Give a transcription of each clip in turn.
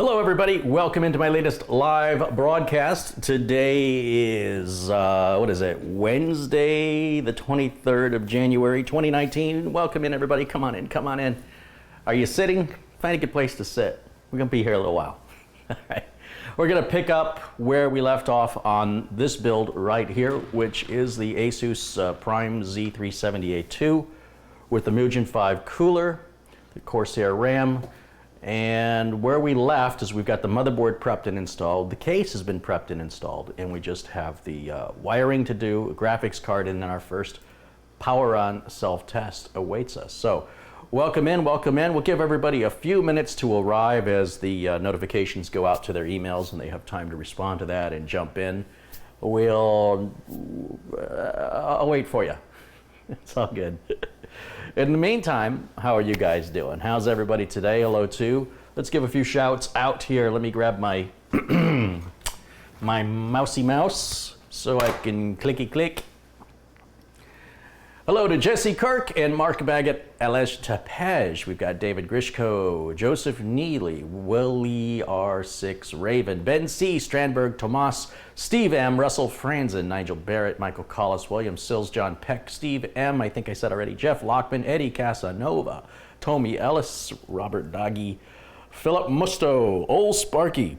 Hello everybody, welcome into my latest live broadcast. Today is, Wednesday, the 23rd of January, 2019. Welcome in everybody, come on in, come on in. Are you sitting? Find a good place to sit. We're gonna be here a little while. All right. We're gonna pick up where we left off on this build right here, which is the Asus Prime Z370-A with the Mugen 5 cooler, the Corsair RAM, and where we left is we've got the motherboard prepped and installed, the case has been prepped and installed, and we just have the wiring to do, a graphics card, and then our first power on self-test awaits us. So welcome in, welcome in. We'll give everybody a few minutes to arrive as the notifications go out to their emails and they have time to respond to that and jump in. I'll wait for you. It's all good. In the meantime, how are you guys doing? How's everybody today? Hello too. Let's give a few shouts out here. Let me grab my my mousy mouse so I can clicky click. Hello to Jesse Kirk and Mark Baggett, Alesh Tapej. We've got David Grishko, Joseph Neely, Willie R6, Raven, Ben C, Strandberg, Tomas, Steve M, Russell Franzen, Nigel Barrett, Michael Collis, William Sills, John Peck, Steve M, I think I said already, Jeff Lockman, Eddie Casanova, Tommy Ellis, Robert Doggy, Philip Musto, Old Sparky,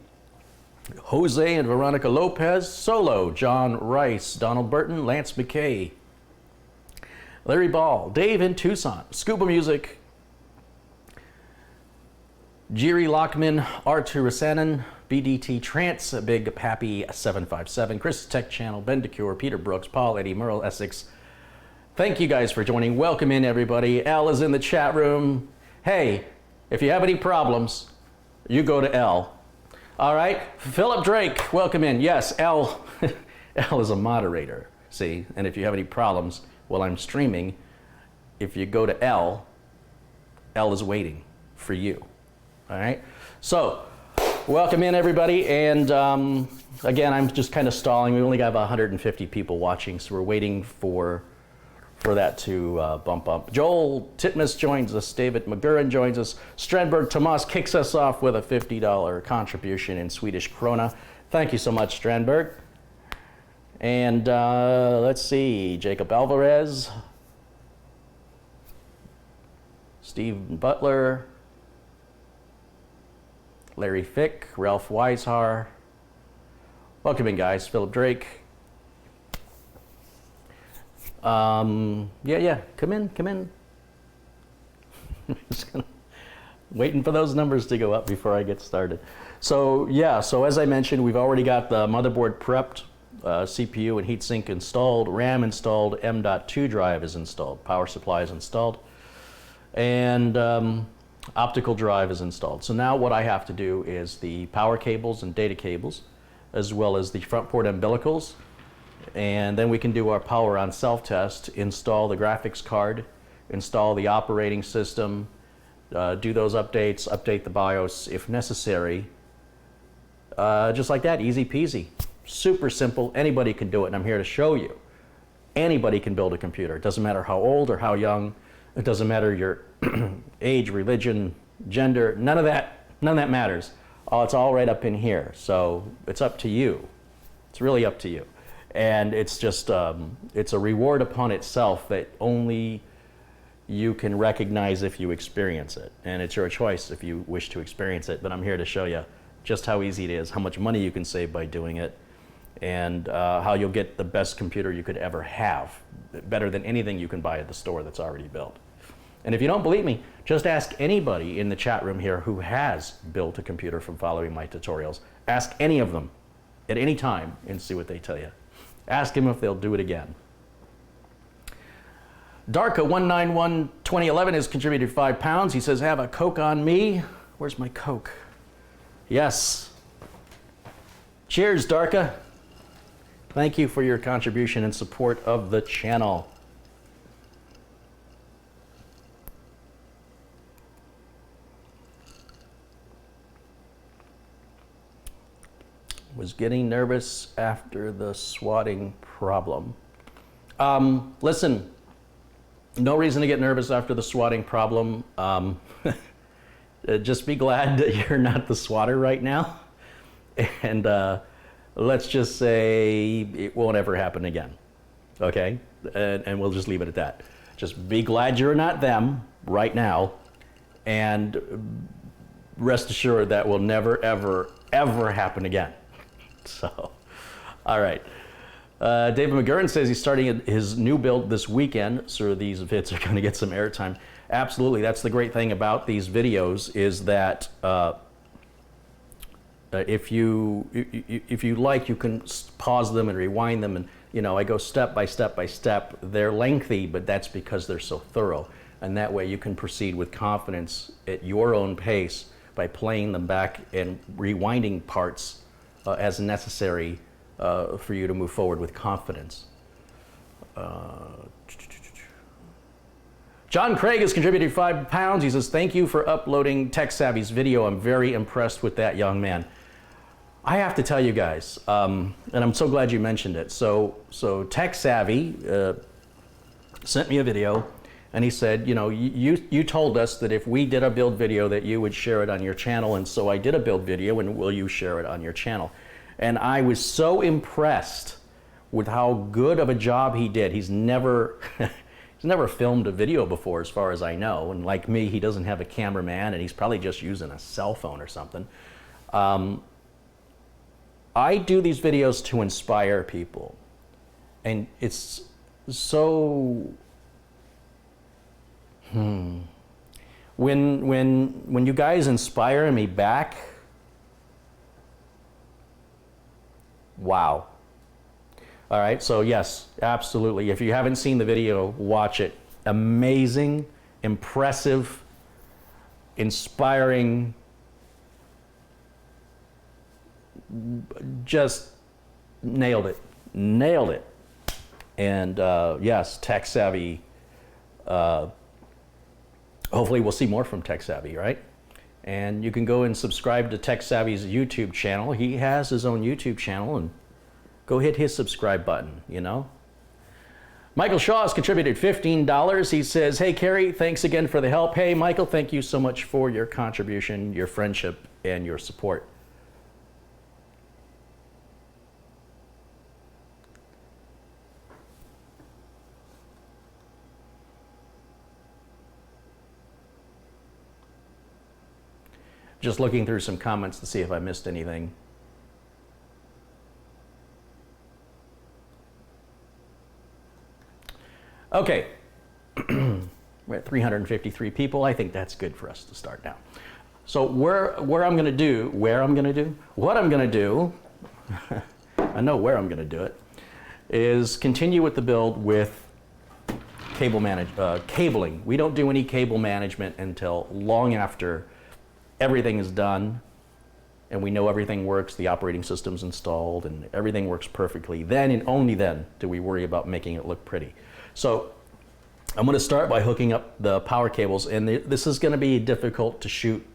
Jose and Veronica Lopez, Solo, John Rice, Donald Burton, Lance McKay, Larry Ball, Dave in Tucson, Scuba Music, Jiri Lockman, Artur Rasanen, BDT Trance, Big Pappy 757, Chris Tech Channel, Ben DeCure, Peter Brooks, Paul, Eddie, Merle, Essex. Thank you guys for joining. Welcome in everybody. L is in the chat room. Hey, if you have any problems, you go to L. All right, Philip Drake, welcome in. Yes, L, L is a moderator, see? And if you have any problems, while I'm streaming, if you go to L, L is waiting for you. All right? So, welcome in everybody. And again, I'm just kind of stalling. We only got about 150 people watching, so we're waiting for that to bump up. Joel Titmus joins us. David McGurran joins us. Strandberg Tomas kicks us off with a $50 contribution in Swedish krona. Thank you so much, Strandberg. And let's see, Jacob Alvarez, Steve Butler, Larry Fick, Ralph Weishar. Welcome in, guys. Philip Drake. Yeah, come in. Just gonna, waiting for those numbers to go up before I get started. So yeah, so as I mentioned, we've already got the motherboard prepped. CPU and heatsink installed, RAM installed, M.2 drive is installed, power supply is installed, and optical drive is installed. So now what I have to do is the power cables and data cables, as well as the front port umbilicals, and then we can do our power on self-test, install the graphics card, install the operating system, do those updates, update the BIOS if necessary, just like that, easy peasy. Super simple, anybody can do it, and I'm here to show you. Anybody can build a computer. It doesn't matter how old or how young, it doesn't matter your age, religion, gender, none of that matters. It's all right up in here, so it's up to you. It's really up to you. And it's just, it's a reward upon itself that only you can recognize if you experience it. And it's your choice if you wish to experience it, but I'm here to show you just how easy it is, how much money you can save by doing it, and how you'll get the best computer you could ever have, better than anything you can buy at the store that's already built. And if you don't believe me, just ask anybody in the chat room here who has built a computer from following my tutorials. Ask any of them at any time and see what they tell you. Ask them if they'll do it again. Darka1912011 has contributed £5. He says, have a Coke on me. Where's my Coke? Yes. Cheers, Darka. Thank you for your contribution and support of the channel. Was getting nervous after the swatting problem. Listen, no reason to get nervous after the swatting problem. just be glad that you're not the swatter right now. And let's just say it won't ever happen again. Okay? And we'll just leave it at that. Just be glad you're not them right now. And rest assured that will never, ever, ever happen again. So, all right. David McGurn says he's starting his new build this weekend, so these vids are going to get some airtime. Absolutely, that's the great thing about these videos is that if you like, you can pause them and rewind them, and you know, I go step by step by step. They're lengthy, but that's because they're so thorough, and that way you can proceed with confidence at your own pace by playing them back and rewinding parts as necessary for you to move forward with confidence. John Craig has contributed £5. He says, thank you for uploading Tech Savvy's video. I'm very impressed with that young man. I have to tell you guys, and I'm so glad you mentioned it. So Tech Savvy sent me a video, and he said, you know, you told us that if we did a build video that you would share it on your channel, and so I did a build video, and will you share it on your channel? And I was so impressed with how good of a job he did. He's never he's never filmed a video before, as far as I know, and like me, he doesn't have a cameraman, and he's probably just using a cell phone or something. I do these videos to inspire people, and it's so when you guys inspire me back, wow. All right, so yes, absolutely. If you haven't seen the video, watch it. Amazing, impressive, inspiring, just nailed it. Nailed it. And yes, Tech Savvy, hopefully we'll see more from Tech Savvy, right? And you can go and subscribe to Tech Savvy's YouTube channel. He has his own YouTube channel, and go hit his subscribe button, you know? Michael Shaw has contributed $15. He says, hey, Carey, thanks again for the help. Hey, Michael, thank you so much for your contribution, your friendship, and your support. Just looking through some comments to see if I missed anything. Okay, we're at 353 people. I think that's good for us to start now. So what I'm gonna do, I know where I'm gonna do it, is continue with the build with cabling. We don't do any cable management until long after everything is done and we know everything works, the operating system's installed, and everything works perfectly. Then and only then do we worry about making it look pretty. So I'm going to start by hooking up the power cables, and this is going to be difficult to shoot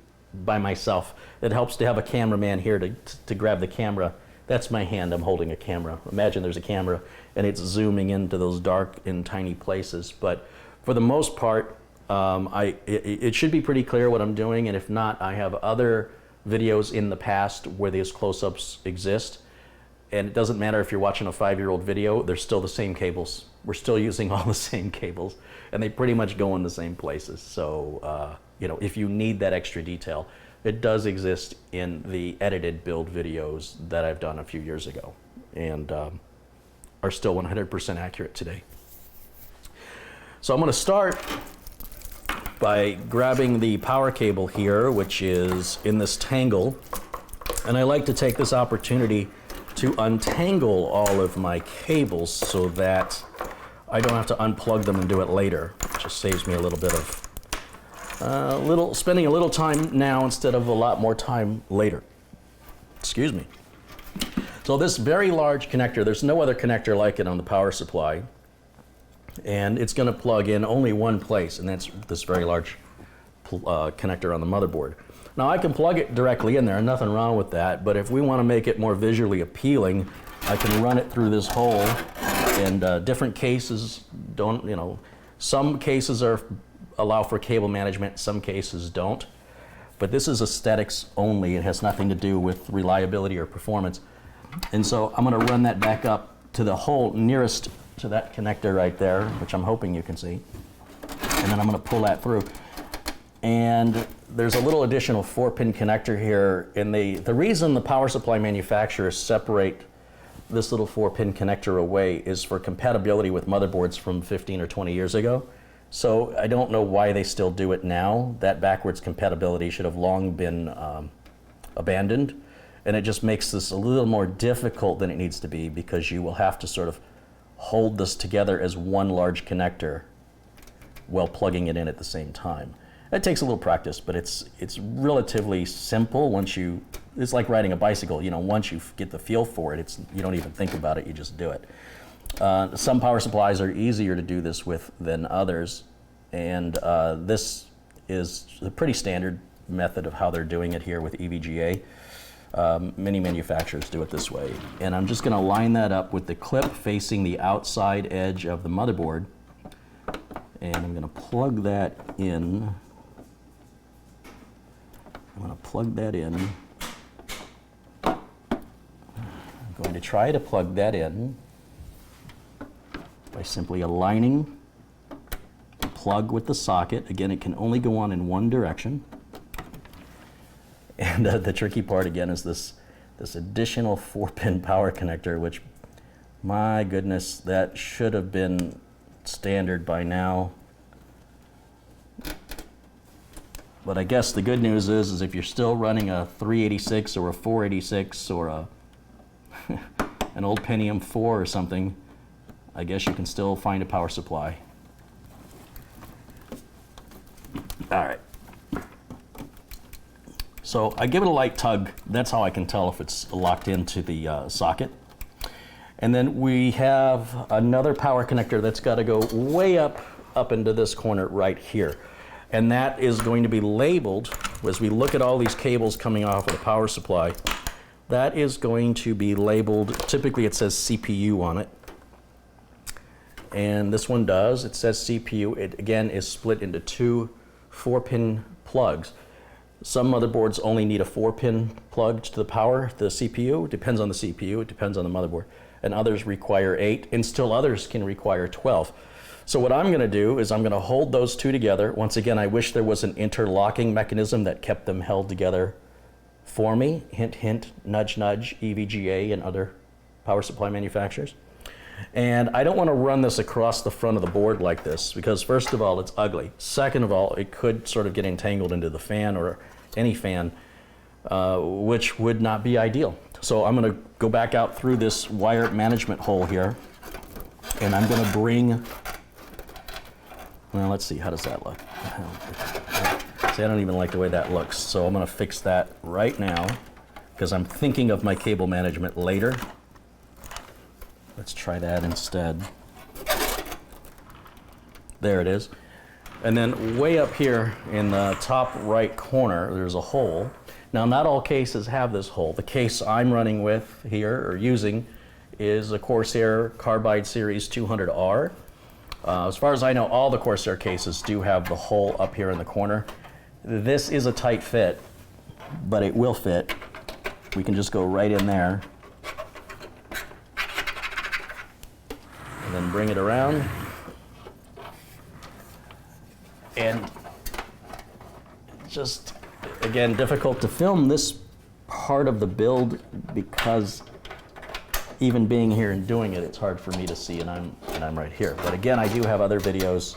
by myself. It helps to have a cameraman here to grab the camera. That's my hand, I'm holding a camera. Imagine there's a camera and it's zooming into those dark and tiny places. But for the most part, it should be pretty clear what I'm doing, and if not, I have other videos in the past where these close-ups exist, and it doesn't matter if you're watching a 5-year-old video, they're still the same cables. We're still using all the same cables, and they pretty much go in the same places. So, you know, if you need that extra detail, it does exist in the edited build videos that I've done a few years ago, and are still 100% accurate today. So I'm going to start by grabbing the power cable here, which is in this tangle. And I like to take this opportunity to untangle all of my cables so that I don't have to unplug them and do it later. It just saves me a little bit of spending a little time now instead of a lot more time later. Excuse me. So this very large connector, there's no other connector like it on the power supply. And it's going to plug in only one place, and that's this very large connector on the motherboard. Now I can plug it directly in there, nothing wrong with that, but if we want to make it more visually appealing, I can run it through this hole, and different cases don't, you know, some cases allow for cable management, some cases don't. But this is aesthetics only. It has nothing to do with reliability or performance. And so I'm going to run that back up to the hole nearest to that connector right there, which I'm hoping you can see. And then I'm going to pull that through. And there's a little additional 4-pin connector here. And the reason the power supply manufacturers separate this little 4-pin connector away is for compatibility with motherboards from 15 or 20 years ago. So I don't know why they still do it now. That backwards compatibility should have long been abandoned. And it just makes this a little more difficult than it needs to be, because you will have to sort of hold this together as one large connector while plugging it in at the same time. It takes a little practice, but it's relatively simple once you, it's like riding a bicycle, you know, once you get the feel for it, you don't even think about it, you just do it. Some power supplies are easier to do this with than others, and this is a pretty standard method of how they're doing it here with EVGA. Many manufacturers do it this way. And I'm just going to line that up with the clip facing the outside edge of the motherboard. And I'm going to plug that in. I'm going to plug that in. I'm going to try to plug that in by simply aligning the plug with the socket. Again, it can only go on in one direction. And the tricky part again is this additional 4-pin power connector, which, my goodness, that should have been standard by now. But I guess the good news is if you're still running a 386 or a 486 or an old Pentium 4 or something, I guess you can still find a power supply. All right. So I give it a light tug. That's how I can tell if it's locked into the socket. And then we have another power connector that's got to go way up into this corner right here. And that is going to be labeled, as we look at all these cables coming off of the power supply, that is going to be labeled, typically it says CPU on it. And this one does, it says CPU. It again is split into two 4-pin plugs. Some motherboards only need a 4-pin plug to the power, the CPU. It depends on the CPU, it depends on the motherboard. And others require 8, and still others can require 12. So what I'm gonna do is I'm gonna hold those two together. Once again, I wish there was an interlocking mechanism that kept them held together for me. Hint, hint, nudge, nudge, EVGA and other power supply manufacturers. And I don't want to run this across the front of the board like this, because first of all, it's ugly. Second of all, it could sort of get entangled into the fan or any fan, which would not be ideal. So I'm going to go back out through this wire management hole here, and I'm going to bring, well, let's see, how does that look? See, I don't even like the way that looks. So I'm going to fix that right now, because I'm thinking of my cable management later. Let's try that instead. There it is. And then way up here in the top right corner, there's a hole. Now, not all cases have this hole. The case I'm running with here, or using, is a Corsair Carbide Series 200R. As far as I know, all the Corsair cases do have the hole up here in the corner. This is a tight fit, but it will fit. We can just go right in there. And then bring it around. And just, again, difficult to film this part of the build, because even being here and doing it, it's hard for me to see, and I'm right here. But again, I do have other videos.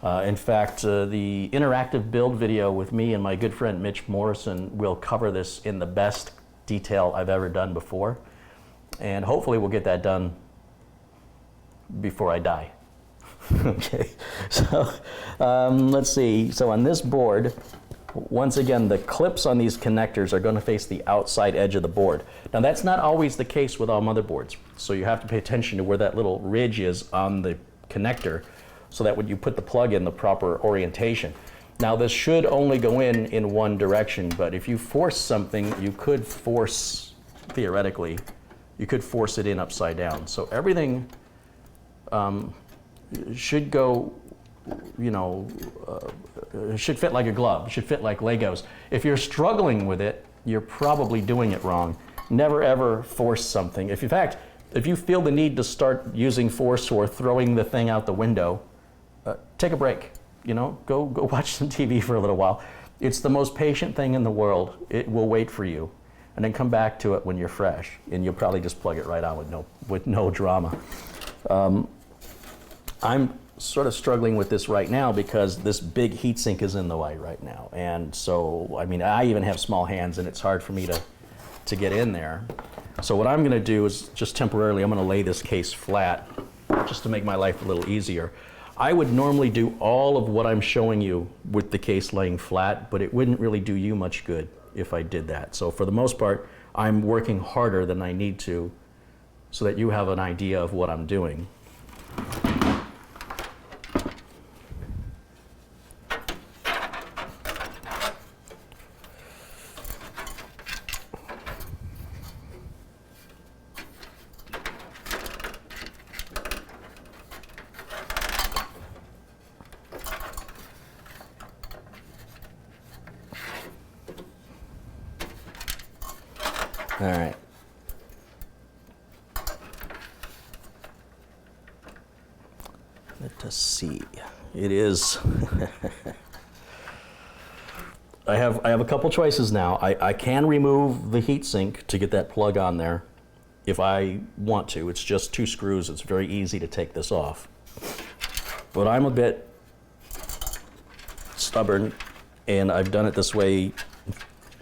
In fact, the interactive build video with me and my good friend Mitch Morrison will cover this in the best detail I've ever done before. And hopefully we'll get that done before I die. Okay, so let's see. So on this board, once again, the clips on these connectors are going to face the outside edge of the board. Now, that's not always the case with all motherboards, so you have to pay attention to where that little ridge is on the connector, so that when you put the plug in the proper orientation. Now, this should only go in one direction, but if you force something, you could force, theoretically, you could force it in upside down. So everything should go you know, it should fit like a glove. It should fit like Legos. If you're struggling with it, you're probably doing it wrong. Never ever force something. If in fact, if you feel the need to start using force or throwing the thing out the window, take a break. You know, go watch some TV for a little while. It's the most patient thing in the world. It will wait for you, and then come back to it when you're fresh, and you'll probably just plug it right on with no drama. I'm sort of struggling with this right now because this big heatsink is in the way right now, and so I mean I even have small hands, and it's hard for me to get in there. So what I'm going to do is just temporarily I'm going to lay this case flat just to make my life a little easier. I would normally do all of what I'm showing you with the case laying flat, but it wouldn't really do you much good if I did that. So for the most part, I'm working harder than I need to so that you have an idea of what I'm doing. All right. Let us see. It is. I have a couple choices now. I can remove the heatsink to get that plug on there if I want to. It's just 2 screws. It's very easy to take this off. But I'm a bit stubborn, and I've done it this way.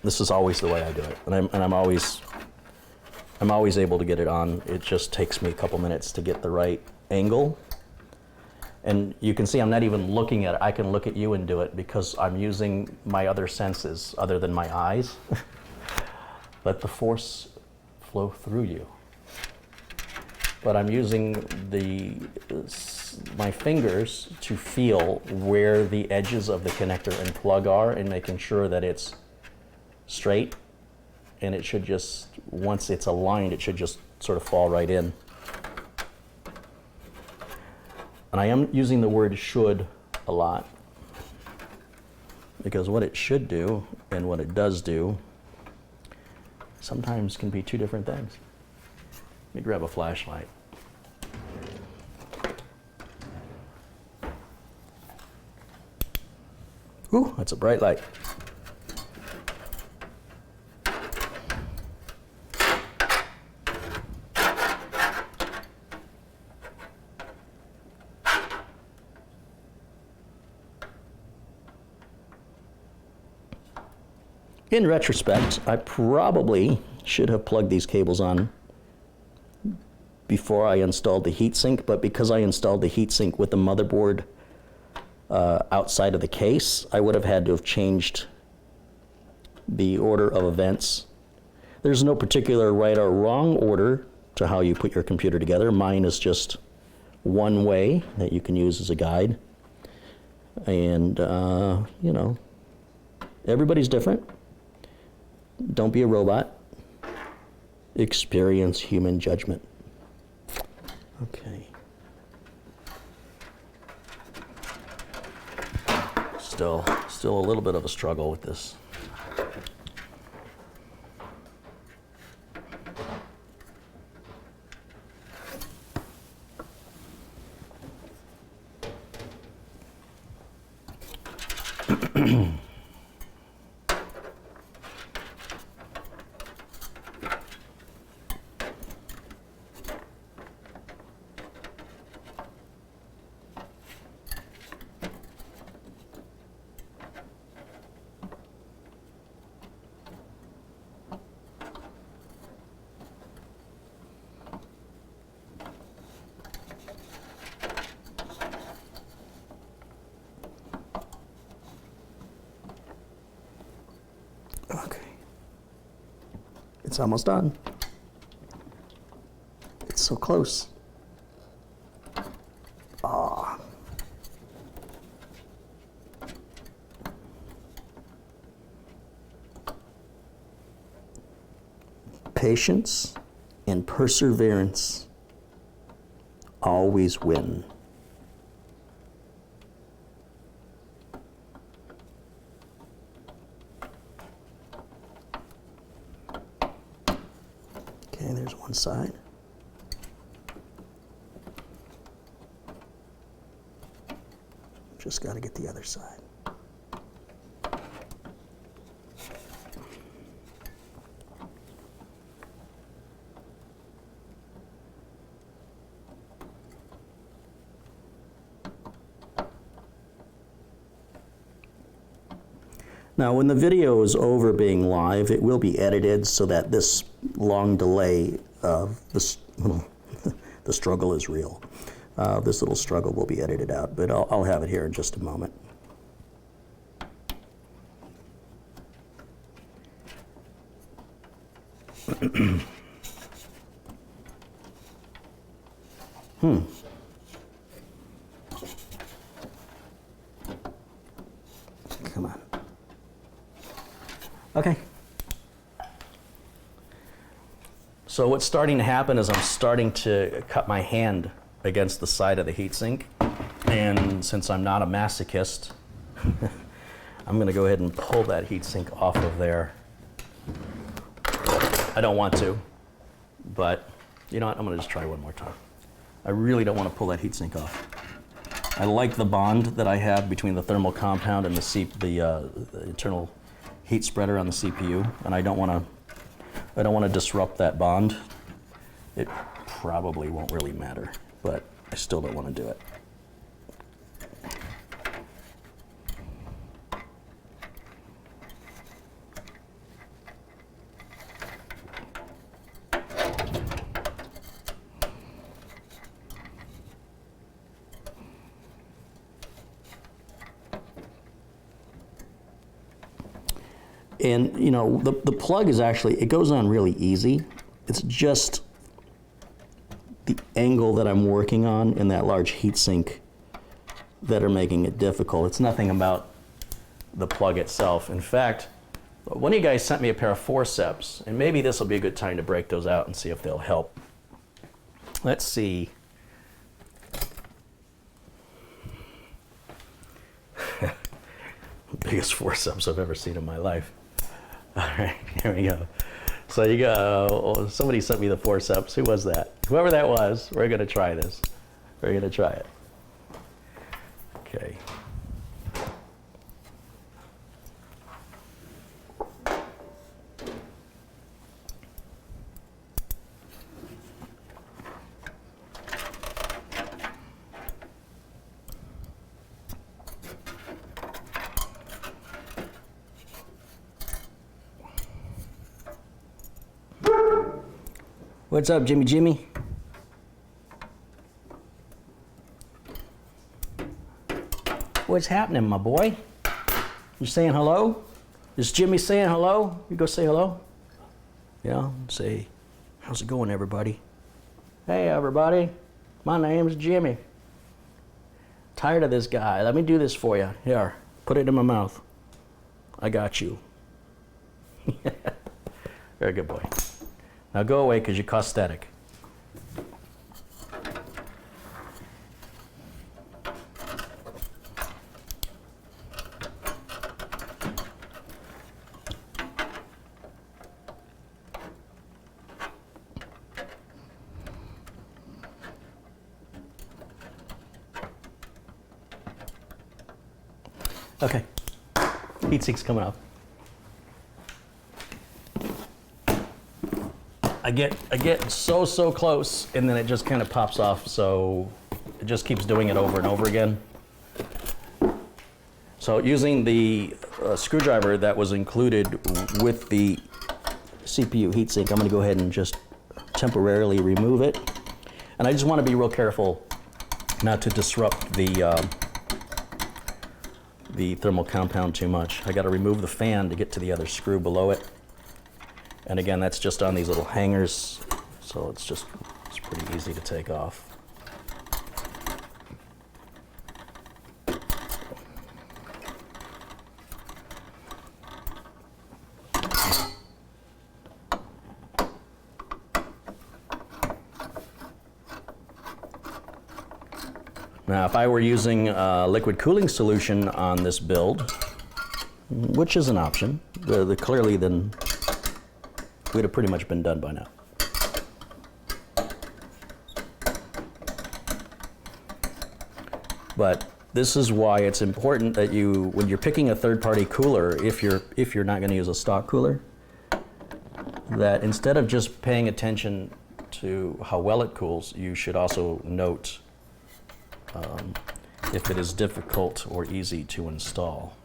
This is always the way I do it, and I'm always able to get it on. It just takes me a couple minutes to get the right angle. And you can see I'm not even looking at it. I can look at you and do it because I'm using my other senses other than my eyes. Let the force flow through you. But I'm using my fingers to feel where the edges of the connector and plug are and making sure that it's straight, and it should just, once it's aligned, it should just sort of fall right in. And I am using the word should a lot because what it should do and what it does do sometimes can be 2 different things. Let me grab a flashlight. Ooh, that's a bright light. In retrospect, I probably should have plugged these cables on before I installed the heatsink, but because I installed the heatsink with the motherboard outside of the case, I would have had to have changed the order of events. There's no particular right or wrong order to how you put your computer together. Mine is just one way that you can use as a guide. And, you know, everybody's different. Don't be a robot. Experience human judgment. Okay. Still a little bit of a struggle with this. Okay. It's almost done. It's so close. Ah. Patience and perseverance always win. Okay, there's one side. Just got to get the other side. Now, when the video is over being live, it will be edited so that this long delay of this, the struggle is real. This little struggle will be edited out, but I'll have it here in just a moment. Come on. Okay. So what's starting to happen is I'm starting to cut my hand against the side of the heatsink, and since I'm not a masochist, I'm going to go ahead and pull that heatsink off of there. I don't want to, but you know what? I'm going to just try one more time. I really don't want to pull that heatsink off. I like the bond that I have between the thermal compound and the internal heat spreader on the CPU, and I don't want to disrupt that bond. It probably won't really matter, but I still don't want to do it. And you know, the plug is actually, it goes on really easy. It's just the angle that I'm working on in that large heatsink that are making it difficult. It's nothing about the plug itself. In fact, one of you guys sent me a pair of forceps, and maybe this will be a good time to break those out and see if they'll help. Let's see. Biggest forceps I've ever seen in my life. All right, here we go. So you go, somebody sent me the forceps. Who was that? Whoever that was, we're gonna try this. We're gonna try it. Okay. What's up, Jimmy? What's happening, my boy? You saying hello? Is Jimmy saying hello? You go say hello? Yeah, say, how's it going, everybody? Hey, everybody. My name's Jimmy. Tired of this guy. Let me do this for you. Here, put it in my mouth. I got you. Very good boy. Now go away because you cause static. Okay, heatsink's coming up. I get so close, and then it just kind of pops off, so it just keeps doing it over and over again. So using the screwdriver that was included with the CPU heatsink, I'm going to go ahead and just temporarily remove it. And I just want to be real careful not to disrupt the thermal compound too much. I got to remove the fan to get to the other screw below it. And again, that's just on these little hangers, so it's pretty easy to take off. Now, if I were using a liquid cooling solution on this build, which is an option, clearly then we'd have pretty much been done by now. But this is why it's important that you, when you're picking a third-party cooler, if you're not going to use a stock cooler, that instead of just paying attention to how well it cools, you should also note if it is difficult or easy to install.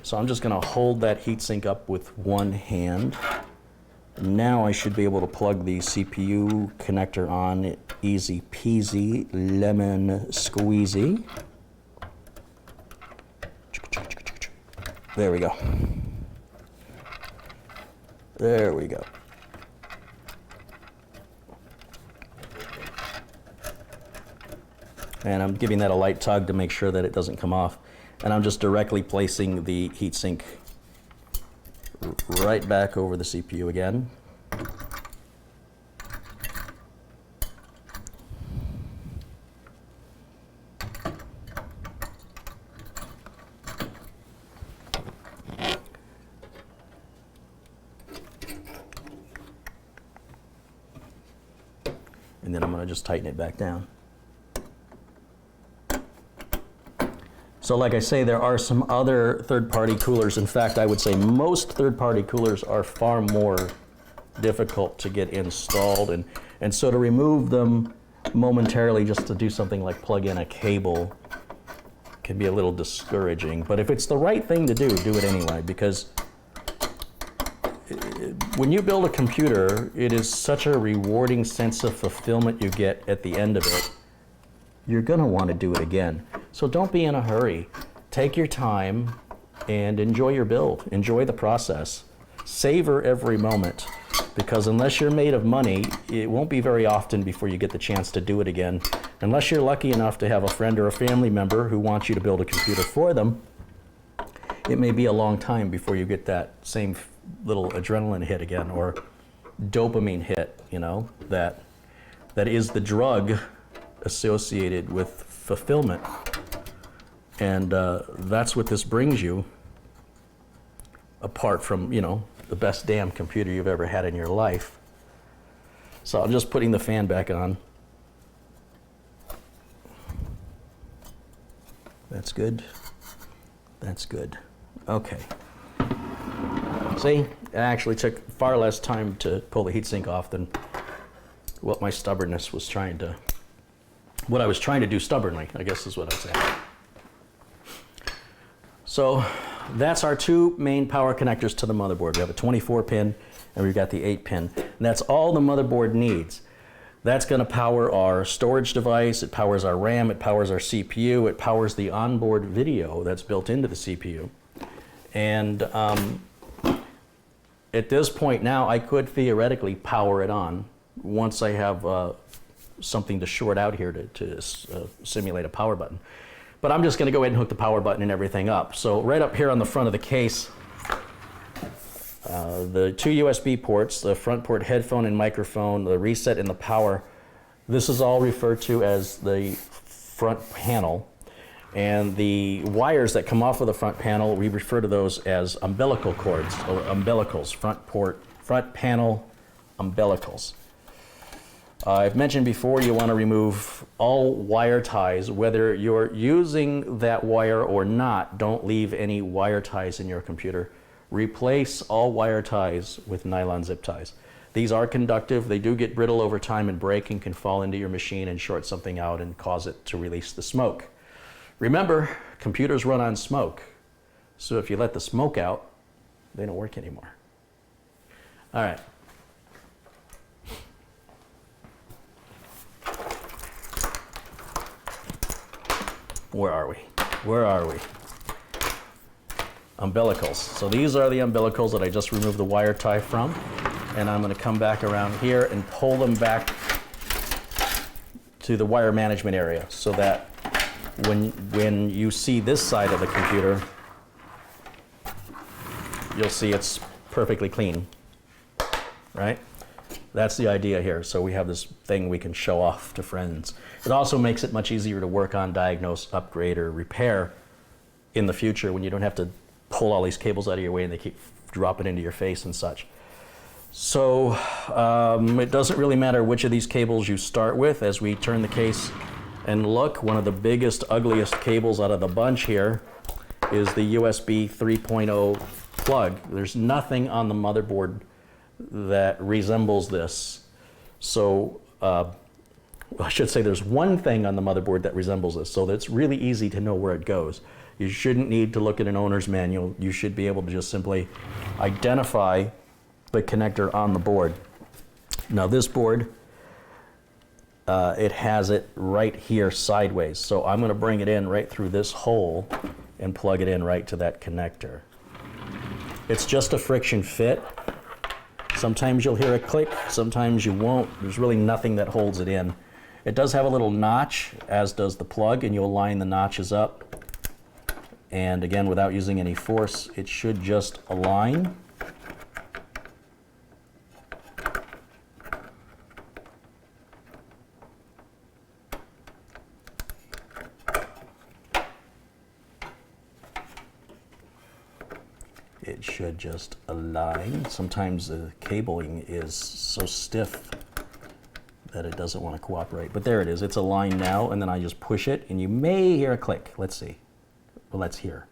So I'm just going to hold that heatsink up with one hand. Now I should be able to plug the CPU connector on, easy peasy, lemon squeezy. There we go. There we go. And I'm giving that a light tug to make sure that it doesn't come off. And I'm just directly placing the heatsink right back over the CPU again. And then I'm going to just tighten it back down. So like I say, there are some other third-party coolers. In fact, I would say most third-party coolers are far more difficult to get installed. And so to remove them momentarily just to do something like plug in a cable can be a little discouraging. But if it's the right thing to do it anyway, because when you build a computer, it is such a rewarding sense of fulfillment you get at the end of it. You're going to want to do it again. So don't be in a hurry. Take your time and enjoy your build. Enjoy the process. Savor every moment, because unless you're made of money, it won't be very often before you get the chance to do it again. Unless you're lucky enough to have a friend or a family member who wants you to build a computer for them, it may be a long time before you get that same little adrenaline hit again, or dopamine hit, you know, that is the drug associated with fulfillment. And that's what this brings you, apart from, you know, the best damn computer you've ever had in your life. So I'm just putting the fan back on. That's good. That's good. Okay. See, it actually took far less time to pull the heatsink off than what my stubbornness was trying to, what I was trying to do stubbornly, I guess is what I'd say. So that's our two main power connectors to the motherboard. We have a 24-pin and we've got the 8-pin. And that's all the motherboard needs. That's going to power our storage device, it powers our RAM, it powers our CPU, it powers the onboard video that's built into the CPU. And at this point now, I could theoretically power it on once I have something to short out here to simulate a power button. But I'm just going to go ahead and hook the power button and everything up. So right up here on the front of the case, the two USB ports, the front port headphone and microphone, the reset and the power, this is all referred to as the front panel. And the wires that come off of the front panel, we refer to those as umbilical cords, or umbilicals, front panel umbilicals. I've mentioned before you want to remove all wire ties, whether you're using that wire or not. Don't leave any wire ties in your computer. Replace all wire ties with nylon zip ties. These are conductive. They do get brittle over time and break and can fall into your machine and short something out and cause it to release the smoke. Remember, computers run on smoke. So if you let the smoke out, they don't work anymore. All right. Where are we? Where are we? Umbilicals. So these are the umbilicals that I just removed the wire tie from. And I'm going to come back around here and pull them back to the wire management area so that when you see this side of the computer, you'll see it's perfectly clean, right? That's the idea here. So we have this thing we can show off to friends. It also makes it much easier to work on, diagnose, upgrade, or repair in the future when you don't have to pull all these cables out of your way and they keep dropping into your face and such. So it doesn't really matter which of these cables you start with. As we turn the case And look, one of the biggest, ugliest cables out of the bunch here is the USB 3.0 plug. There's nothing on the motherboard that resembles this. So, I should say there's one thing on the motherboard that resembles this, so it's really easy to know where it goes. You shouldn't need to look at an owner's manual. You should be able to just simply identify the connector on the board. Now this board, it has it right here sideways, so I'm going to bring it in right through this hole and plug it in right to that connector. It's just a friction fit. Sometimes you'll hear a click, sometimes you won't. There's really nothing that holds it in. It does have a little notch, as does the plug, and you'll line the notches up. And again, without using any force, it should just align. It should just align. Sometimes the cabling is so stiff that it doesn't want to cooperate. But there it is, it's aligned now, and then I just push it, and you may hear a click. Let's see. Well, that's here.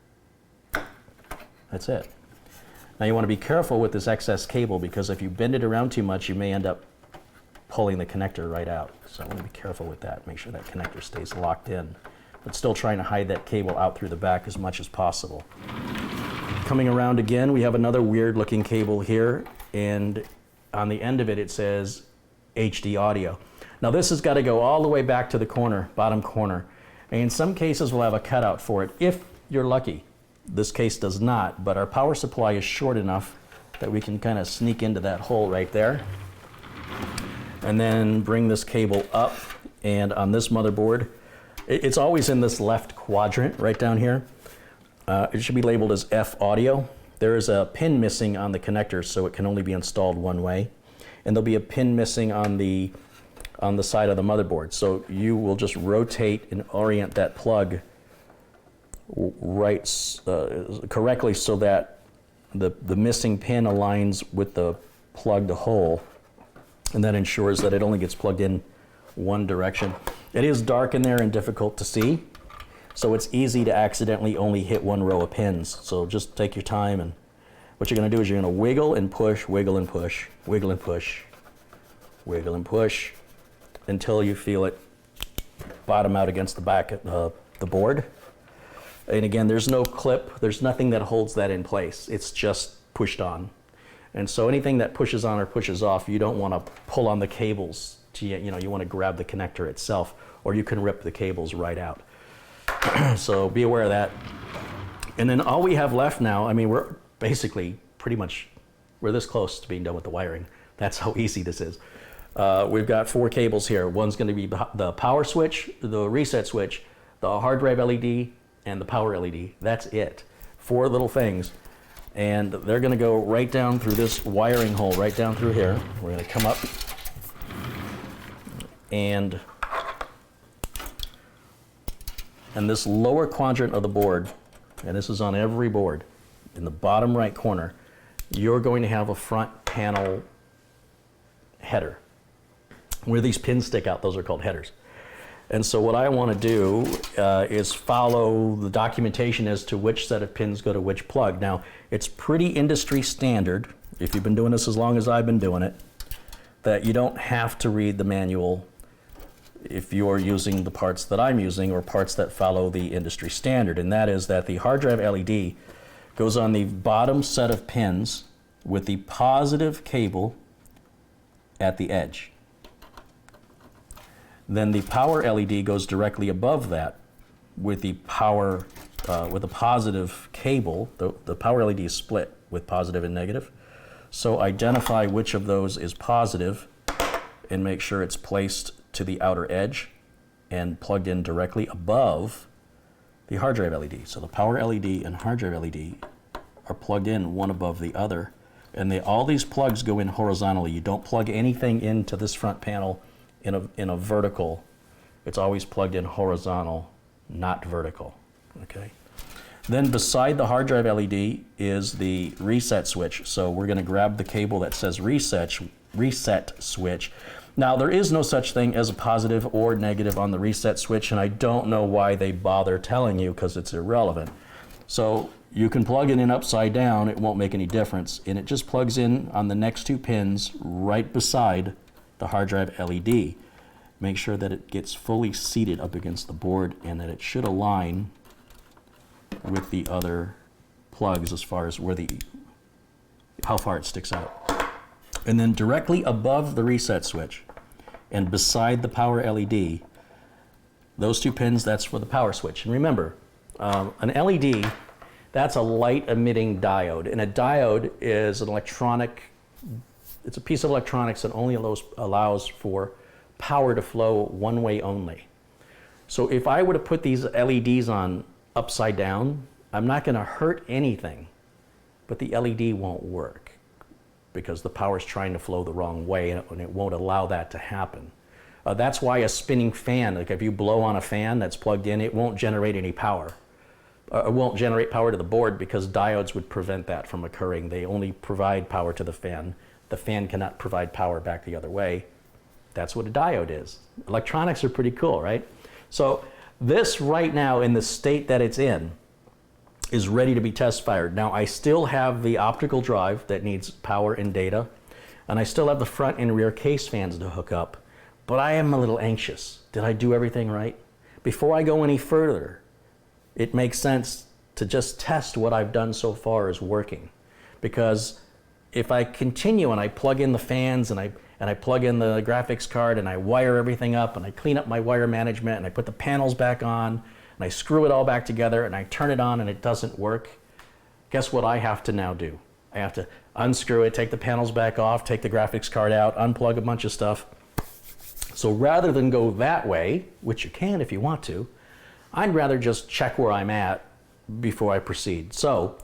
That's it. Now you want to be careful with this excess cable, because if you bend it around too much, you may end up pulling the connector right out. So I want to be careful with that. Make sure that connector stays locked in, but still trying to hide that cable out through the back as much as possible. Coming around again, we have another weird looking cable here, and on the end of it, it says HD audio. Now this has got to go all the way back to the corner, bottom corner. And in some cases, we'll have a cutout for it, if you're lucky. This case does not, but our power supply is short enough that we can kind of sneak into that hole right there. And then bring this cable up, and on this motherboard, it's always in this left quadrant right down here. It should be labeled as F audio. There is a pin missing on the connector, so it can only be installed one way. And there'll be a pin missing on the side of the motherboard. So you will just rotate and orient that plug right correctly so that the missing pin aligns with the plugged hole, and that ensures that it only gets plugged in one direction. It is dark in there and difficult to see, so it's easy to accidentally only hit one row of pins. So just take your time, and what you're going to do is you're going to wiggle and push, wiggle and push, wiggle and push, wiggle and push, until you feel it bottom out against the back of the board. And again, there's no clip, there's nothing that holds that in place. It's just pushed on. And so anything that pushes on or pushes off, you don't want to pull on the cables. You want to grab the connector itself, or you can rip the cables right out. So be aware of that. And then all we have left now, I mean, we're basically we're this close to being done with the wiring. That's how easy this is. We've got 4 cables here. One's going to be the power switch, the reset switch, the hard drive LED, and the power LED. That's it. 4 little things. And they're going to go right down through this wiring hole, right down through here. We're going to come up and this lower quadrant of the board, and this is on every board, in the bottom right corner, you're going to have a front panel header. Where these pins stick out, those are called headers. And so what I want to do is follow the documentation as to which set of pins go to which plug. Now, it's pretty industry standard, if you've been doing this as long as I've been doing it, that you don't have to read the manual if you're using the parts that I'm using, or parts that follow the industry standard. And that is that the hard drive LED goes on the bottom set of pins with the positive cable at the edge. Then the power LED goes directly above that with the power, with a positive cable. The power LED is split with positive and negative. So identify which of those is positive and make sure it's placed to the outer edge and plugged in directly above the hard drive LED. So the power LED and hard drive LED are plugged in one above the other, and all these plugs go in horizontally. You don't plug anything into this front panel in a vertical. It's always plugged in horizontal, not vertical. Okay. Then beside the hard drive LED is the reset switch. So we're going to grab the cable that says reset switch, Now, there is no such thing as a positive or negative on the reset switch, and I don't know why they bother telling you, because it's irrelevant. So you can plug it in upside down, it won't make any difference, and it just plugs in on the next 2 pins right beside the hard drive LED. Make sure that it gets fully seated up against the board and that it should align with the other plugs as far as how far it sticks out. And then directly above the reset switch and beside the power LED, those 2 pins, that's for the power switch. And remember, an LED, that's a light emitting diode. And a diode is an it's a piece of electronics that only allows for power to flow one way only. So if I were to put these LEDs on upside down, I'm not going to hurt anything, but the LED won't work because the power is trying to flow the wrong way and it won't allow that to happen. That's why a spinning fan, like if you blow on a fan that's plugged in, it won't generate any power. It won't generate power to the board because diodes would prevent that from occurring. They only provide power to the fan. The fan cannot provide power back the other way. That's what a diode is. Electronics are pretty cool, right? So this right now in the state that it's in is ready to be test fired. Now I still have the optical drive that needs power and data, and I still have the front and rear case fans to hook up, but I am a little anxious. Did I do everything right? Before I go any further, it makes sense to just test what I've done so far is working. Because if I continue and I plug in the fans and I plug in the graphics card and I wire everything up and I clean up my wire management and I put the panels back on and I screw it all back together and I turn it on and it doesn't work, guess what I have to now do? I have to unscrew it, take the panels back off, take the graphics card out, unplug a bunch of stuff. So rather than go that way, which you can if you want to, I'd rather just check where I'm at before I proceed. So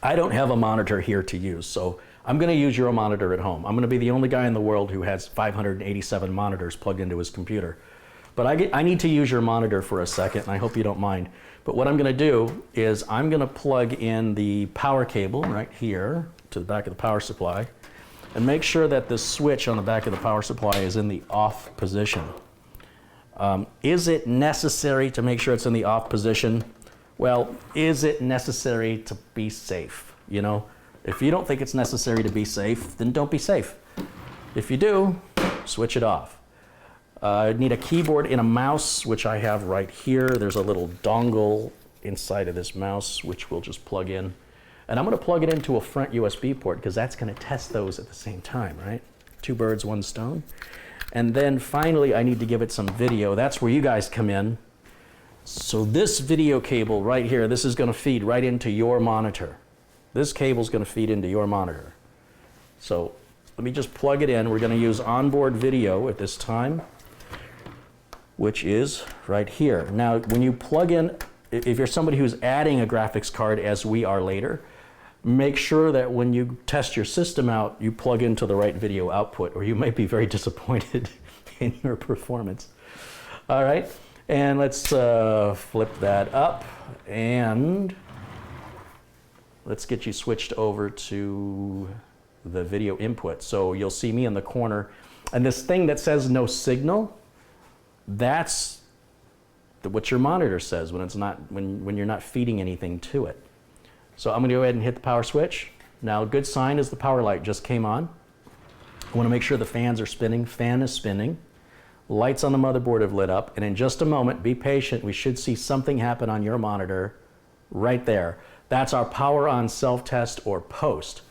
I don't have a monitor here to use, so I'm going to use your monitor at home. I'm going to be the only guy in the world who has 587 monitors plugged into his computer. But I need to use your monitor for a second, and I hope you don't mind. But what I'm going to do is I'm going to plug in the power cable right here to the back of the power supply and make sure that the switch on the back of the power supply is in the off position. Is it necessary to make sure it's in the off position? Well, is it necessary to be safe? You know, if you don't think it's necessary to be safe, then don't be safe. If you do, switch it off. I need a keyboard and a mouse, which I have right here. There's a little dongle inside of this mouse, which we'll just plug in. And I'm going to plug it into a front USB port because that's going to test those at the same time, right? 2 birds, 1 stone. And then finally, I need to give it some video. That's where you guys come in. So this video cable right here, this is going to feed right into your monitor. This cable is going to feed into your monitor. So let me just plug it in. We're going to use onboard video at this time, which is right here. Now, when you plug in, if you're somebody who's adding a graphics card, as we are later, make sure that when you test your system out, you plug into the right video output, or you might be very disappointed in your performance. All right, and let's flip that up, and let's get you switched over to the video input. So you'll see me in the corner, and this thing that says no signal, that's what your monitor says when it's not when you're not feeding anything to it. So I'm going to go ahead and hit the power switch. Now, a good sign is the power light just came on. I want to make sure the fans are spinning. Fan is spinning. Lights on the motherboard have lit up, and in just a moment, be patient, we should see something happen on your monitor right there. That's our power on self-test or post.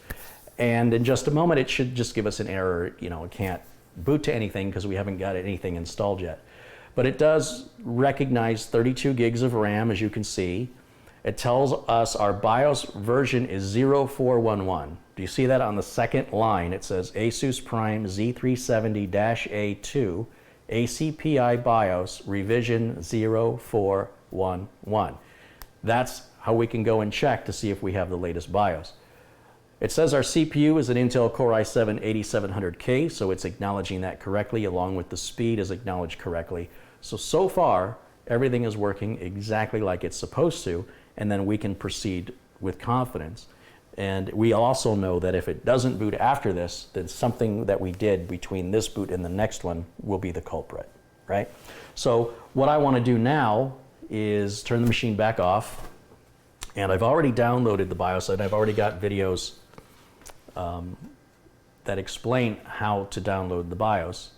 And in just a moment, it should just give us an error. You know, it can't boot to anything because we haven't got anything installed yet. But it does recognize 32 gigs of RAM, as you can see. It tells us our BIOS version is 0411. Do you see that on the second line? It says Asus Prime Z370-A 2 ACPI BIOS revision 0411. That's how we can go and check to see if we have the latest BIOS. It says our CPU is an Intel Core i7-8700k, so it's acknowledging that correctly, along with the speed is acknowledged correctly. So far, everything is working exactly like it's supposed to, and then we can proceed with confidence. And we also know that if it doesn't boot after this, then something that we did between this boot and the next one will be the culprit, right? So what I want to do now is turn the machine back off. And I've already downloaded the BIOS, and I've already got videos that explain how to download the BIOS.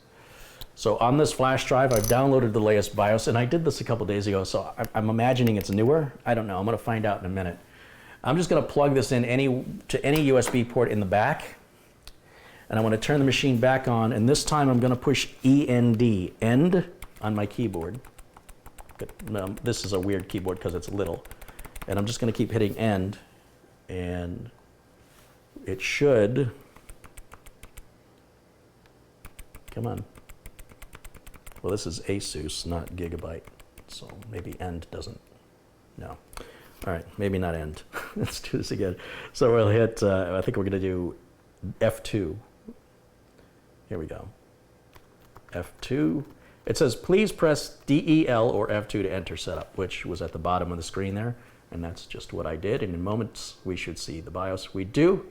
So on this flash drive, I've downloaded the latest BIOS, and I did this a couple days ago, so I'm imagining it's newer. I don't know. I'm going to find out in a minute. I'm just going to plug this in to any USB port in the back, and I want to turn the machine back on, and this time I'm going to push END, end, on my keyboard. This is a weird keyboard because it's little. And I'm just going to keep hitting end, and it should, come on. Well, this is Asus, not Gigabyte, so maybe end doesn't, no. All right, maybe not end. Let's do this again. So we'll hit, I think we're going to do F2. Here we go. F2. It says, please press DEL or F2 to enter setup, which was at the bottom of the screen there. And that's just what I did. And in moments, we should see the BIOS. We do.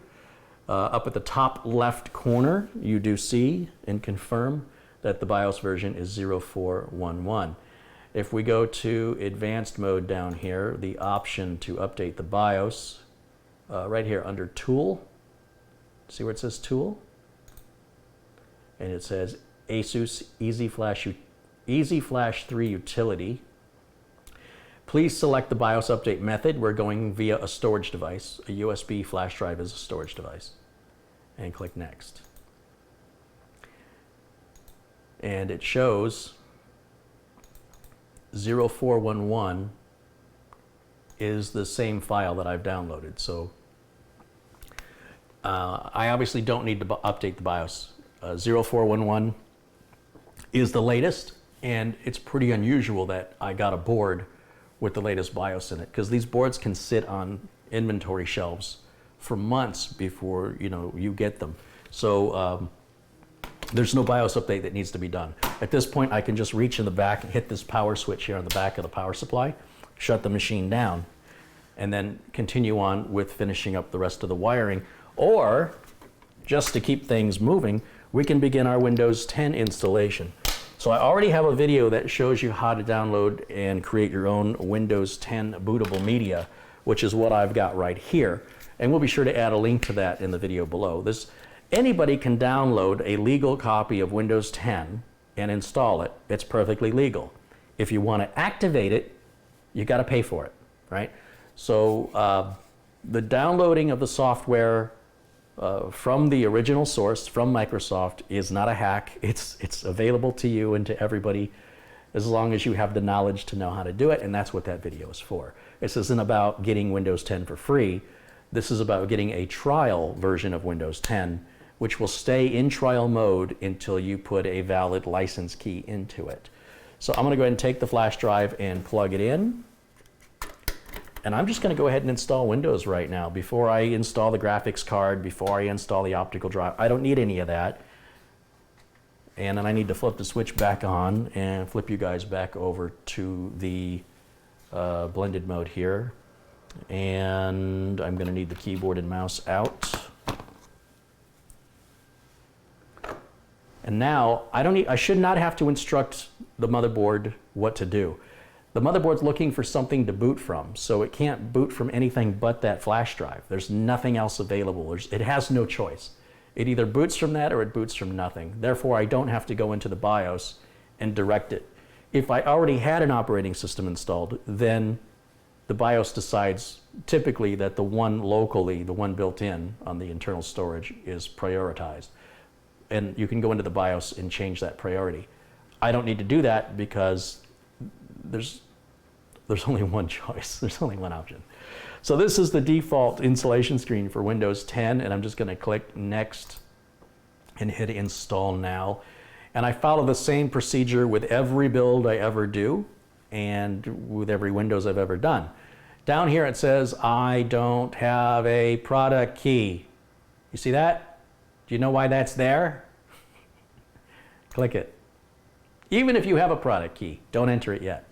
Up at the top left corner, you do see and confirm that the BIOS version is 0411. If we go to advanced mode down here, the option to update the BIOS, right here under tool, see where it says tool? And it says Asus Easy Flash 3 Utility. Please select the BIOS update method. We're going via a storage device. A USB flash drive is a storage device. And click next. And it shows 0411 is the same file that I've downloaded. So I obviously don't need to update the BIOS. 0411 is the latest, and it's pretty unusual that I got a board with the latest BIOS in it, because these boards can sit on inventory shelves for months before you get them. So there's no BIOS update that needs to be done. At this point, I can just reach in the back and hit this power switch here on the back of the power supply, shut the machine down, and then continue on with finishing up the rest of the wiring. Or, just to keep things moving, we can begin our Windows 10 installation. So I already have a video that shows you how to download and create your own Windows 10 bootable media, which is what I've got right here. And we'll be sure to add a link to that in the video below. Anybody can download a legal copy of Windows 10 and install it. It's perfectly legal. If you want to activate it, you got to pay for it, right? So the downloading of the software from the original source, from Microsoft, is not a hack. It's available to you and to everybody as long as you have the knowledge to know how to do it, and that's what that video is for. This isn't about getting Windows 10 for free. This is about getting a trial version of Windows 10, which will stay in trial mode until you put a valid license key into it. So I'm going to go ahead and take the flash drive and plug it in. And I'm just going to go ahead and install Windows right now. Before I install the graphics card, before I install the optical drive, I don't need any of that. And then I need to flip the switch back on and flip you guys back over to the blended mode here. And I'm going to need the keyboard and mouse out. And now I should not have to instruct the motherboard what to do. The motherboard's looking for something to boot from, so it can't boot from anything but that flash drive. There's nothing else available. It has no choice. It either boots from that or it boots from nothing. Therefore, I don't have to go into the BIOS and direct it. If I already had an operating system installed, then the BIOS decides typically that the one locally, the one built in on the internal storage, is prioritized. And you can go into the BIOS and change that priority. I don't need to do that because there's only one choice. There's only one option. So this is the default installation screen for Windows 10, and I'm just going to click Next and hit Install Now. And I follow the same procedure with every build I ever do and with every Windows I've ever done. Down here it says, I don't have a product key. You see that? Do you know why that's there? Click it. Even if you have a product key, don't enter it yet.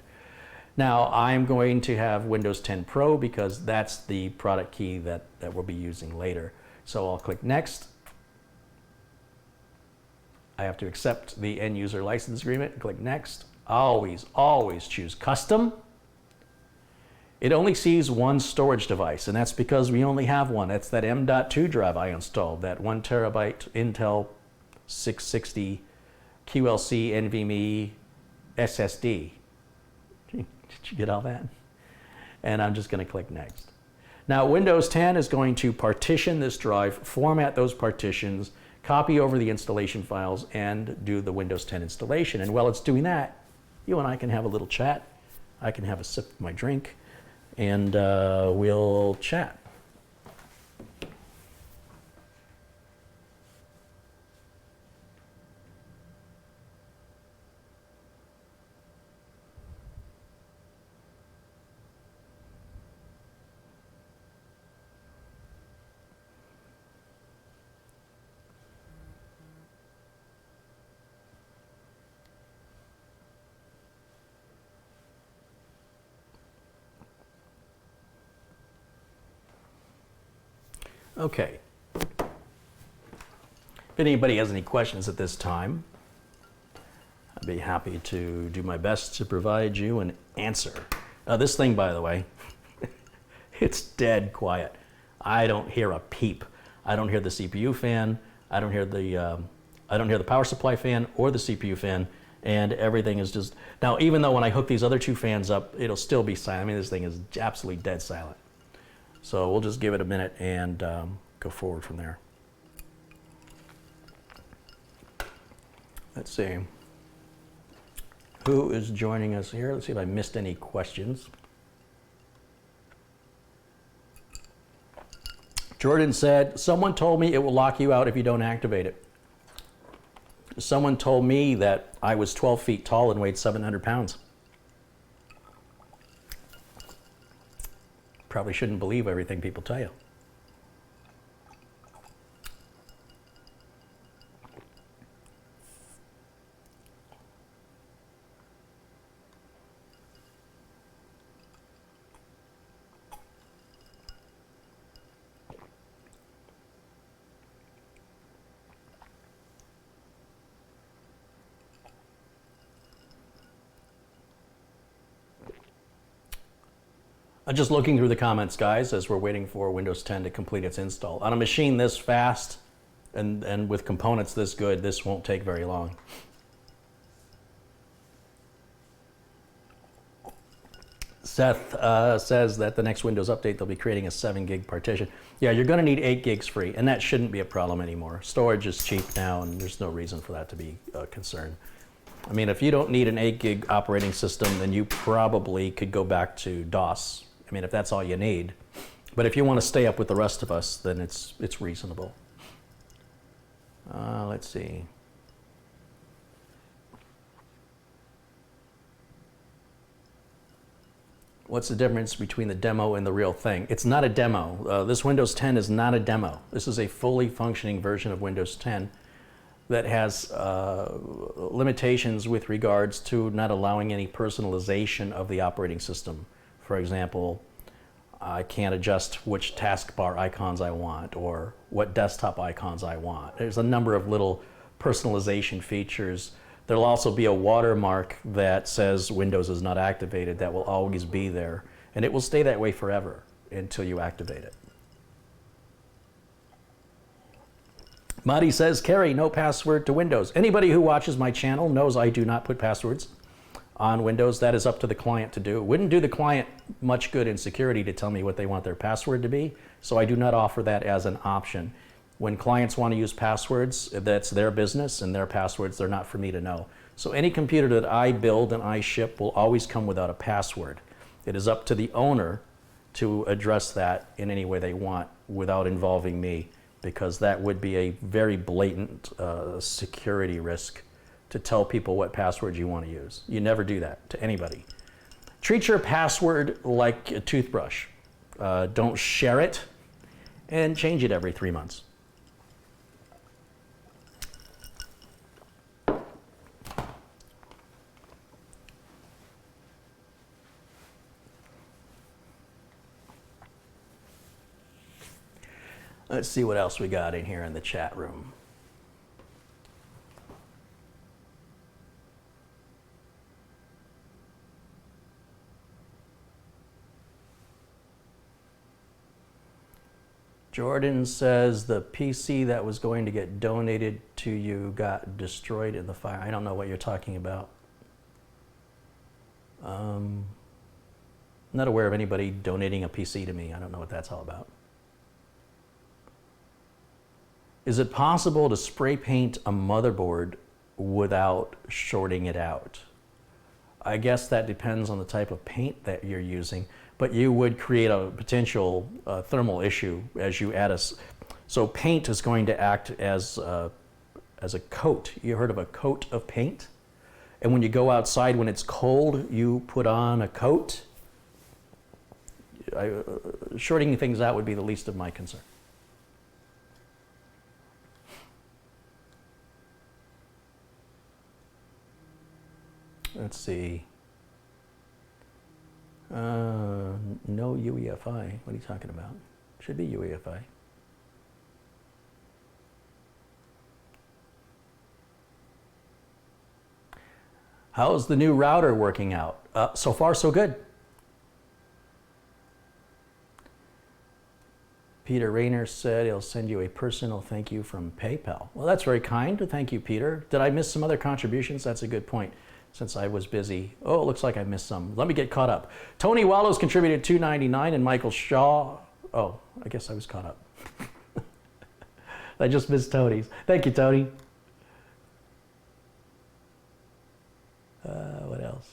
Now I'm going to have Windows 10 Pro because that's the product key that we'll be using later. So I'll click Next. I have to accept the end user license agreement, click Next. Always, always choose Custom. It only sees one storage device, and that's because we only have one. That's that M.2 drive I installed, that 1 terabyte Intel 660 QLC NVMe SSD. Did you get all that? And I'm just going to click Next. Now Windows 10 is going to partition this drive, format those partitions, copy over the installation files, and do the Windows 10 installation. And while it's doing that, you and I can have a little chat. I can have a sip of my drink, and we'll chat. Okay. If anybody has any questions at this time, I'd be happy to do my best to provide you an answer. This thing, by the way, it's dead quiet. I don't hear a peep. I don't hear the CPU fan. I don't hear the power supply fan or the CPU fan, and everything is just, now even though when I hook these other two fans up, it'll still be silent. I mean, this thing is absolutely dead silent. So we'll just give it a minute and go forward from there. Let's see. Who is joining us here? Let's see if I missed any questions. Jordan said, someone told me it will lock you out if you don't activate it. Someone told me that I was 12 feet tall and weighed 700 pounds. Probably shouldn't believe everything people tell you. I'm just looking through the comments, guys, as we're waiting for Windows 10 to complete its install. On a machine this fast and with components this good, this won't take very long. Seth says that the next Windows update, they'll be creating a 7 gig partition. Yeah, you're going to need 8 gigs free, and that shouldn't be a problem anymore. Storage is cheap now, and there's no reason for that to be a concern. I mean, if you don't need an 8 gig operating system, then you probably could go back to DOS. I mean, if that's all you need. But if you want to stay up with the rest of us, then it's reasonable. Let's see. What's the difference between the demo and the real thing? It's not a demo. This Windows 10 is not a demo. This is a fully functioning version of Windows 10 that has limitations with regards to not allowing any personalization of the operating system. For example, I can't adjust which taskbar icons I want or what desktop icons I want. There's a number of little personalization features. There'll also be a watermark that says Windows is not activated that will always be there, and it will stay that way forever until you activate it. Madi says, Carey, no password to Windows. Anybody who watches my channel knows I do not put passwords on Windows. That is up to the client to do. It wouldn't do the client much good in security to tell me what they want their password to be, so I do not offer that as an option. When clients want to use passwords, that's their business and their passwords, they're not for me to know. So any computer that I build and I ship will always come without a password. It is up to the owner to address that in any way they want without involving me, because that would be a very blatant security risk to tell people what password you want to use. You never do that to anybody. Treat your password like a toothbrush. Don't share it and change it every 3 months. Let's see what else we got in here in the chat room. Jordan says the PC that was going to get donated to you got destroyed in the fire. I don't know what you're talking about. I'm not aware of anybody donating a PC to me. I don't know what that's all about. Is it possible to spray paint a motherboard without shorting it out? I guess that depends on the type of paint that you're using, but you would create a potential thermal issue as you add a... So paint is going to act as a coat. You heard of a coat of paint? And when you go outside when it's cold, you put on a coat. Shorting things out would be the least of my concern. Let's see. No UEFI. What are you talking about? Should be UEFI. How's the new router working out? So far, so good. Peter Rayner said he'll send you a personal thank you from PayPal. Well, that's very kind. Thank you, Peter. Did I miss some other contributions? That's a good point. Since I was busy. Oh, it looks like I missed some. Let me get caught up. Tony Wallows contributed $2.99 and Michael Shaw. Oh, I guess I was caught up. I just missed Tony's. Thank you, Tony. What else?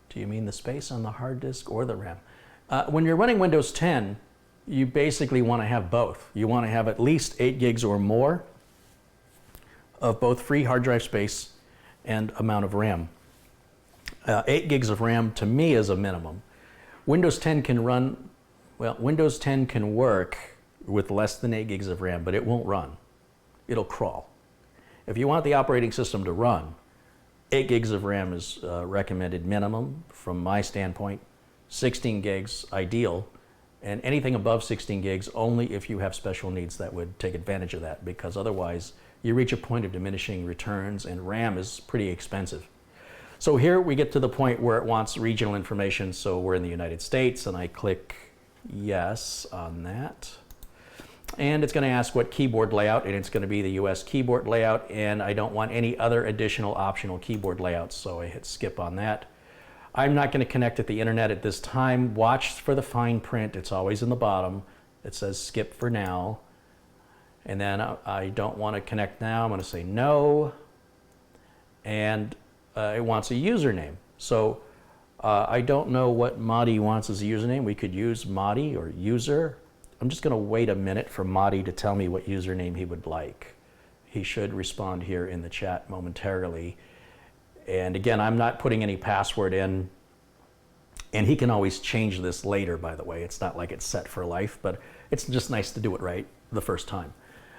Do you mean the space on the hard disk or the RAM? When you're running Windows 10, you basically want to have both. You want to have at least 8 gigs or more of both free hard drive space and amount of RAM. 8 gigs of RAM to me is a minimum. Windows 10 can run, well, Windows 10 can work with less than 8 gigs of RAM, but it won't run. It'll crawl. If you want the operating system to run, 8 gigs of RAM is recommended minimum from my standpoint. 16 gigs ideal, and anything above 16 gigs only if you have special needs that would take advantage of that, because otherwise you reach a point of diminishing returns and RAM is pretty expensive. So here we get to the point where it wants regional information, so we're in the United States and I click yes on that. And it's going to ask what keyboard layout, and it's going to be the US keyboard layout, and I don't want any other additional optional keyboard layouts, so I hit skip on that. I'm not going to connect at the internet at this time. Watch for the fine print. It's always in the bottom. It says skip for now. And then I don't want to connect now. I'm going to say no. And it wants a username. So I don't know what Madi wants as a username. We could use Madi or user. I'm just going to wait a minute for Madi to tell me what username he would like. He should respond here in the chat momentarily. And again, I'm not putting any password in. And he can always change this later, by the way. It's not like it's set for life, but it's just nice to do it right the first time.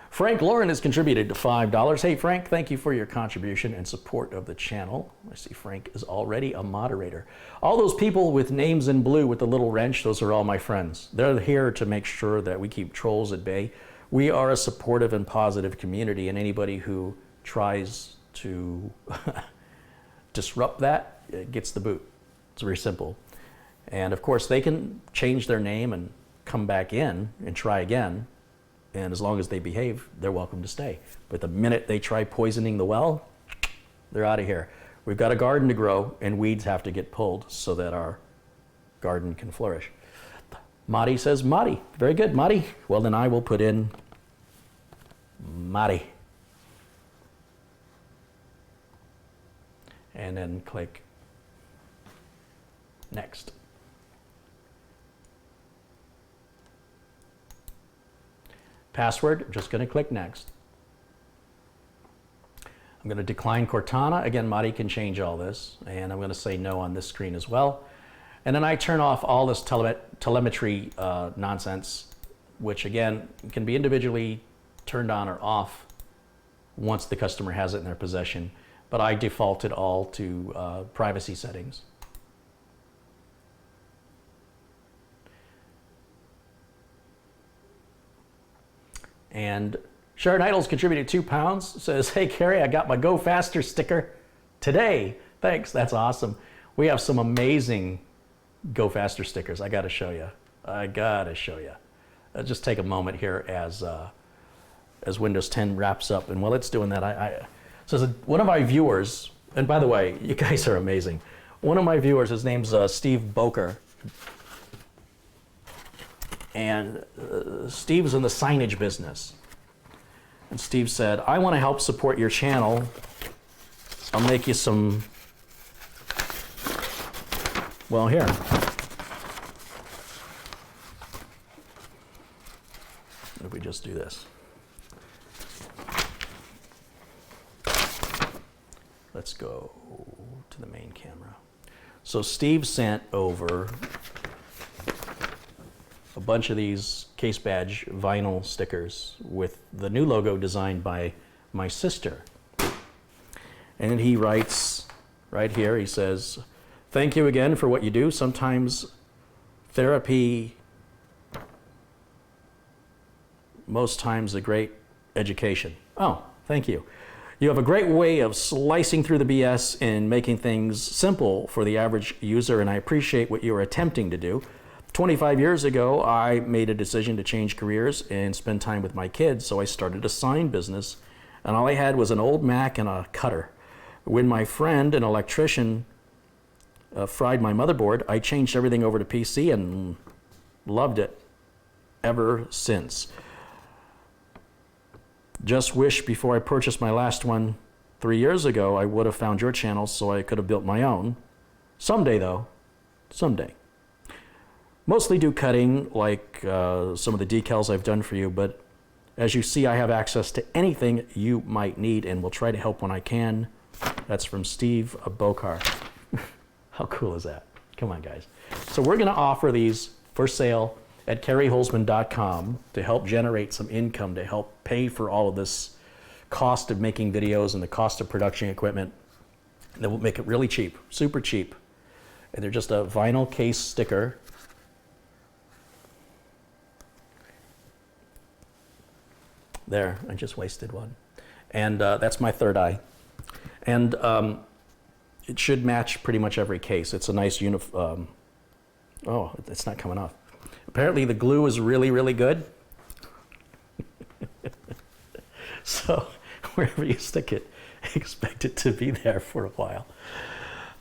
Frank Lauren has contributed to $5. Hey, Frank, thank you for your contribution and support of the channel. I see Frank is already a moderator. All those people with names in blue with the little wrench, those are all my friends. They're here to make sure that we keep trolls at bay. We are a supportive and positive community, and anybody who tries to disrupt that gets the boot. It's very simple. And of course, they can change their name and come back in and try again. And as long as they behave, they're welcome to stay. But the minute they try poisoning the well, they're out of here. We've got a garden to grow, and weeds have to get pulled so that our garden can flourish. Madi says Madi. Very good, Madi. Well, then I will put in Madi. And then click next. Password, I'm just going to click next. I'm going to decline Cortana. Again, Madi can change all this. And I'm going to say no on this screen as well. And then I turn off all this telemetry nonsense, which again can be individually turned on or off once the customer has it in their possession, but I default it all to privacy settings. And Sharon Idles contributed £2, says, hey Carey, I got my Go Faster sticker today. Thanks, that's awesome. We have some amazing Go Faster stickers. I gotta show you. Just take a moment here as Windows 10 wraps up. And while it's doing that, so one of my viewers, and by the way, you guys are amazing. One of my viewers, his name's Steve Boker. And Steve's in the signage business. And Steve said, I want to help support your channel. I'll make you some, well, here. If we just do this. Let's go to the main camera. So Steve sent over a bunch of these case badge vinyl stickers with the new logo designed by my sister. And he writes right here, he says, thank you again for what you do. Sometimes therapy, most times a great education. Oh, thank you. You have a great way of slicing through the BS and making things simple for the average user, and I appreciate what you are attempting to do. 25 years ago, I made a decision to change careers and spend time with my kids, so I started a sign business, and all I had was an old Mac and a cutter. When my friend, an electrician, fried my motherboard, I changed everything over to PC and loved it ever since. Just wish before I purchased my last one 3 years ago, I would have found your channel so I could have built my own. Someday though, someday. Mostly do cutting, like some of the decals I've done for you, but as you see, I have access to anything you might need and will try to help when I can. That's from Steve Bokar. How cool is that? Come on, guys. So we're gonna offer these for sale at CareyHolzman.com to help generate some income to help pay for all of this cost of making videos and the cost of production equipment. That will make it really cheap, super cheap. And they're just a vinyl case sticker. There, I just wasted one. And that's my third eye. And it should match pretty much every case. It's a nice oh, it's not coming off. Apparently the glue is really, really good. So wherever you stick it, expect it to be there for a while.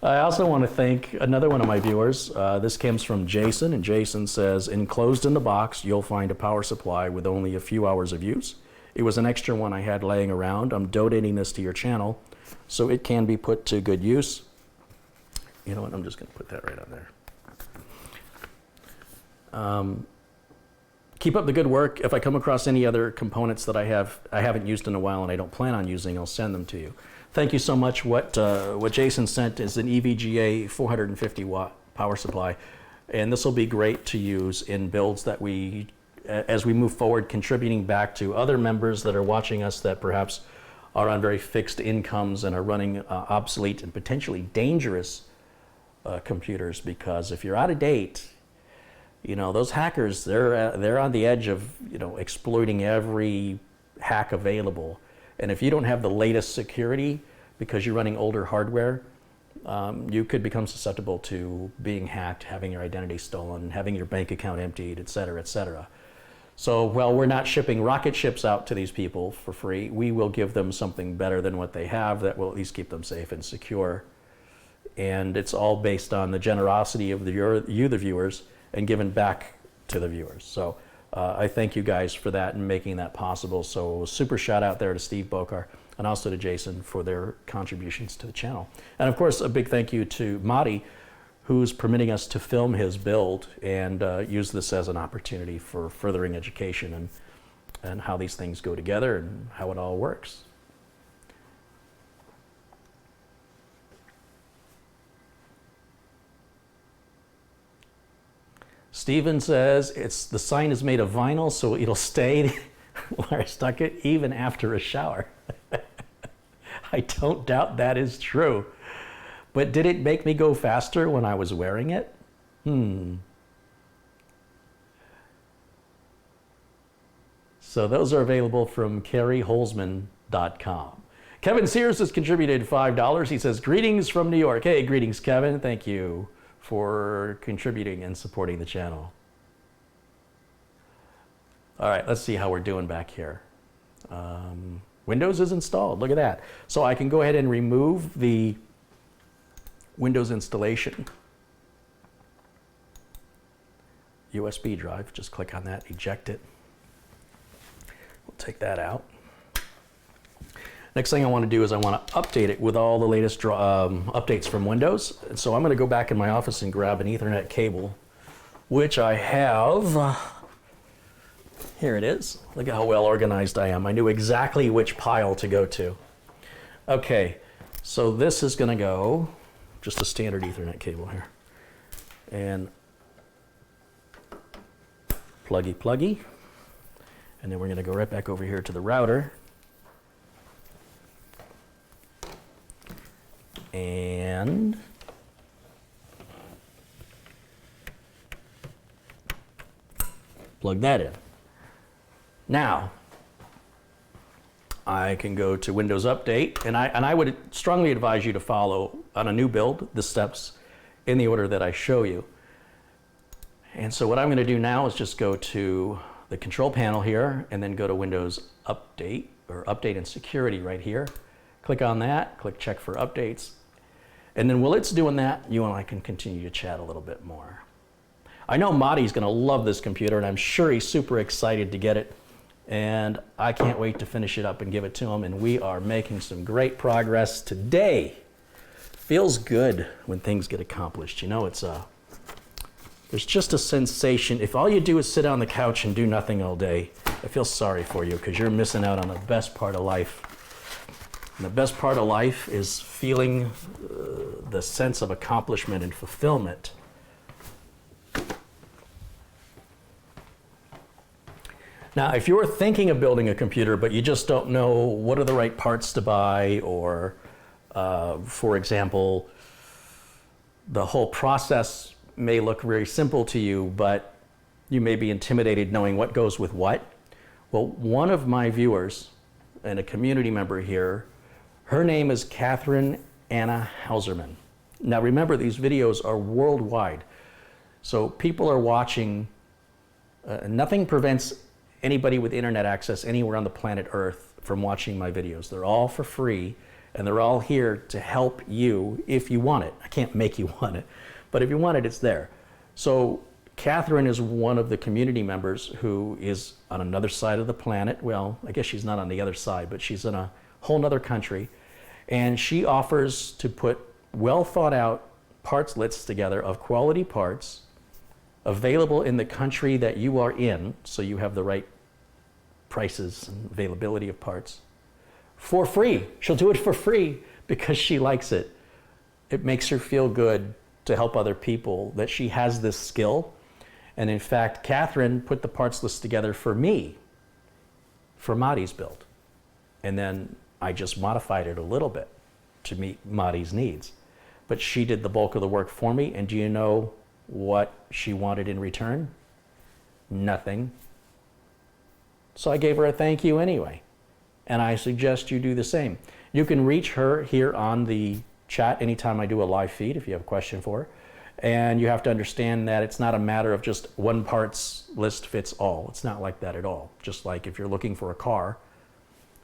I also want to thank another one of my viewers. This comes from Jason, and Jason says, enclosed in the box, you'll find a power supply with only a few hours of use. It was an extra one I had laying around. I'm donating this to your channel so it can be put to good use. You know what, I'm just going to put that right on there. Keep up the good work. If I come across any other components that I haven't used in a while and I don't plan on using, I'll send them to you. Thank you so much. What Jason sent is an EVGA 450 watt power supply, and this will be great to use in builds that as we move forward, contributing back to other members that are watching us that perhaps are on very fixed incomes and are running obsolete and potentially dangerous computers, because if you're out of date, you know, those hackers, they're on the edge of, you know, exploiting every hack available. And if you don't have the latest security because you're running older hardware, you could become susceptible to being hacked, having your identity stolen, having your bank account emptied, et cetera, et cetera. So while we're not shipping rocket ships out to these people for free, we will give them something better than what they have that will at least keep them safe and secure. And it's all based on the generosity of you, the viewers, and given back to the viewers. So I thank you guys for that and making that possible. So super shout out there to Steve Bokar and also to Jason for their contributions to the channel. And of course, a big thank you to Madi, who's permitting us to film his build and use this as an opportunity for furthering education and how these things go together and how it all works. Steven says, the sign is made of vinyl, so it'll stay. Larry stuck it even after a shower. I don't doubt that is true. But did it make me go faster when I was wearing it? So those are available from CarrieHolzman.com. Kevin Sears has contributed $5. He says, greetings from New York. Hey, greetings, Kevin. Thank you for contributing and supporting the channel. All right, let's see how we're doing back here. Windows is installed. Look at that. So I can go ahead and remove the Windows installation. USB drive, just click on that, eject it. We'll take that out. Next thing I want to do is I want to update it with all the latest updates from Windows. And so I'm going to go back in my office and grab an Ethernet cable, which I have. Here it is. Look at how well organized I am. I knew exactly which pile to go to. Okay, so this is going to go, just a standard Ethernet cable here. And pluggy. And then we're going to go right back over here to the router. And plug that in. Now, I can go to Windows Update, and I would strongly advise you to follow, on a new build, the steps in the order that I show you. And so what I'm going to do now is just go to the control panel here, and then go to Windows Update, or Update and Security right here. Click on that, click Check for Updates. And then while it's doing that, you and I can continue to chat a little bit more. I know Madi's going to love this computer, and I'm sure he's super excited to get it. And I can't wait to finish it up and give it to him. And we are making some great progress today. Feels good when things get accomplished. You know, there's just a sensation. If all you do is sit on the couch and do nothing all day, I feel sorry for you because you're missing out on the best part of life. And the best part of life is feeling the sense of accomplishment and fulfillment. Now, if you're thinking of building a computer, but you just don't know what are the right parts to buy, or, for example, the whole process may look very simple to you, but you may be intimidated knowing what goes with what. Well, one of my viewers and a community member here, her name is Catherine Anna Hauserman. Now remember, these videos are worldwide. So people are watching, nothing prevents anybody with internet access anywhere on the planet Earth from watching my videos. They're all for free, and they're all here to help you if you want it. I can't make you want it, but if you want it, it's there. So Catherine is one of the community members who is on another side of the planet. Well, I guess she's not on the other side, but she's in a whole nother country. And she offers to put well thought out parts lists together of quality parts available in the country that you are in, so you have the right prices and availability of parts, for free. She'll do it for free because she likes it. It makes her feel good to help other people that she has this skill. And in fact, Catherine put the parts list together for me, for Madi's build. And then I just modified it a little bit to meet Madi's needs. But she did the bulk of the work for me, and do you know what she wanted in return? Nothing. So I gave her a thank you anyway. And I suggest you do the same. You can reach her here on the chat anytime I do a live feed if you have a question for her. And you have to understand that it's not a matter of just one parts list fits all. It's not like that at all. Just like if you're looking for a car,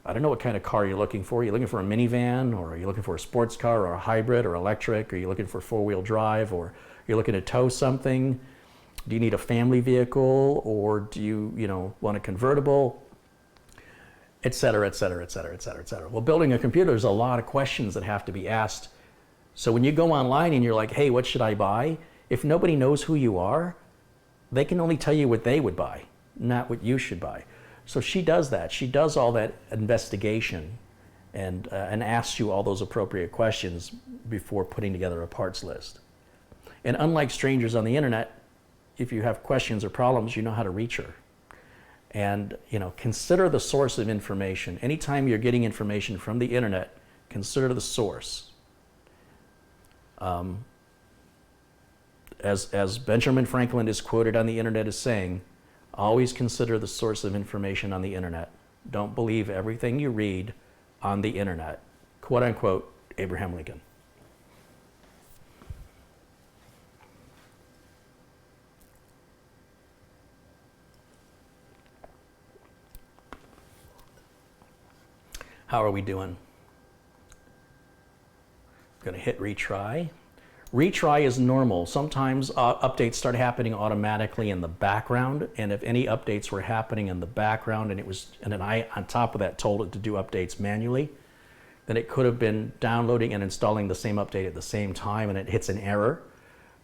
I don't know what kind of car you're looking for. You're looking for a minivan, or are you looking for a sports car, or a hybrid, or electric? Or are you looking for four-wheel drive, or you're looking to tow something? Do you need a family vehicle, or do you, want a convertible, et cetera, et cetera, et cetera, et cetera, et cetera. Well, building a computer, there's a lot of questions that have to be asked. So when you go online and you're like, hey, what should I buy? If nobody knows who you are, they can only tell you what they would buy, not what you should buy. So she does that. She does all that investigation and asks you all those appropriate questions before putting together a parts list. And unlike strangers on the internet, if you have questions or problems, you know how to reach her. And consider the source of information. Anytime you're getting information from the internet, consider the source. As Benjamin Franklin is quoted on the internet as saying, always consider the source of information on the internet. Don't believe everything you read on the internet. Quote unquote, Abraham Lincoln. How are we doing? Going to hit retry. Retry is normal. Sometimes updates start happening automatically in the background, and if any updates were happening in the background and then I on top of that told it to do updates manually, then it could have been downloading and installing the same update at the same time and it hits an error.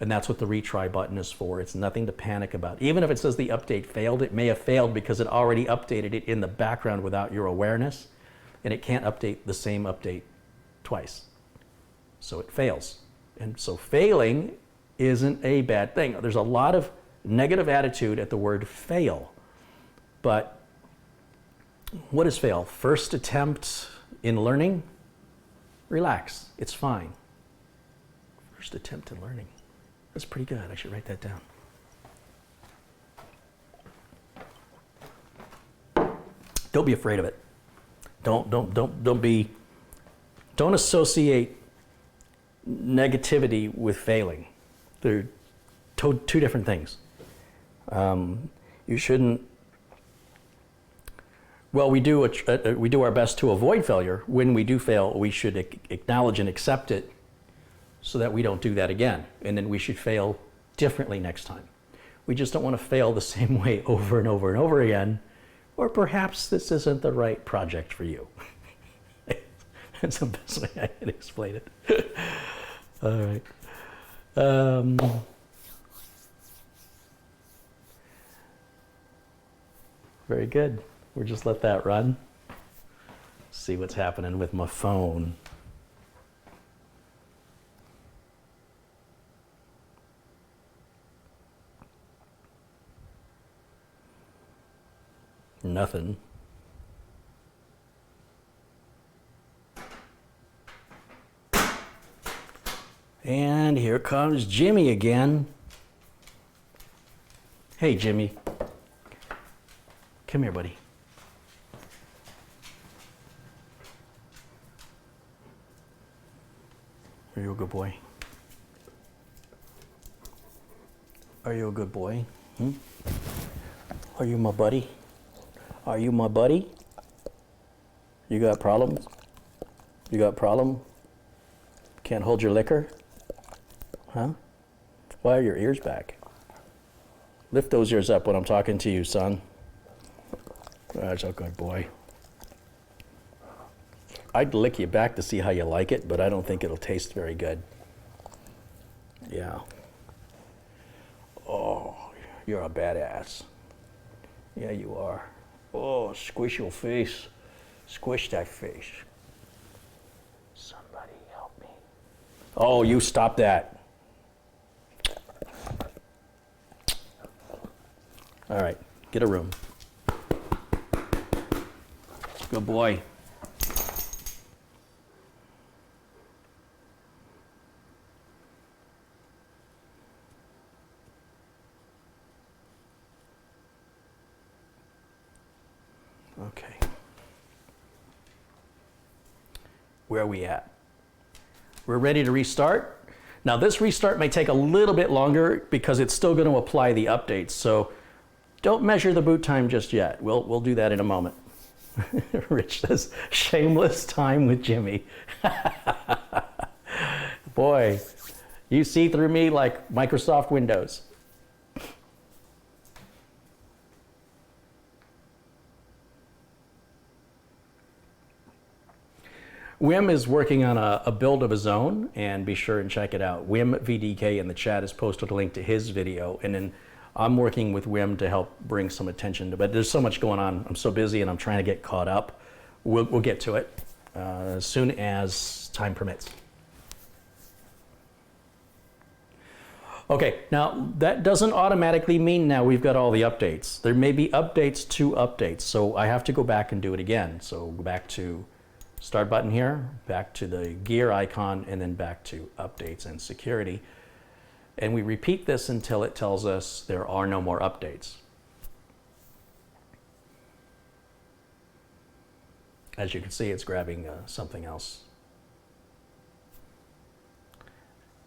And that's what the retry button is for. It's nothing to panic about. Even if it says the update failed, it may have failed because it already updated it in the background without your awareness, and it can't update the same update twice. So it fails. And so failing isn't a bad thing. There's a lot of negative attitude at the word fail. But what is fail? First attempt in learning? Relax, it's fine. First attempt in learning. That's pretty good. I should write that down. Don't be afraid of it. Don't associate negativity with failing. They're two different things. You shouldn't. Well, we do our best to avoid failure. When we do fail, we should acknowledge and accept it, so that we don't do that again. And then we should fail differently next time. We just don't want to fail the same way over and over and over again. Or perhaps this isn't the right project for you. That's the best way I can explain it. All right. Very good. We'll just let that run. See what's happening with my phone. Nothing. And here comes Jimmy again. Hey, Jimmy. Come here, buddy. Are you a good boy? Are you a good boy? Are you my buddy? Are you my buddy? You got problems? You got problem? Can't hold your liquor? Huh? Why are your ears back? Lift those ears up when I'm talking to you, son. That's a good boy. I'd lick you back to see how you like it, but I don't think it'll taste very good. Yeah. Oh, you're a badass. Yeah, you are. Oh, squish your face. Squish that face. Somebody help me. Oh, you stop that. All right, get a room. Good boy. Okay. Where are we at? We're ready to restart. Now this restart may take a little bit longer because it's still going to apply the updates. So don't measure the boot time just yet. We'll do that in a moment. Rich says, shameless time with Jimmy. Boy, you see through me like Microsoft Windows. Wim is working on a build of his own, and be sure and check it out. Wim VDK in the chat has posted a link to his video, and then I'm working with Wim to help bring some attention to, but there's so much going on. I'm so busy and I'm trying to get caught up. We'll get to it as soon as time permits. Okay, now that doesn't automatically mean now we've got all the updates. There may be updates to updates, so I have to go back and do it again. So go back to Start button here, back to the gear icon, and then back to Updates and Security. And we repeat this until it tells us there are no more updates. As you can see, it's grabbing something else.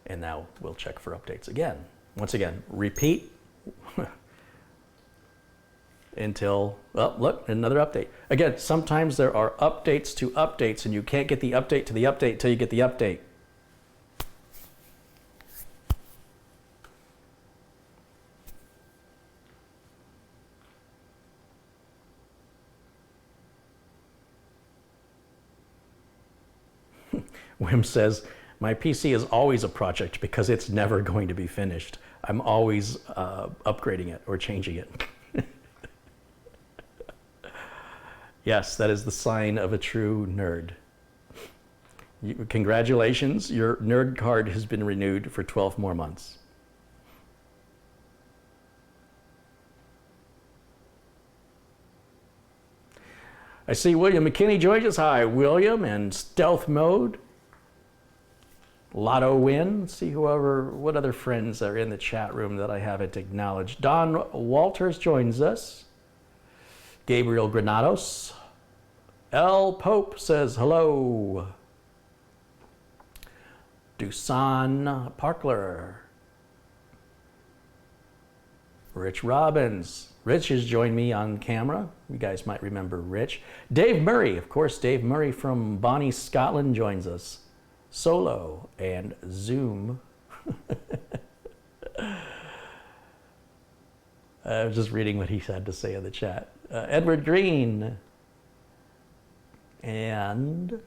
And now we'll check for updates again. Once again, repeat until, well, look, another update. Again, sometimes there are updates to updates, and you can't get the update to the update until you get the update. Wim says, my PC is always a project because it's never going to be finished. I'm always upgrading it or changing it. Yes, that is the sign of a true nerd. Congratulations, your nerd card has been renewed for 12 more months. I see William McKinney joins us. Hi, William, and Stealth Mode. Lotto Win. Let's see what other friends are in the chat room that I haven't acknowledged. Don Walters joins us. Gabriel Granados. L. Pope says hello. Dusan Parkler. Rich Robbins. Rich has joined me on camera. You guys might remember Rich. Dave Murray, of course, Dave Murray from Bonnie, Scotland joins us. Solo and Zoom. I was just reading what he had to say in the chat. Edward Green. And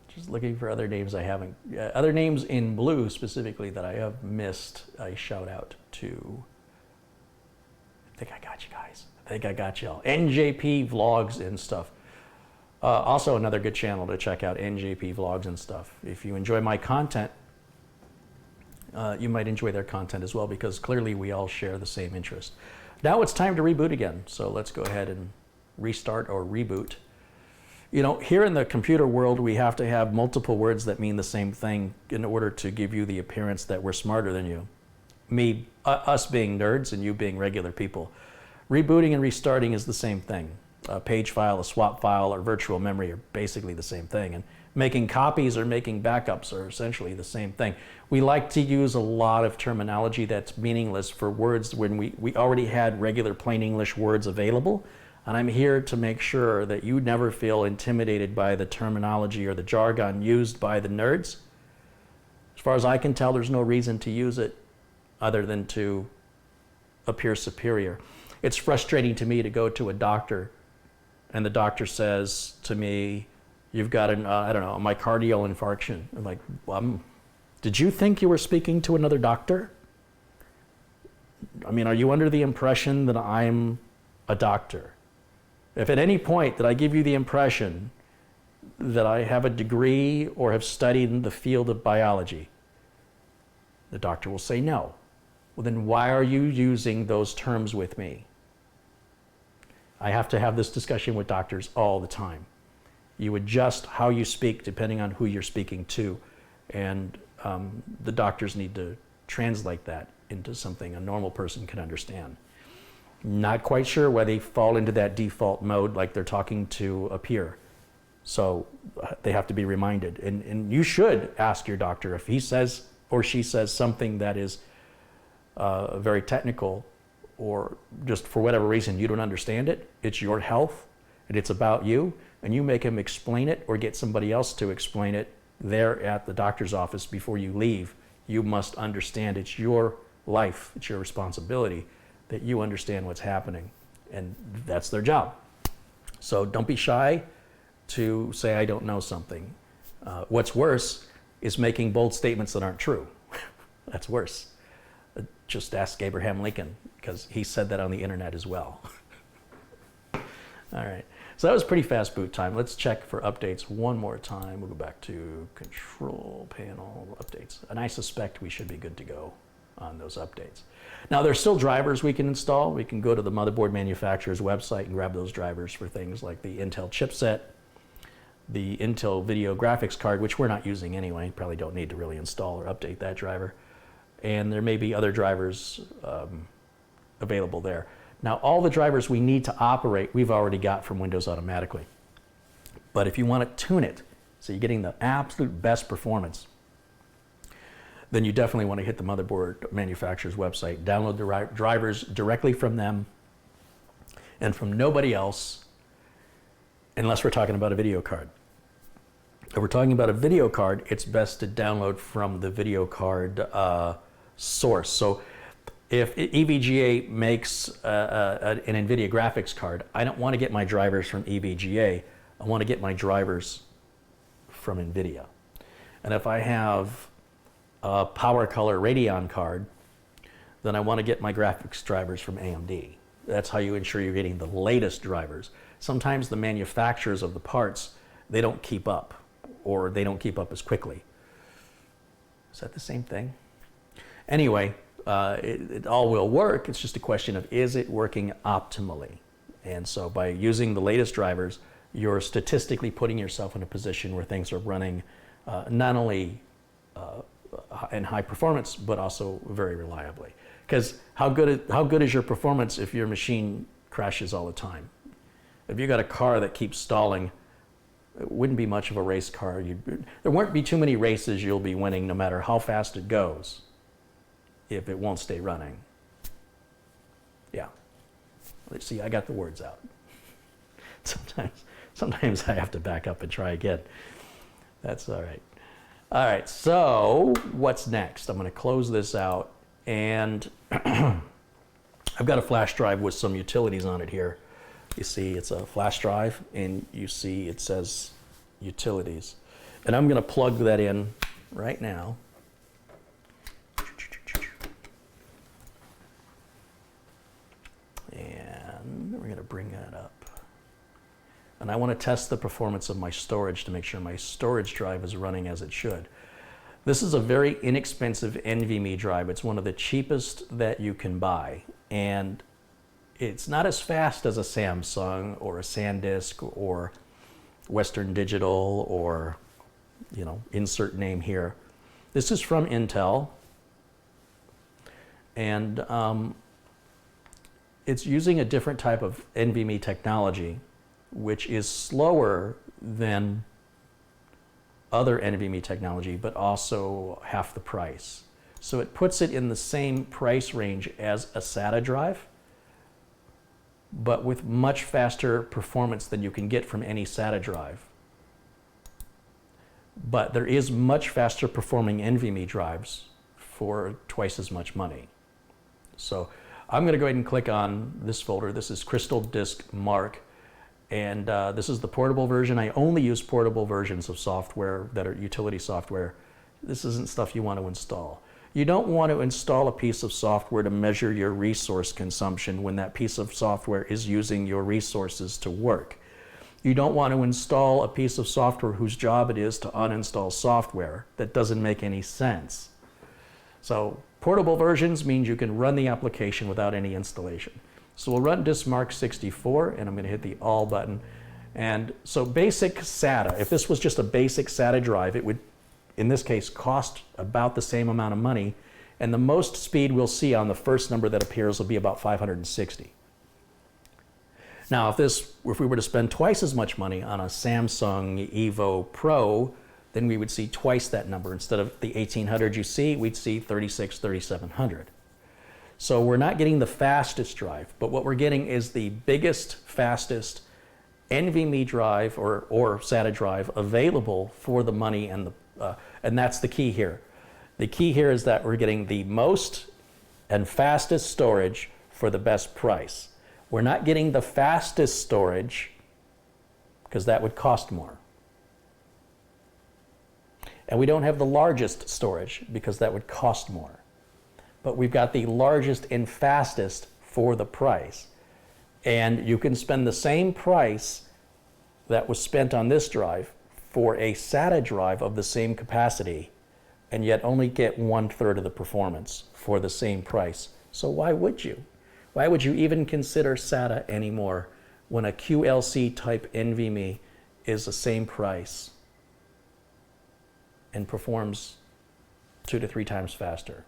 just looking for other names I haven't, other names in blue specifically that I have missed, I shout out to. I think I got you guys. I think I got y'all. NJP Vlogs and stuff. Also another good channel to check out, NJP Vlogs and stuff. If you enjoy my content, you might enjoy their content as well, because clearly we all share the same interest. Now it's time to reboot again. So let's go ahead and restart or reboot. You know, here in the computer world, we have to have multiple words that mean the same thing in order to give you the appearance that we're smarter than you. Us being nerds and you being regular people. Rebooting and restarting is the same thing. A page file, a swap file, or virtual memory are basically the same thing. And making copies or making backups are essentially the same thing. We like to use a lot of terminology that's meaningless for words when we already had regular plain English words available. And I'm here to make sure that you never feel intimidated by the terminology or the jargon used by the nerds. As far as I can tell, there's no reason to use it other than to appear superior. It's frustrating to me to go to a doctor and the doctor says to me, you've got an, I don't know, a myocardial infarction. I'm like, did you think you were speaking to another doctor? I mean, are you under the impression that I'm a doctor? If at any point that I give you the impression that I have a degree or have studied in the field of biology, the doctor will say no. Well, then why are you using those terms with me? I have to have this discussion with doctors all the time. You adjust how you speak depending on who you're speaking to, and the doctors need to translate that into something a normal person can understand. Not quite sure why they fall into that default mode like they're talking to a peer. So they have to be reminded. And you should ask your doctor if he says or she says something that is very technical, or just for whatever reason you don't understand it. It's your health and it's about you, and you make him explain it or get somebody else to explain it there at the doctor's office before you leave. You must understand it's your life, it's your responsibility that you understand what's happening, and that's their job. So don't be shy to say I don't know something. What's worse is making bold statements that aren't true. That's worse. Just ask Abraham Lincoln, because he said that on the internet as well. All right. So that was pretty fast boot time. Let's check for updates one more time. We'll go back to control panel updates. And I suspect we should be good to go on those updates. Now there's still drivers we can install. We can go to the motherboard manufacturer's website and grab those drivers for things like the Intel chipset, the Intel video graphics card, which we're not using anyway. Probably don't need to really install or update that driver. And there may be other drivers available there. Now, all the drivers we need to operate, we've already got from Windows automatically. But if you want to tune it, so you're getting the absolute best performance, then you definitely want to hit the motherboard manufacturer's website, download the drivers directly from them and from nobody else, unless we're talking about a video card. If we're talking about a video card, it's best to download from the video card source. So if EVGA makes an NVIDIA graphics card, I don't want to get my drivers from EVGA. I want to get my drivers from NVIDIA. And if I have a PowerColor Radeon card, then I want to get my graphics drivers from AMD. That's how you ensure you're getting the latest drivers. Sometimes the manufacturers of the parts, they don't keep up, or they don't keep up as quickly. Is that the same thing? Anyway, it all will work. It's just a question of, is it working optimally? And so by using the latest drivers, you're statistically putting yourself in a position where things are running not only in high performance, but also very reliably. Because how good is your performance if your machine crashes all the time? If you got a car that keeps stalling, it wouldn't be much of a race car. There won't be too many races you'll be winning, no matter how fast it goes, if it won't stay running. Yeah. Let's see, I got the words out. Sometimes I have to back up and try again. That's all right. All right, so what's next? I'm going to close this out, and I've got a flash drive with some utilities on it here. You see it's a flash drive, and you see it says utilities. And I'm going to plug that in right now. And we're going to bring that up. And I want to test the performance of my storage to make sure my storage drive is running as it should. This is a very inexpensive NVMe drive. It's one of the cheapest that you can buy. And it's not as fast as a Samsung or a SanDisk or Western Digital or, you know, insert name here. This is from Intel. And it's using a different type of NVMe technology, which is slower than other NVMe technology, but also half the price. So it puts it in the same price range as a SATA drive, but with much faster performance than you can get from any SATA drive. But there is much faster performing NVMe drives for twice as much money. So I'm going to go ahead and click on this folder. This is Crystal Disk Mark. And this is the portable version. I only use portable versions of software that are utility software. This isn't stuff you want to install. You don't want to install a piece of software to measure your resource consumption when that piece of software is using your resources to work. You don't want to install a piece of software whose job it is to uninstall software. That doesn't make any sense. So portable versions means you can run the application without any installation. So we'll run DiskMark 64, and I'm going to hit the All button. And so basic SATA, if this was just a basic SATA drive, it would, in this case, cost about the same amount of money. And the most speed we'll see on the first number that appears will be about 560. Now, if we were to spend twice as much money on a Samsung Evo Pro, then we would see twice that number. Instead of the 1800 you see, we'd see 3700. So we're not getting the fastest drive, but what we're getting is the biggest, fastest NVMe drive or SATA drive available for the money, and that's the key here. The key here is that we're getting the most and fastest storage for the best price. We're not getting the fastest storage because that would cost more. And we don't have the largest storage because that would cost more. But we've got the largest and fastest for the price. And you can spend the same price that was spent on this drive for a SATA drive of the same capacity, and yet only get 1/3 of the performance for the same price. So why would you? Why would you even consider SATA anymore when a QLC type NVMe is the same price and performs 2 to 3 times faster?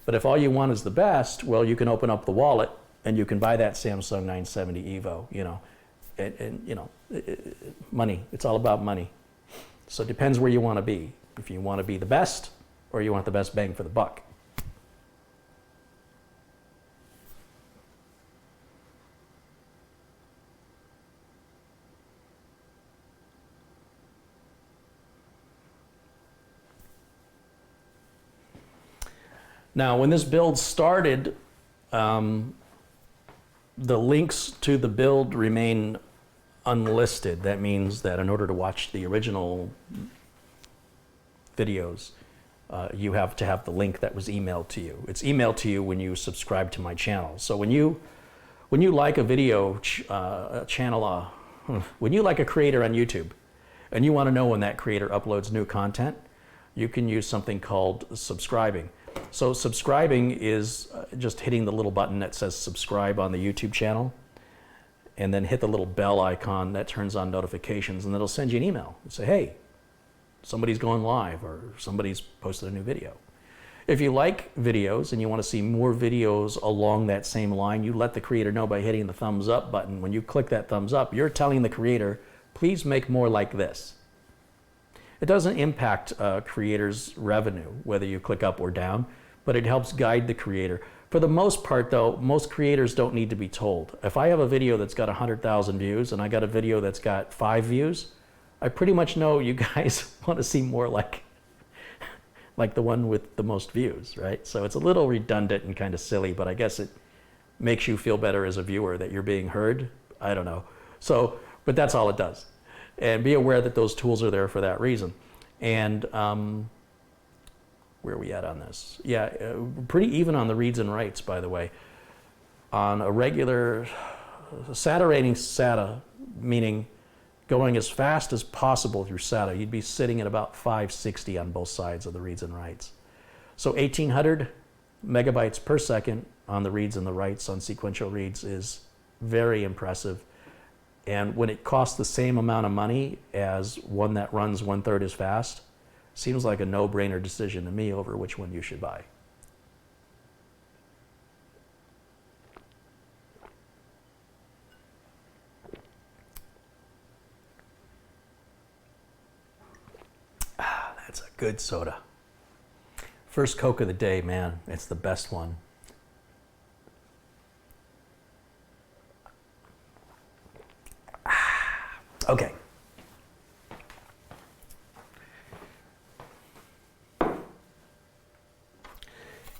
But if all you want is the best, well, you can open up the wallet and you can buy that Samsung 970 EVO, you know, and you know, money, it's all about money. So it depends where you want to be. If you want to be the best or you want the best bang for the buck. Now, when this build started, the links to the build remain unlisted. That means that in order to watch the original videos, you have to have the link that was emailed to you. It's emailed to you when you subscribe to my channel. So when you like a video channel, when you like a creator on YouTube, and you want to know when that creator uploads new content, you can use something called subscribing. So subscribing is just hitting the little button that says subscribe on the YouTube channel, and then hit the little bell icon that turns on notifications, and it'll send you an email and say, hey, somebody's going live or somebody's posted a new video. If you like videos and you want to see more videos along that same line, you let the creator know by hitting the thumbs up button. When you click that thumbs up, you're telling the creator, please make more like this. It doesn't impact creators' revenue, whether you click up or down, but it helps guide the creator. For the most part, though, most creators don't need to be told. If I have a video that's got 100,000 views and I got a video that's got 5 views, I pretty much know you guys want to see more like the one with the most views, right? So it's a little redundant and kind of silly, but I guess it makes you feel better as a viewer that you're being heard. I don't know. So, but that's all it does. And be aware that those tools are there for that reason. And where are we at on this? Yeah, pretty even on the reads and writes, by the way. On a regular saturating SATA, meaning going as fast as possible through SATA, you'd be sitting at about 560 on both sides of the reads and writes. So 1800 megabytes per second on the reads and the writes on sequential reads is very impressive. And when it costs the same amount of money as one that runs 1/3 as fast, seems like a no-brainer decision to me over which one you should buy. That's a good soda. First Coke of the day, man. It's the best one. Okay.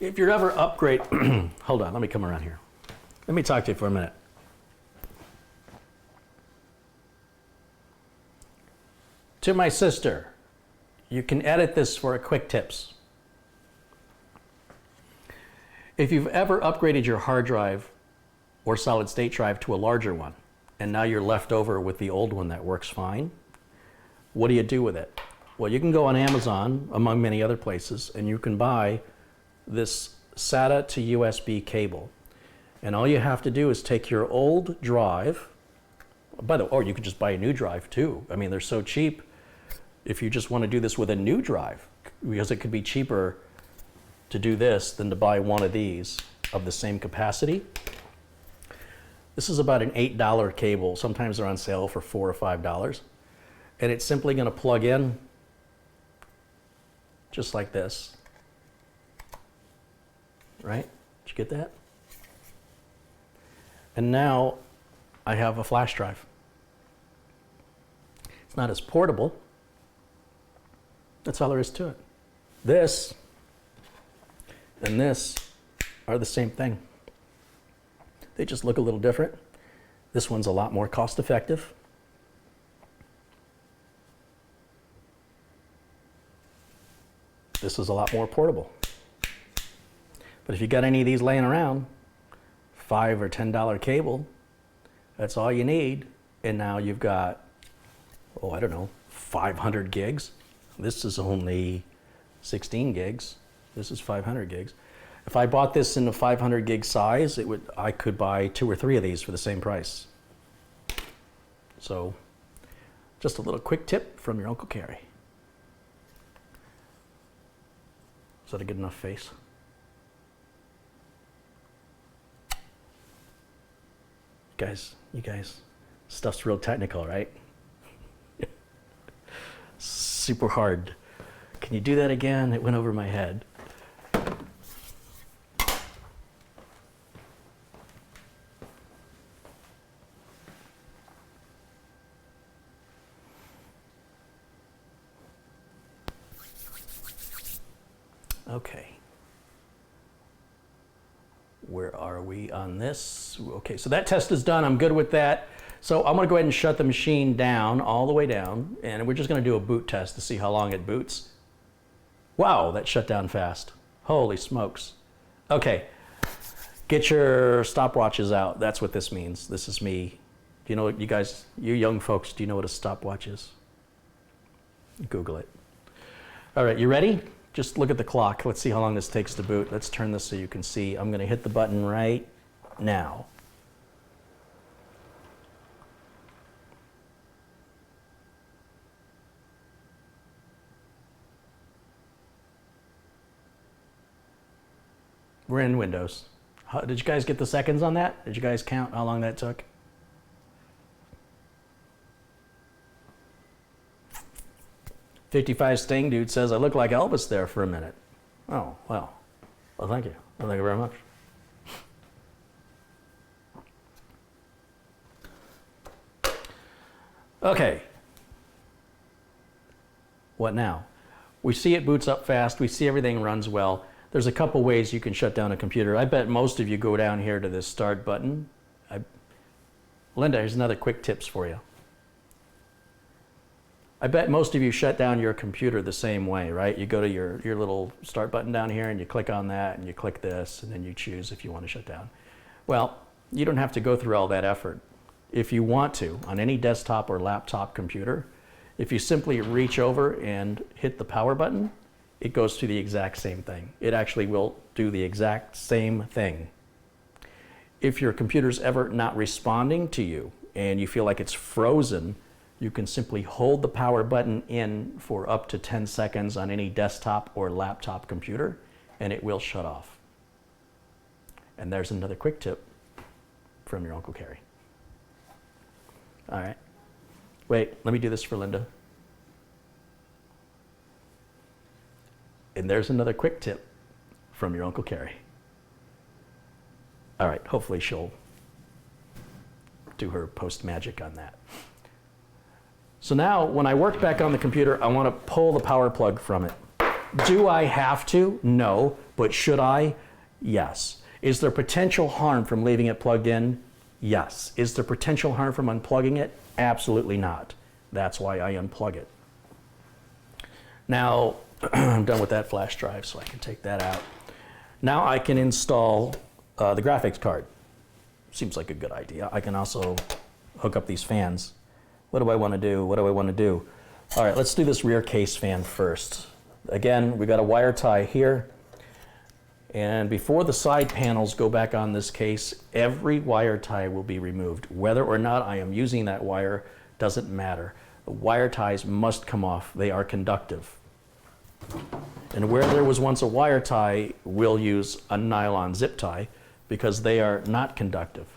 If you're ever upgrade, hold on, let me come around here. Let me talk to you for a minute. To my sister, you can edit this for a quick tips. If you've ever upgraded your hard drive or solid state drive to a larger one, and now you're left over with the old one that works fine, what do you do with it? Well, you can go on Amazon, among many other places, and you can buy this SATA to USB cable. And all you have to do is take your old drive, or you could just buy a new drive too. I mean, they're so cheap if you just want to do this with a new drive, because it could be cheaper to do this than to buy one of these of the same capacity. This is about an $8 cable. Sometimes they're on sale for $4 or $5. And it's simply going to plug in just like this. Right? Did you get that? And now I have a flash drive. It's not as portable. That's all there is to it. This and this are the same thing. They just look a little different. This one's a lot more cost effective. This is a lot more portable. But if you got any of these laying around, $5 or $10 cable, that's all you need. And now you've got oh, I don't know, 500 gigs. This is only 16 gigs. This is 500 gigs. If I bought this in a 500 gig size, I could buy 2 or 3 of these for the same price. So, just a little quick tip from your Uncle Carey. Is that a good enough face? You guys, stuff's real technical, right? Super hard. Can you do that again? It went over my head. Okay. Where are we on this? Okay, so that test is done. I'm good with that. So I'm going to go ahead and shut the machine down, all the way down, and we're just going to do a boot test to see how long it boots. Wow, that shut down fast. Holy smokes. Okay, get your stopwatches out. That's what this means. This is me. Do you know what, you guys, you young folks, do you know what a stopwatch is? Google it. All right, you ready? Just look at the clock. Let's see how long this takes to boot. Let's turn this so you can see. I'm going to hit the button right now. We're in Windows. Did you guys get the seconds on that? Did you guys count how long that took? "55 Sting Dude says, I look like Elvis there for a minute." Oh, well. Well, thank you. Well, thank you very much. Okay. What now? We see it boots up fast. We see everything runs well. There's a couple ways you can shut down a computer. I bet most of you go down here to this start button. Linda, here's another quick tips for you. I bet most of you shut down your computer the same way, right? You go to your little start button down here and you click on that and you click this and then you choose if you want to shut down. Well, you don't have to go through all that effort. If you want to, on any desktop or laptop computer, if you simply reach over and hit the power button, it goes to the exact same thing. It actually will do the exact same thing. If your computer's ever not responding to you and you feel like it's frozen, you can simply hold the power button in for up to 10 seconds on any desktop or laptop computer, and it will shut off. And there's another quick tip from your Uncle Carey. All right. Wait, let me do this for Linda. And there's another quick tip from your Uncle Carey. All right, hopefully she'll do her post magic on that. So now, when I work back on the computer, I want to pull the power plug from it. Do I have to? No. But should I? Yes. Is there potential harm from leaving it plugged in? Yes. Is there potential harm from unplugging it? Absolutely not. That's why I unplug it. Now, I'm done with that flash drive, so I can take that out. Now I can install the graphics card. Seems like a good idea. I can also hook up these fans. What do I want to do? What do I want to do? All right, let's do this rear case fan first. Again, we got a wire tie here. And before the side panels go back on this case, every wire tie will be removed. Whether or not I am using that wire doesn't matter. The wire ties must come off. They are conductive. And where there was once a wire tie, we'll use a nylon zip tie because they are not conductive.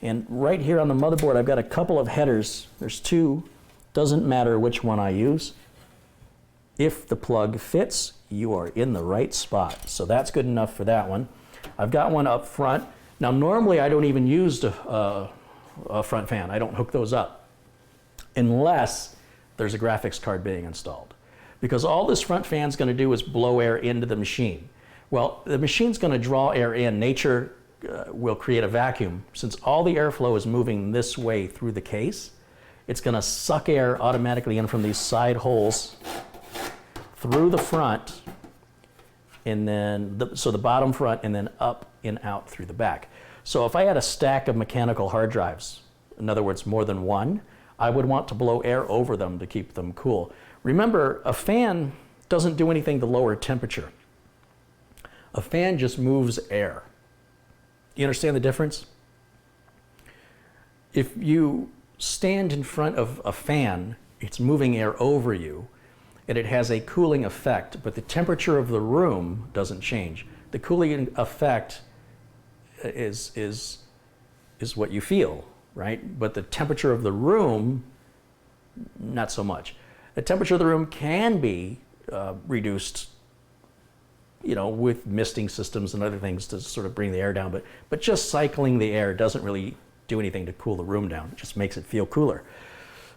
And right here on the motherboard, I've got a couple of headers. There's two. Doesn't matter which one I use. If the plug fits, you are in the right spot. So that's good enough for that one. I've got one up front. Now, normally I don't even use a front fan. I don't hook those up unless there's a graphics card being installed. Because all this front fan's going to do is blow air into the machine. Well, the machine's going to draw air in. Nature will create a vacuum. Since all the airflow is moving this way through the case, it's going to suck air automatically in from these side holes through the front, and then so the bottom front, and then up and out through the back. So if I had a stack of mechanical hard drives in other words, more than one, I would want to blow air over them to keep them cool. Remember, a fan doesn't do anything to lower temperature. A fan just moves air. You understand the difference? If you stand in front of a fan, it's moving air over you, and it has a cooling effect, but the temperature of the room doesn't change. The cooling effect is what you feel, right? But the temperature of the room, not so much. The temperature of the room can be reduced, you know, with misting systems and other things to sort of bring the air down, but just cycling the air doesn't really do anything to cool the room down. It just makes it feel cooler.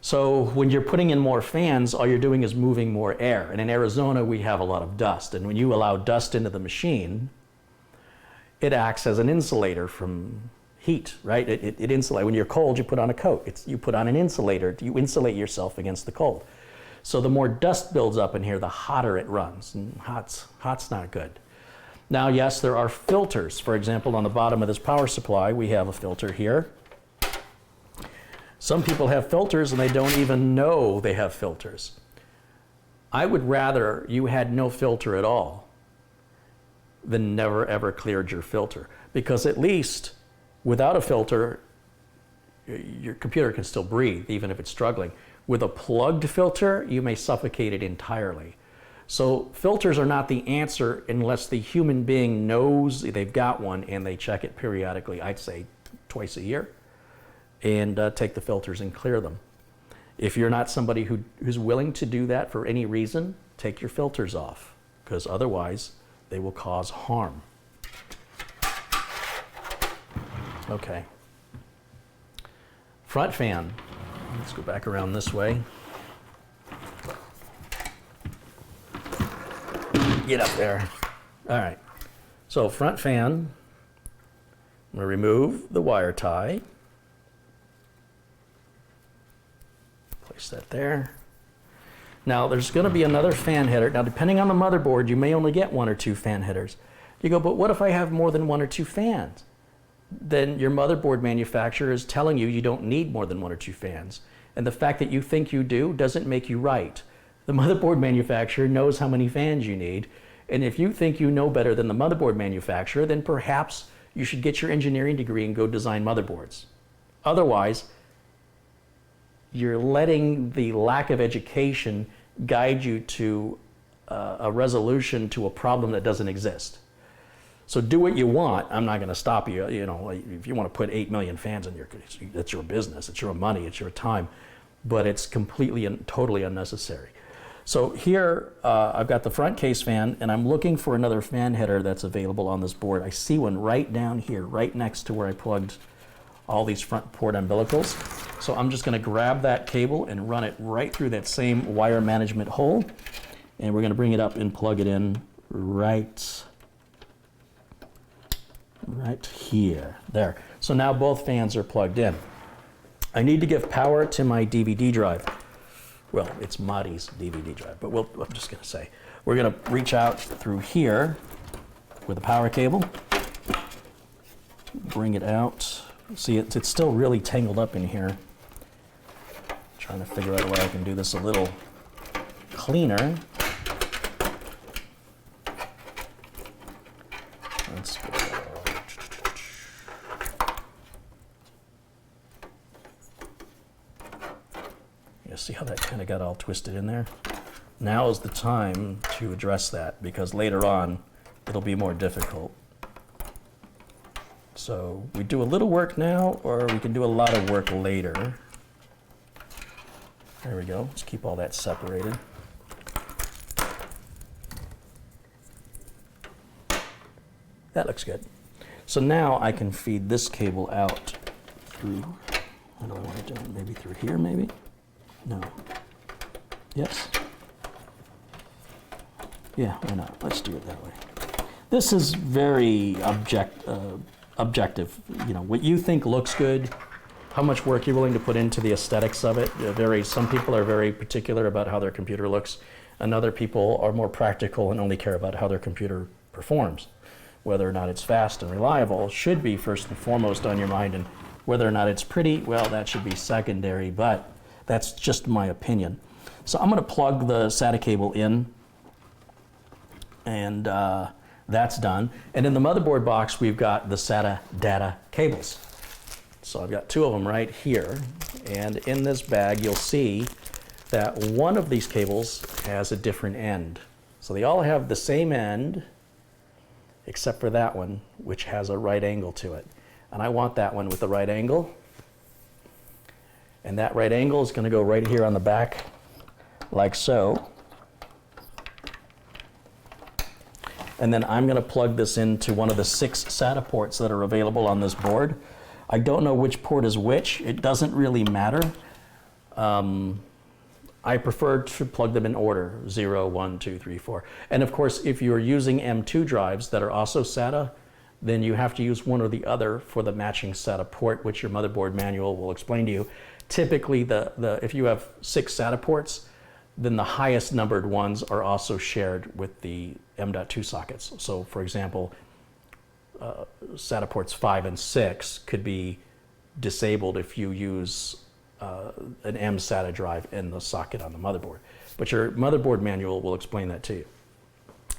So when you're putting in more fans, all you're doing is moving more air. And in Arizona, we have a lot of dust. And when you allow dust into the machine, it acts as an insulator from heat, right? It insulates. When you're cold, you put on a coat. You put on an insulator. You insulate yourself against the cold. So the more dust builds up in here, the hotter it runs. And hot's not good. Now, yes, there are filters. For example, on the bottom of this power supply, we have a filter here. Some people have filters and they don't even know they have filters. I would rather you had no filter at all than never ever cleared your filter. Because at least without a filter, your computer can still breathe, even if it's struggling. With a plugged filter, you may suffocate it entirely. So filters are not the answer unless the human being knows they've got one and they check it periodically, I'd say twice a year, and take the filters and clear them. If you're not somebody who's willing to do that for any reason, take your filters off, because otherwise they will cause harm. Okay. Front fan. Let's go back around this way. Get up there. All right. So front fan. I'm going to remove the wire tie. Place that there. Now there's going to be another fan header. Now depending on the motherboard, you may only get one or two fan headers. You go, but what if I have more than one or two fans? Then your motherboard manufacturer is telling you you don't need more than one or two fans. And the fact that you think you do doesn't make you right. The motherboard manufacturer knows how many fans you need. And if you think you know better than the motherboard manufacturer, then perhaps you should get your engineering degree and go design motherboards. Otherwise, you're letting the lack of education guide you to a resolution to a problem that doesn't exist. So do what you want. I'm not going to stop you. You know, if you want to put 8 million fans in that's your business. It's your money. It's your time. But it's completely and totally unnecessary. So here I've got the front case fan, and I'm looking for another fan header that's available on this board. I see one right down here, right next to where I plugged all these front port umbilicals. So I'm just going to grab that cable and run it right through that same wire management hole. And we're going to bring it up and plug it in right here. There. So now both fans are plugged in. I need to give power to my DVD drive. Well, it's Madi's DVD drive, but I'm just going to say, we're going to reach out through here with a power cable, bring it out. See, it's still really tangled up in here. Trying to figure out a way I can do this a little cleaner. Let's go. You see how that kind of got all twisted in there? Now is the time to address that, because later on it'll be more difficult. So we do a little work now, or we can do a lot of work later. There we go. Let's keep all that separated. That looks good. So now I can feed this cable out through, what do I want to do? Maybe through here, maybe? No. Yes? Yeah, why not? Let's do it that way. This is very objective. You know, what you think looks good, how much work you're willing to put into the aesthetics of it. Some people are very particular about how their computer looks, and other people are more practical and only care about how their computer performs. Whether or not it's fast and reliable should be first and foremost on your mind, and Whether or not it's pretty, well, that should be secondary, but that's just my opinion. So I'm going to plug the SATA cable in, and that's done. And in the motherboard box, we've got the SATA data cables. So I've got two of them right here. And in this bag, you'll see that one of these cables has a different end. So they all have the same end, except for that one, which has a right angle to it. And I want that one with the right angle. And that right angle is going to go right here on the back, like so. And then I'm going to plug this into one of the 6 SATA ports that are available on this board. I don't know which port is which. It doesn't really matter. I prefer to plug them in order, 0, 1, 2, 3, 4. And of course, if you're using M2 drives that are also SATA, then you have to use one or the other for the matching SATA port, which your motherboard manual will explain to you. Typically, if you have 6 SATA ports, then the highest numbered ones are also shared with the M.2 sockets. So for example, SATA ports 5 and 6 could be disabled if you use an M SATA drive in the socket on the motherboard. But your motherboard manual will explain that to you.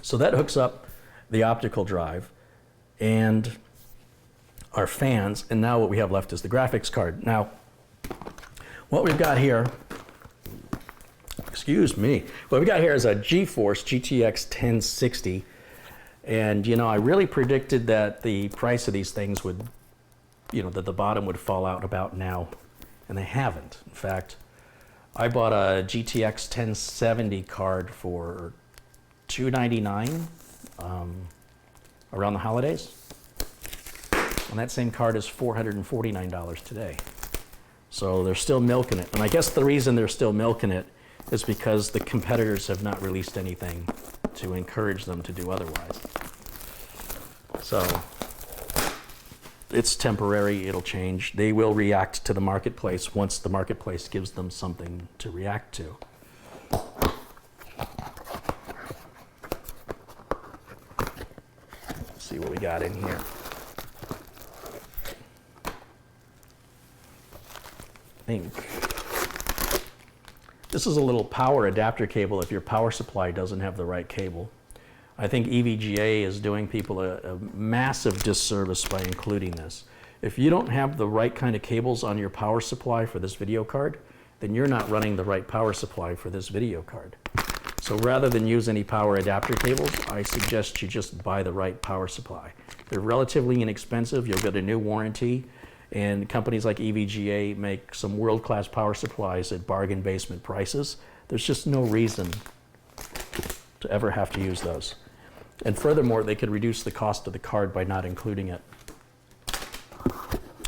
So that hooks up the optical drive and our fans, and now what we have left is the graphics card. Now, what we've got here, excuse me, what we've got here is a GeForce GTX 1060, and you know, I really predicted that the price of these things would, you know, that the bottom would fall out about now, and they haven't. In fact, I bought a GTX 1070 card for $299 around the holidays, and that same card is $449 today. So they're still milking it, and I guess the reason they're still milking it is because the competitors have not released anything to encourage them to do otherwise. So it's temporary, it'll change. They will react to the marketplace once the marketplace gives them something to react to. Let's see what we got in here. I think this is a little power adapter cable if your power supply doesn't have the right cable. I think EVGA is doing people a massive disservice by including this. If you don't have the right kind of cables on your power supply for this video card, then you're not running the right power supply for this video card. So rather than use any power adapter cables, I suggest you just buy the right power supply. They're relatively inexpensive, you'll get a new warranty, and companies like EVGA make some world-class power supplies at bargain basement prices. There's just no reason to ever have to use those. And furthermore, they could reduce the cost of the card by not including it.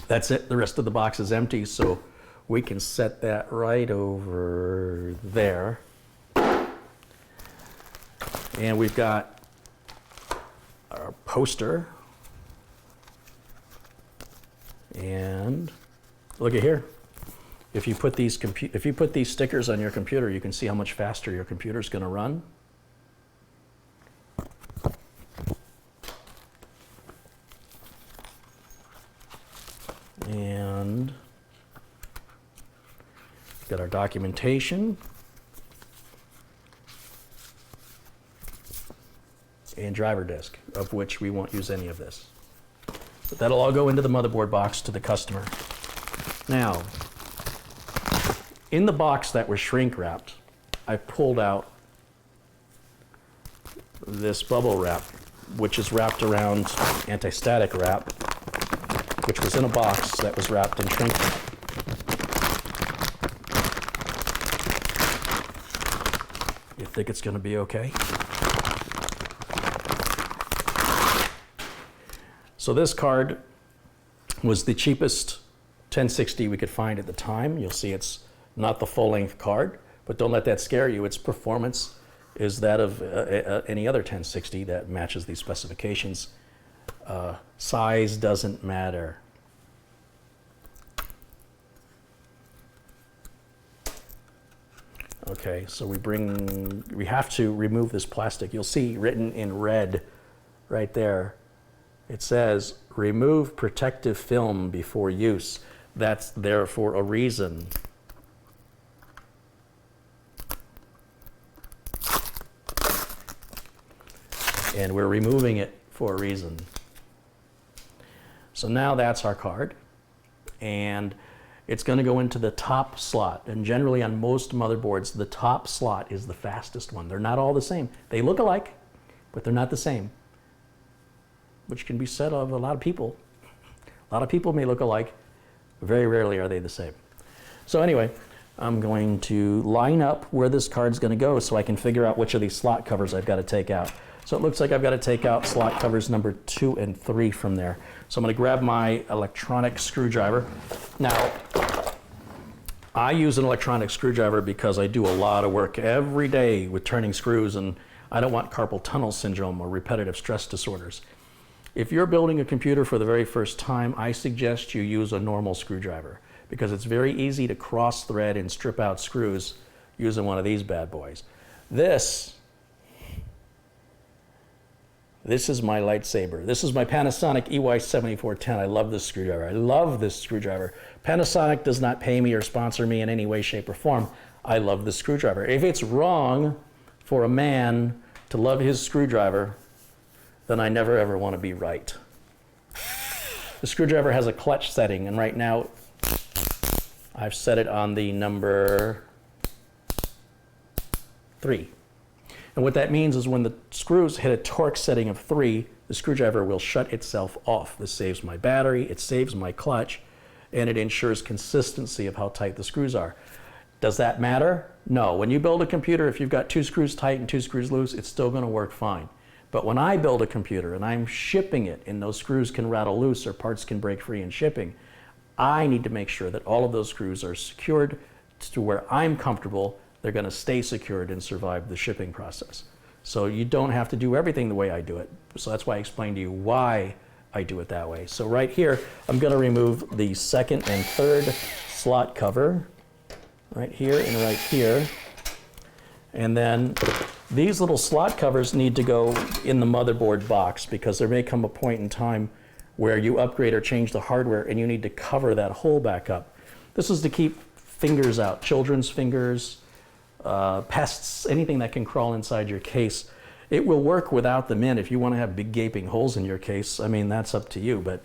That's it, the rest of the box is empty, so we can set that right over there. And we've got our poster. And look at here. If you put these stickers on your computer, you can see how much faster your computer's going to run. And we've got our documentation and driver disk, of which we won't use any of this. But that'll all go into the motherboard box to the customer. Now, in the box that was shrink wrapped, I pulled out this bubble wrap, which is wrapped around anti-static wrap, which was in a box that was wrapped in shrink wrap. You think it's going to be okay? So this card was the cheapest 1060 we could find at the time. You'll see it's not the full-length card, but don't let that scare you. Its performance is that of any other 1060 that matches these specifications. Size doesn't matter. Okay, so we have to remove this plastic. You'll see written in red right there, It says, remove protective film before use. That's there for a reason. And we're removing it for a reason. So now that's our card. And it's going to go into the top slot. And generally on most motherboards, the top slot is the fastest one. They're not all the same. They look alike, but they're not the same, which can be said of a lot of people. A lot of people may look alike. Very rarely are they the same. So anyway, I'm going to line up where this card's going to go so I can figure out which of these slot covers I've got to take out. So it looks like I've got to take out slot covers number 2 and 3 from there. So I'm going to grab my electronic screwdriver. Now, I use an electronic screwdriver because I do a lot of work every day with turning screws, and I don't want carpal tunnel syndrome or repetitive stress disorders. If you're building a computer for the very first time, I suggest you use a normal screwdriver because it's very easy to cross thread and strip out screws using one of these bad boys. This is my lightsaber. This is my Panasonic EY-7410. I love this screwdriver. I love this screwdriver. Panasonic does not pay me or sponsor me in any way, shape, or form. I love this screwdriver. If it's wrong for a man to love his screwdriver, then I never ever want to be right. The screwdriver has a clutch setting, and right now I've set it on the number 3. And what that means is when the screws hit a torque setting of 3, the screwdriver will shut itself off. This saves my battery, it saves my clutch, and it ensures consistency of how tight the screws are. Does that matter? No. When you build a computer, if you've got 2 screws tight and 2 screws loose, it's still going to work fine. But when I build a computer and I'm shipping it and those screws can rattle loose or parts can break free in shipping, I need to make sure that all of those screws are secured to where I'm comfortable they're going to stay secured and survive the shipping process. So you don't have to do everything the way I do it. So that's why I explained to you why I do it that way. So right here, I'm going to remove the 2nd and 3rd slot cover, right here and right here. And then these little slot covers need to go in the motherboard box because there may come a point in time where you upgrade or change the hardware and you need to cover that hole back up. This is to keep fingers out, children's fingers, pests, anything that can crawl inside your case. It will work without them in. If you want to have big gaping holes in your case, I mean, that's up to you, but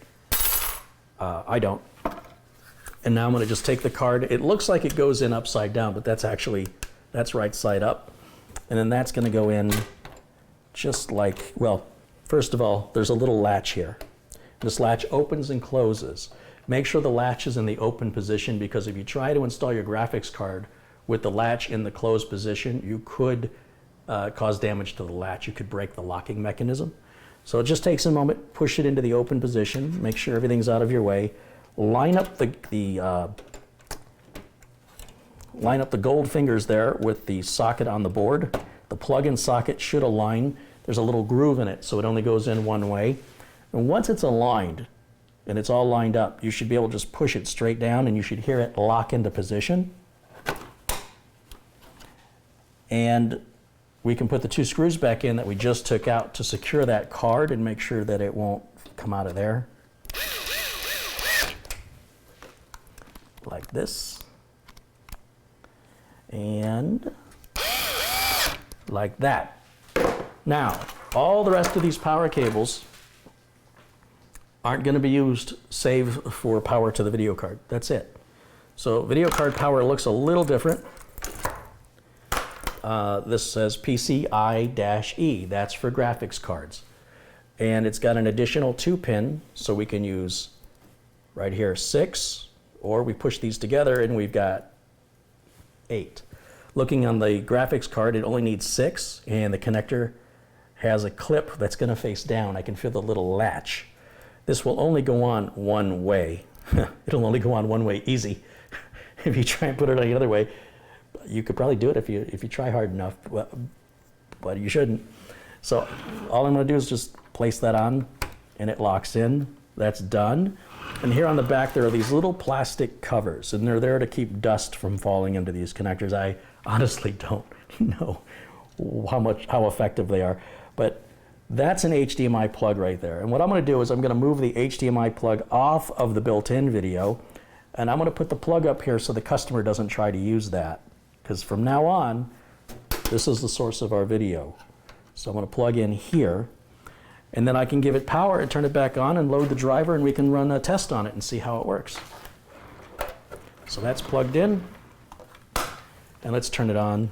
I don't. And now I'm going to just take the card. It looks like it goes in upside down, but that's right side up. And then that's going to go in just like, well, first of all, there's a little latch here. This latch opens and closes. Make sure the latch is in the open position because if you try to install your graphics card with the latch in the closed position, you could cause damage to the latch. You could break the locking mechanism. So it just takes a moment, push it into the open position, make sure everything's out of your way, line up the gold fingers there with the socket on the board. The plug-in socket should align. There's a little groove in it, so it only goes in one way. And once it's aligned and it's all lined up, you should be able to just push it straight down and you should hear it lock into position. And we can put the 2 screws back in that we just took out to secure that card and make sure that it won't come out of there. Like this. And like that. Now, all the rest of these power cables aren't going to be used save for power to the video card. That's it. So video card power looks a little different. This says PCIe, that's for graphics cards. And it's got an additional 2-pin, so we can use right here 6, or we push these together and we've got 8. Looking on the graphics card, it only needs 6, and the connector has a clip that's going to face down. I can feel the little latch. This will only go on one way. It'll only go on one way easy. If you try and put it on the other way, you could probably do it if you try hard enough, but you shouldn't. So all I'm going to do is just place that on, and it locks in. That's done. And here on the back, there are these little plastic covers, and they're there to keep dust from falling into these connectors. I honestly don't know how effective they are, but That's an HDMI plug right there. And what I'm going to do is I'm going to move the HDMI plug off of the built-in video, and I'm going to put the plug up here so the customer doesn't try to use that. Because from now on, this is the source of our video. So I'm going to plug in here, and then I can give it power and turn it back on and load the driver, and we can run a test on it and see how it works. So that's plugged in, and let's turn it on.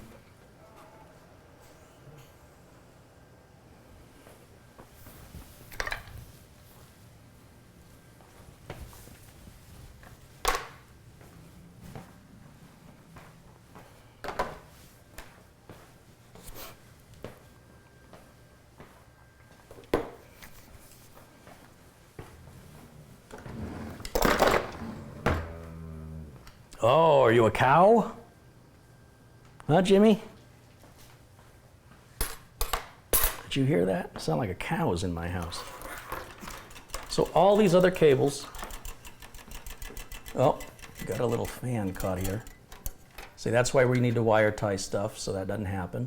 Oh, are you a cow? Huh, Jimmy? Did you hear that? It sounded like a cow was in my house. So all these other cables, oh, got a little fan caught here. See, that's why we need to wire tie stuff so that doesn't happen.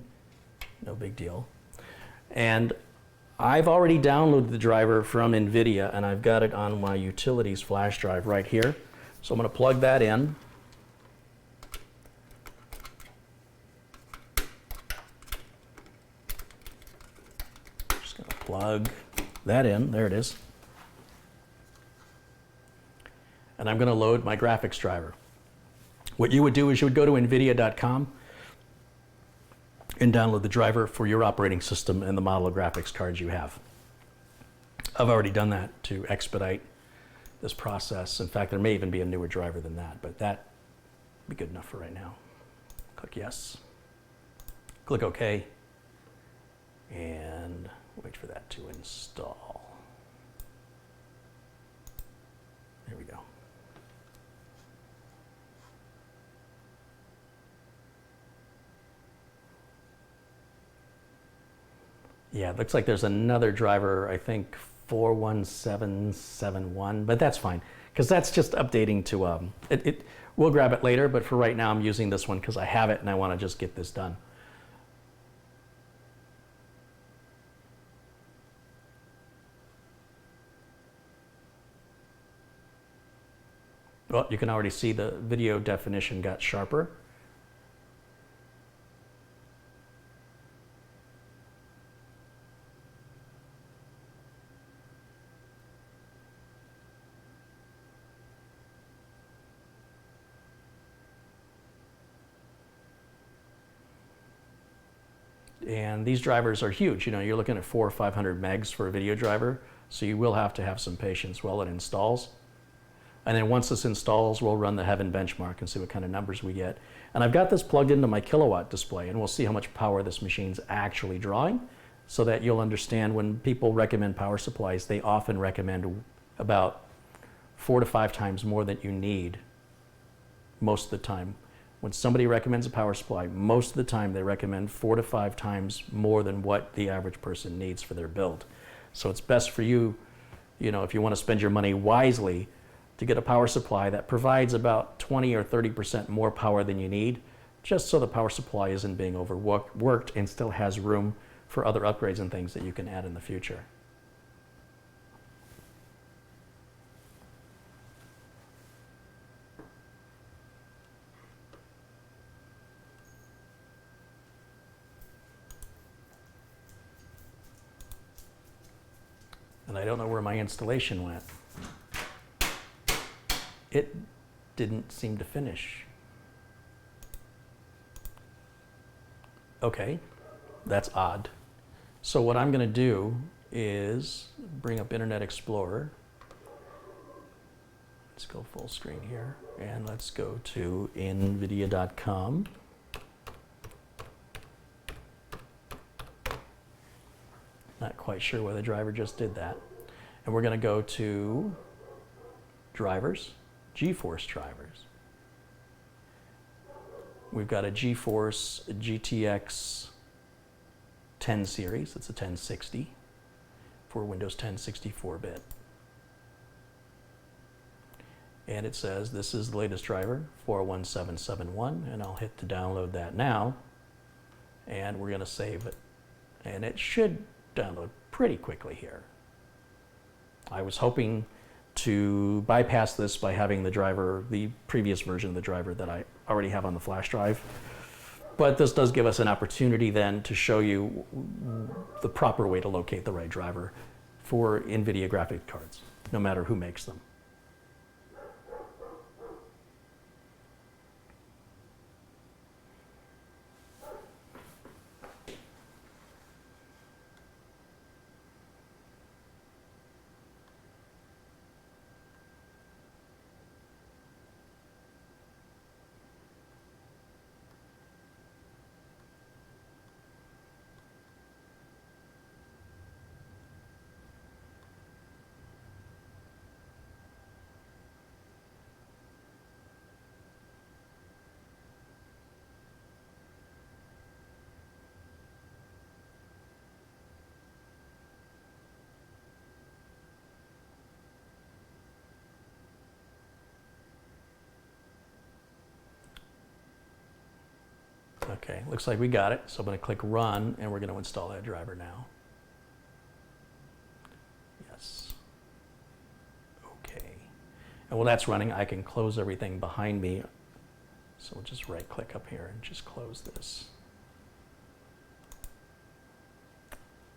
No big deal. And I've already downloaded the driver from NVIDIA, and I've got it on my utilities flash drive right here. So I'm going to plug that in. Plug that in, there it is. And I'm going to load my graphics driver. What you would do is you would go to NVIDIA.com and download the driver for your operating system and the model of graphics cards you have. I've already done that to expedite this process. In fact, there may even be a newer driver than that, but that would be good enough for right now. Click yes. Click OK. And wait for that to install. There we go. Yeah, it looks like there's another driver, I think 41771, but that's fine, because that's just updating to, we'll grab it later, but for right now I'm using this one because I have it and I want to just get this done. Well, you can already see the video definition got sharper. And these drivers are huge. You know, you're looking at 400 or 500 megs for a video driver, so you will have to have some patience while it installs. And then once this installs, we'll run the Heaven benchmark and see what kind of numbers we get. And I've got this plugged into my kilowatt display, and we'll see how much power this machine's actually drawing, so that you'll understand when people recommend power supplies, they often recommend about 4 to 5 times more than you need most of the time. When somebody recommends a power supply, most of the time they recommend 4 to 5 times more than what the average person needs for their build. So it's best for you, you know, if you want to spend your money wisely, to get a power supply that provides about 20 or 30% more power than you need, just so the power supply isn't being overworked and still has room for other upgrades and things that you can add in the future. And I don't know where my installation went. It didn't seem to finish. Okay, that's odd. So what I'm going to do is bring up Internet Explorer. Let's go full screen here, and let's go to nvidia.com. Not quite sure why the driver just did that. And we're going to go to drivers, GeForce drivers. We've got a GeForce GTX 10 series. It's a 1060 for Windows 10 64-bit. And it says this is the latest driver, 41771, and I'll hit to download that now. And we're going to save it. And it should download pretty quickly here. I was hoping to bypass this by having the driver, the previous version of the driver that I already have on the flash drive. But this does give us an opportunity then to show you the proper way to locate the right driver for NVIDIA graphic cards, no matter who makes them. Okay, looks like we got it. So I'm going to click Run, and we're going to install that driver now. Yes. Okay. And while that's running, I can close everything behind me. So we'll just right-click up here and just close this.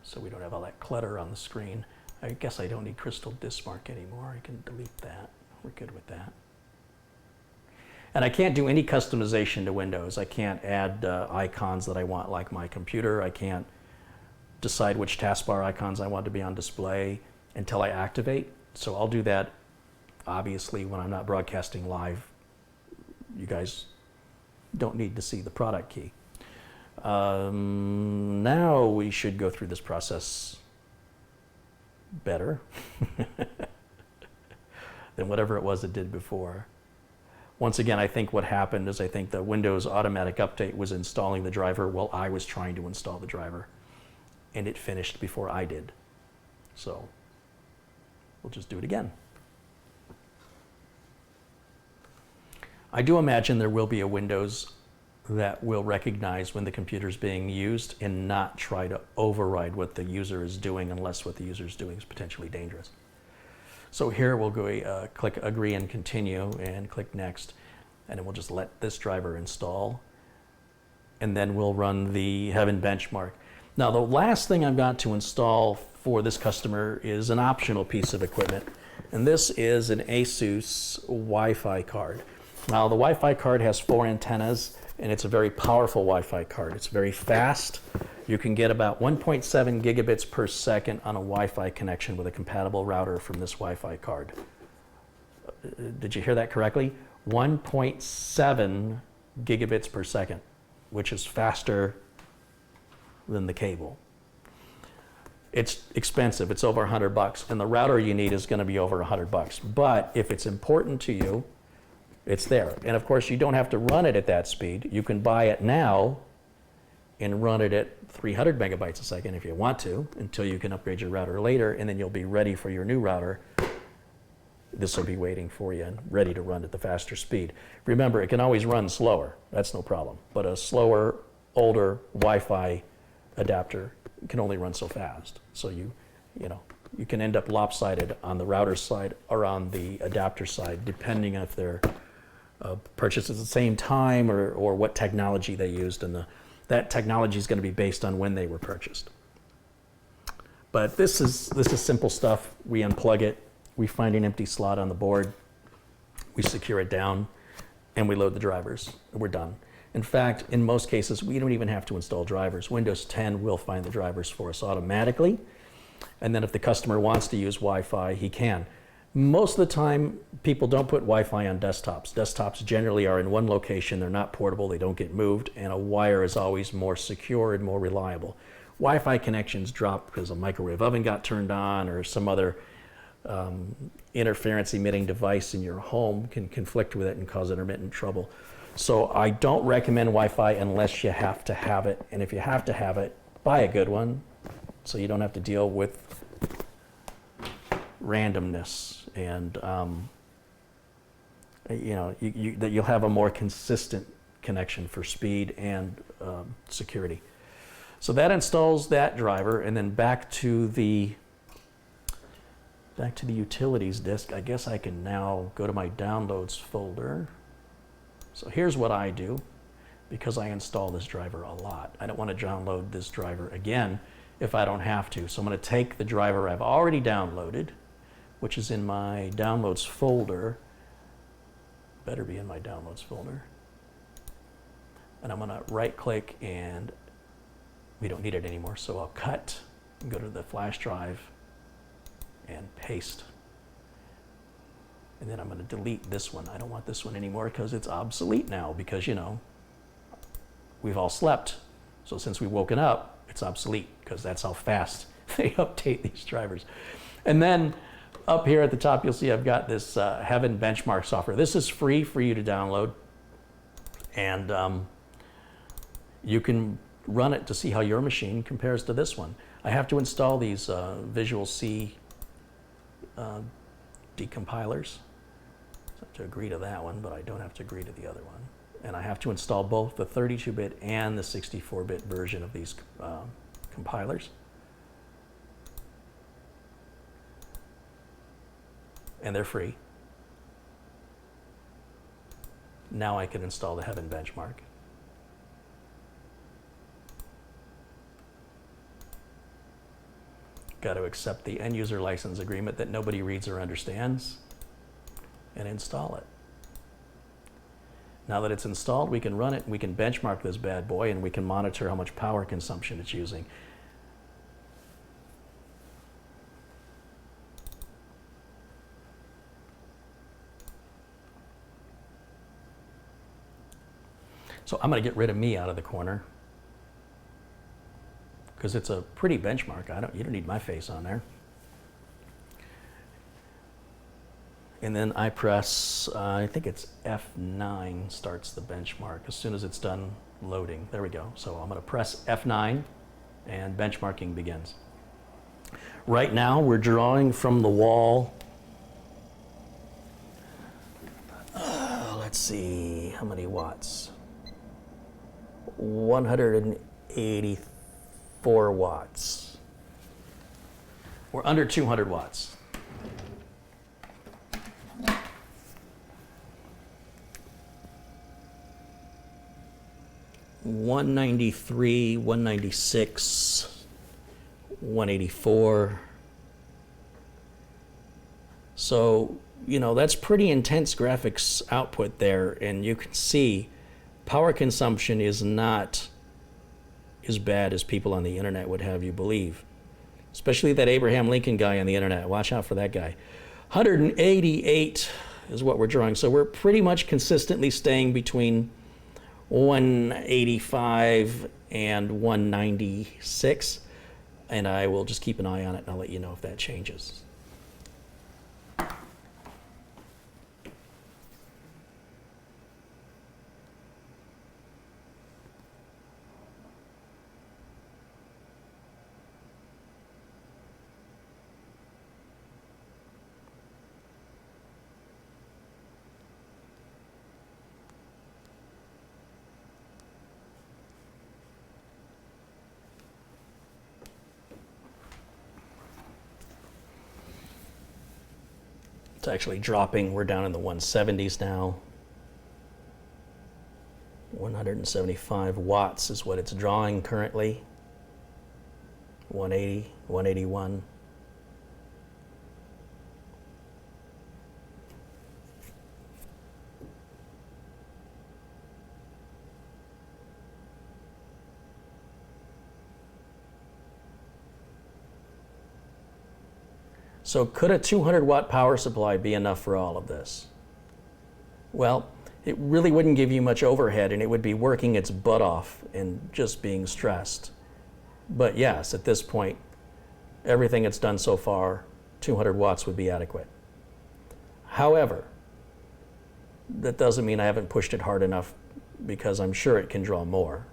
So we don't have all that clutter on the screen. I guess I don't need Crystal Disk Mark anymore. I can delete that. We're good with that. And I can't do any customization to Windows. I can't add icons that I want like my computer. I can't decide which taskbar icons I want to be on display until I activate. So I'll do that obviously when I'm not broadcasting live. You guys don't need to see the product key. Now we should go through this process better than whatever it was it did before. Once again, I think what happened is I think the Windows automatic update was installing the driver while I was trying to install the driver, and it finished before I did. So we'll just do it again. I do imagine there will be a Windows that will recognize when the computer is being used and not try to override what the user is doing unless what the user is doing is potentially dangerous. So here we'll go click Agree and Continue and click Next, and then we'll just let this driver install, and then we'll run the Heaven benchmark. Now the last thing I've got to install for this customer is an optional piece of equipment, and this is an Asus Wi-Fi card. Now the Wi-Fi card has 4 antennas, and it's a very powerful Wi-Fi card. It's very fast. You can get about 1.7 gigabits per second on a Wi-Fi connection with a compatible router from this Wi-Fi card. Did you hear that correctly? 1.7 gigabits per second, which is faster than the cable. It's expensive. It's over $100, and the router you need is going to be over $100. But if it's important to you, it's there. And of course, you don't have to run it at that speed. You can buy it now and run it at 300 megabytes a second if you want to, until you can upgrade your router later, and then you'll be ready for your new router. This will be waiting for you and ready to run at the faster speed. Remember, it can always run slower. That's no problem. But a slower, older Wi-Fi adapter can only run so fast. So you can end up lopsided on the router side or on the adapter side, depending on if they're purchased at the same time or what technology they used, and that technology is going to be based on when they were purchased. But this is simple stuff. We unplug it, we find an empty slot on the board, we secure it down, and we load the drivers, and we're done. In fact, in most cases, we don't even have to install drivers. Windows 10 will find the drivers for us automatically, and then if the customer wants to use Wi-Fi, he can. Most of the time, people don't put Wi-Fi on desktops. Desktops generally are in one location, they're not portable, they don't get moved, and a wire is always more secure and more reliable. Wi-Fi connections drop because a microwave oven got turned on or some other interference emitting device in your home can conflict with it and cause intermittent trouble. So I don't recommend Wi-Fi unless you have to have it, and if you have to have it, buy a good one so you don't have to deal with randomness, and that you'll have a more consistent connection for speed and security. So that installs that driver, and then back to the utilities disk. I guess I can now go to my downloads folder. So here's what I do, because I install this driver a lot. I don't want to download this driver again if I don't have to. So I'm going to take the driver I've already downloaded, which is in my downloads folder. Better be in my downloads folder. And I'm going to right click, and we don't need it anymore. So I'll cut and go to the flash drive and paste. And then I'm going to delete this one. I don't want this one anymore because it's obsolete now, because, you know, we've all slept. So since we've woken up, it's obsolete, because that's how fast they update these drivers. And then up here at the top, you'll see I've got this Heaven benchmark software. This is free for you to download. And you can run it to see how your machine compares to this one. I have to install these Visual C decompilers. So I have to agree to that one, but I don't have to agree to the other one. And I have to install both the 32-bit and the 64-bit version of these compilers. And they're free. Now I can install the Heaven benchmark. Got to accept the end user license agreement that nobody reads or understands, and install it. Now that it's installed, we can run it, we can benchmark this bad boy, and we can monitor how much power consumption it's using. So I'm going to get rid of me out of the corner, because it's a pretty benchmark. You don't need my face on there. And then I press, I think it's F9 starts the benchmark as soon as it's done loading. There we go. So I'm going to press F9 and benchmarking begins. Right now we're drawing from the wall. Let's see, how many watts? 184 watts. We're under 200 watts. $193, $196, $184. So, you know, that's pretty intense graphics output there, and you can see power consumption is not as bad as people on the internet would have you believe. Especially that Abraham Lincoln guy on the internet. Watch out for that guy. 188 is what we're drawing. So we're pretty much consistently staying between 185 and 196, and I will just keep an eye on it and I'll let you know if that changes. It's actually dropping. We're down in the 170s now. 175 watts is what it's drawing currently. 180, 181. So could a 200 watt power supply be enough for all of this? Well, it really wouldn't give you much overhead, and it would be working its butt off and just being stressed. But yes, at this point, everything it's done so far, 200 watts would be adequate. However, that doesn't mean I haven't pushed it hard enough, because I'm sure it can draw more.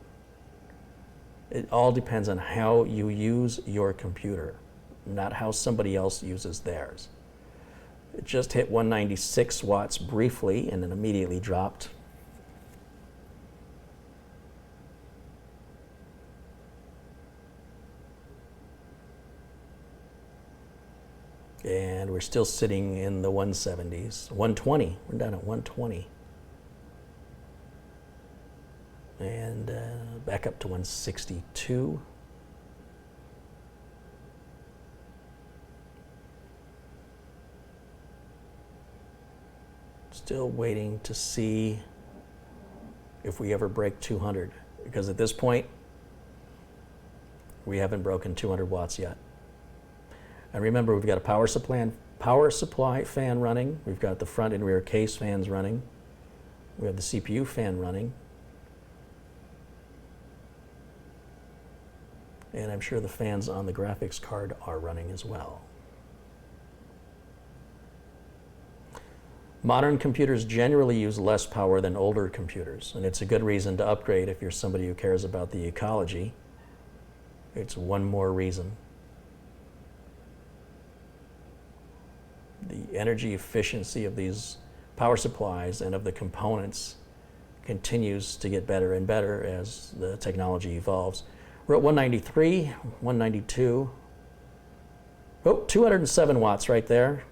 It all depends on how you use your computer, not how somebody else uses theirs. It just hit 196 watts briefly and then immediately dropped. And we're still sitting in the 170s. 120, we're down at 120. And back up to 162. Still waiting to see if we ever break 200, because at this point, we haven't broken 200 watts yet. And remember, we've got a power supply fan running. We've got the front and rear case fans running. We have the CPU fan running. And I'm sure the fans on the graphics card are running as well. Modern computers generally use less power than older computers, and it's a good reason to upgrade if you're somebody who cares about the ecology. It's one more reason. The energy efficiency of these power supplies and of the components continues to get better and better as the technology evolves. We're at 193, 192. Oh, 207 watts right there.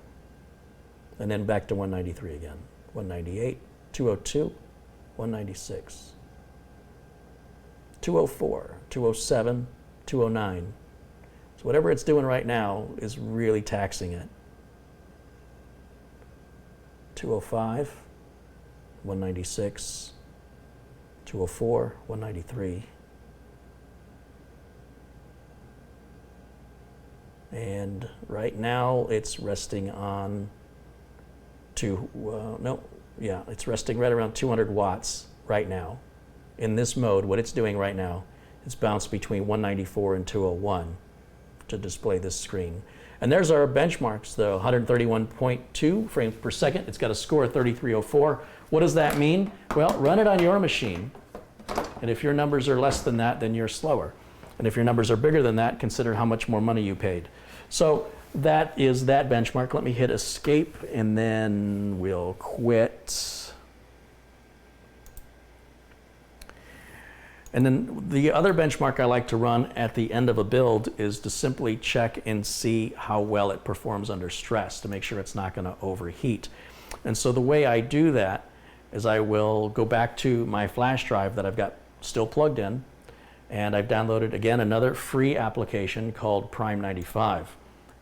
And then back to 193 again. 198, 202, 196, 204, 207, 209. So whatever it's doing right now is really taxing it. 205, 196, 204, 193. And right now it's resting on it's resting right around 200 watts right now. In this mode, what it's doing right now, it's bounced between 194 and 201 to display this screen. And there's our benchmarks, though, 131.2 frames per second. It's got a score of 3304. What does that mean? Well, run it on your machine. And if your numbers are less than that, then you're slower. And if your numbers are bigger than that, consider how much more money you paid. So that is that benchmark. Let me hit escape and then we'll quit. And then the other benchmark I like to run at the end of a build is to simply check and see how well it performs under stress to make sure it's not going to overheat. And so the way I do that is I will go back to my flash drive that I've got still plugged in, and I've downloaded again another free application called Prime 95.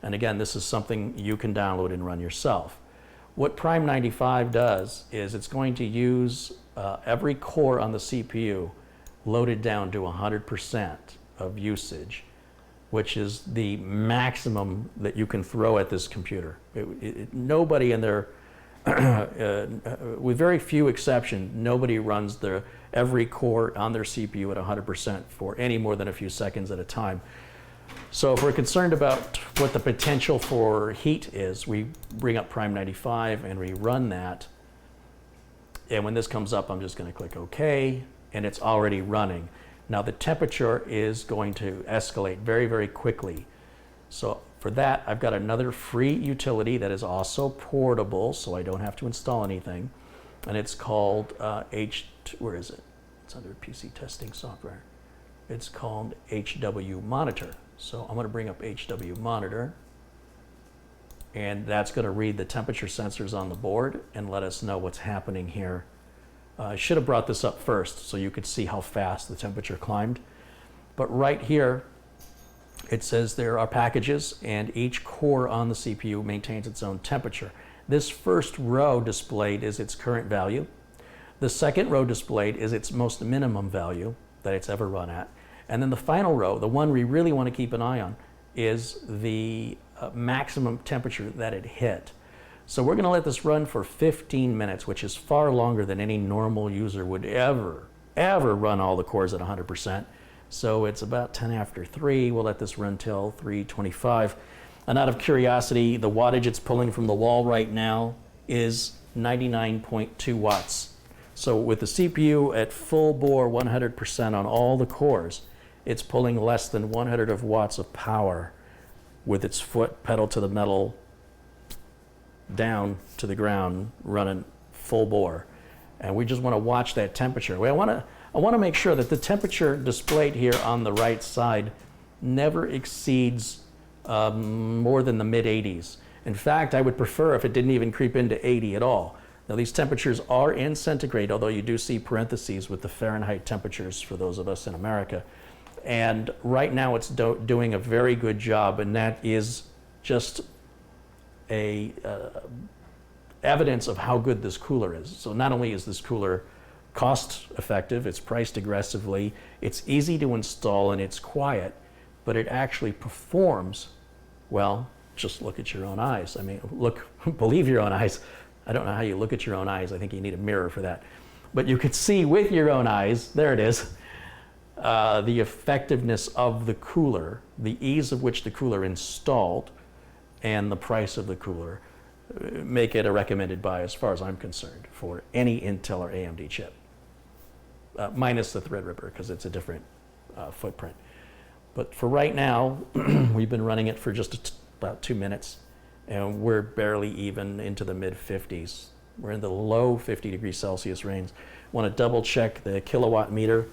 And again, this is something you can download and run yourself. What Prime 95 does is it's going to use every core on the CPU loaded down to 100% of usage, which is the maximum that you can throw at this computer. Nobody in there, with very few exceptions, nobody runs every core on their CPU at 100% for any more than a few seconds at a time. So if we're concerned about what the potential for heat is, we bring up Prime 95 and we run that. And when this comes up, I'm just going to click OK, and it's already running. Now the temperature is going to escalate very, very quickly. So for that, I've got another free utility that is also portable, so I don't have to install anything. And it's called where is it? It's under PC testing software. It's called HW Monitor. So I'm going to bring up HW Monitor, and that's going to read the temperature sensors on the board and let us know what's happening here. I should have brought this up first so you could see how fast the temperature climbed. But right here, it says there are packages, and each core on the CPU maintains its own temperature. This first row displayed is its current value. The second row displayed is its most minimum value that it's ever run at. And then the final row, the one we really want to keep an eye on, is the maximum temperature that it hit. So we're going to let this run for 15 minutes, which is far longer than any normal user would ever run all the cores at 100%. So it's about 10 after 3. We'll let this run till 3:25. And out of curiosity, the wattage it's pulling from the wall right now is 99.2 watts. So with the CPU at full bore 100% on all the cores, it's pulling less than 100 watts of power with its foot pedal to the metal down to the ground, running full bore. And we just want to watch that temperature. I want to make sure that the temperature displayed here on the right side never exceeds more than the mid 80s. In fact, I would prefer if it didn't even creep into 80 at all. Now these temperatures are in centigrade, although you do see parentheses with the Fahrenheit temperatures for those of us in America. And right now it's doing a very good job, and that is just a evidence of how good this cooler is. So not only is this cooler cost effective, it's priced aggressively, it's easy to install, and it's quiet, but it actually performs well. Just look at your own eyes. I mean, look, believe your own eyes. I don't know how you look at your own eyes. I think you need a mirror for that. But you could see with your own eyes, there it is, the effectiveness of the cooler, the ease of which the cooler installed, and the price of the cooler make it a recommended buy as far as I'm concerned for any Intel or AMD chip, minus the Threadripper because it's a different footprint. But for right now, we've been running it for just about 2 minutes, and we're barely even into the mid-50s. We're in the low 50 degrees Celsius range. Want to double check the kilowatt meter.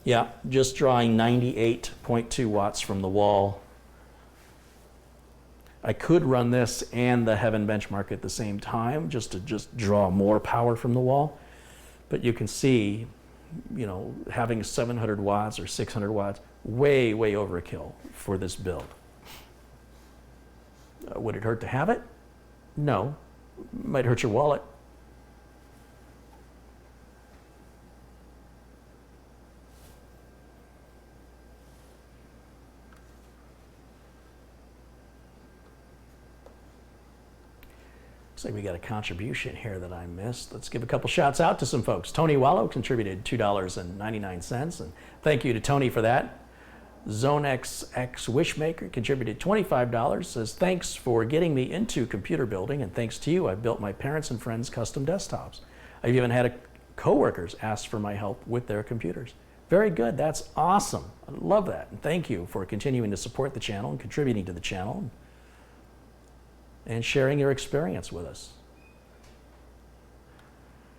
Yeah, just drawing 98.2 watts from the wall. I could run this and the Heaven benchmark at the same time just to draw more power from the wall. But you can see, you know, having 700 watts or 600 watts, way overkill for this build. Would it hurt to have it? No. Might hurt your wallet. Looks like we got a contribution here that I missed. Let's give a couple shouts out to some folks. Tony Wallow contributed $2.99, and thank you to Tony for that. ZoneXX Wishmaker contributed $25, says, thanks for getting me into computer building, and thanks to you, I've built my parents' and friends' custom desktops. I've even had coworkers ask for my help with their computers. Very good, that's awesome. I love that, and thank you for continuing to support the channel and contributing to the channel and sharing your experience with us.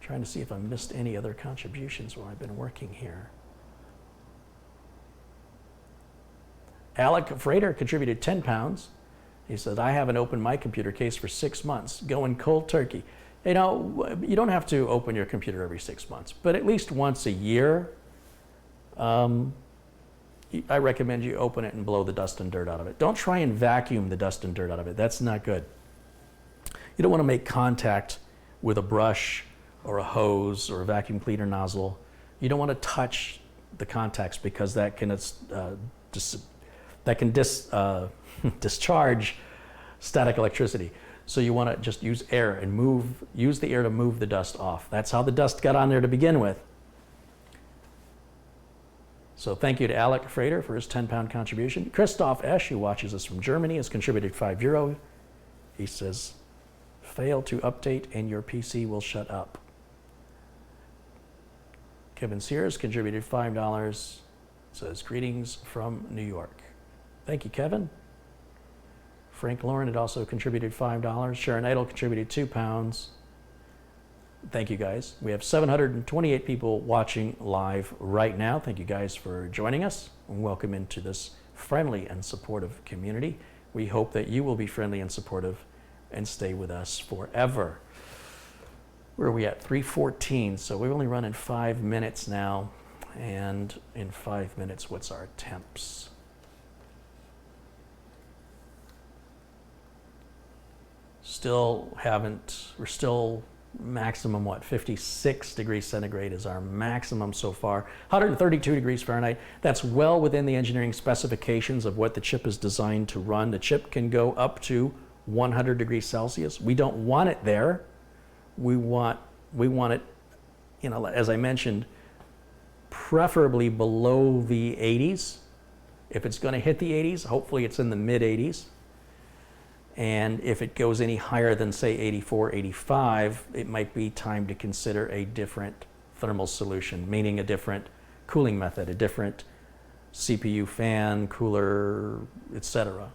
Trying to see if I missed any other contributions while I've been working here. Alec Frater contributed 10 pounds. He said, I haven't opened my computer case for 6 months, going cold turkey. You know, you don't have to open your computer every 6 months, but at least once a year, I recommend you open it and blow the dust and dirt out of it. Don't try and vacuum the dust and dirt out of it. That's not good. You don't want to make contact with a brush or a hose or a vacuum cleaner nozzle. You don't want to touch the contacts because that can discharge static electricity. So you want to just use air and use the air to move the dust off. That's how the dust got on there to begin with. So thank you to Alec Frater for his 10-pound contribution. Christoph Esch, who watches us from Germany, has contributed €5. He says, fail to update and your PC will shut up. Kevin Sears contributed $5. Says, greetings from New York. Thank you, Kevin. Frank Lauren had also contributed $5. Sharon Idle contributed £2. Thank you, guys. We have 728 people watching live right now. Thank you, guys, for joining us, and welcome into this friendly and supportive community. We hope that you will be friendly and supportive and stay with us forever. Where are we at? 3:14, so we've only run in 5 minutes now. And in 5 minutes, what's our temps? We're still maximum, what, 56 degrees centigrade is our maximum so far. 132 degrees Fahrenheit. That's well within the engineering specifications of what the chip is designed to run. The chip can go up to 100 degrees Celsius. We don't want it there. We want it, you know, as I mentioned, preferably below the 80s. If it's going to hit the 80s, hopefully it's in the mid 80s. And if it goes any higher than, say, 84, 85, it might be time to consider a different thermal solution, meaning a different cooling method, a different CPU fan, cooler, etc.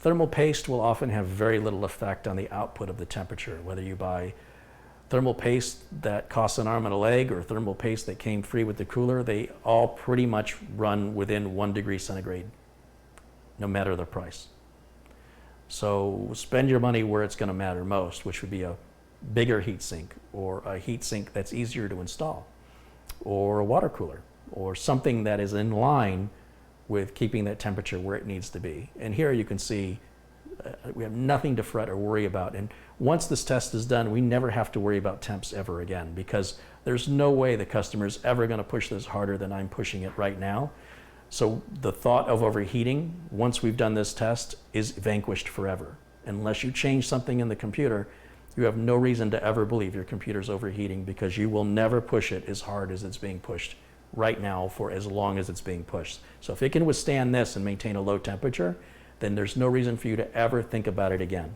Thermal paste will often have very little effect on the output of the temperature, whether you buy thermal paste that costs an arm and a leg or thermal paste that came free with the cooler. They all pretty much run within 1 degree centigrade, no matter the price. So spend your money where it's going to matter most, which would be a bigger heatsink, or a heatsink that's easier to install, or a water cooler, or something that is in line with keeping that temperature where it needs to be. And here you can see we have nothing to fret or worry about. And once this test is done, we never have to worry about temps ever again, because there's no way the customer's ever going to push this harder than I'm pushing it right now. So the thought of overheating, once we've done this test, is vanquished forever. Unless you change something in the computer, you have no reason to ever believe your computer's overheating, because you will never push it as hard as it's being pushed right now for as long as it's being pushed. So if it can withstand this and maintain a low temperature, then there's no reason for you to ever think about it again.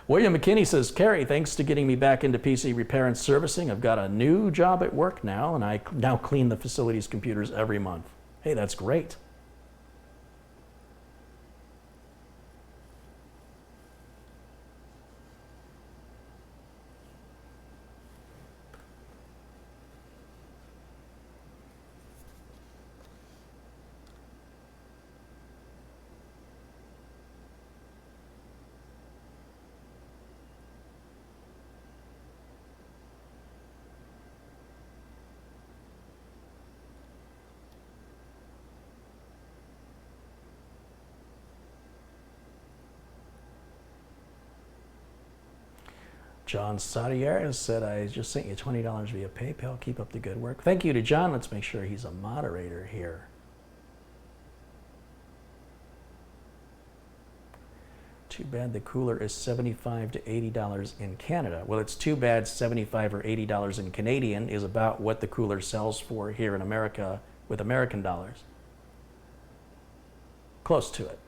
William McKinney says, Carey, thanks to getting me back into PC repair and servicing. I've got a new job at work now, and I now clean the facility's computers every month. Hey, that's great. John Sadier said, I just sent you $20 via PayPal. Keep up the good work. Thank you to John. Let's make sure he's a moderator here. Too bad the cooler is $75 to $80 in Canada. Well, it's too bad $75 or $80 in Canadian is about what the cooler sells for here in America with American dollars. Close to it.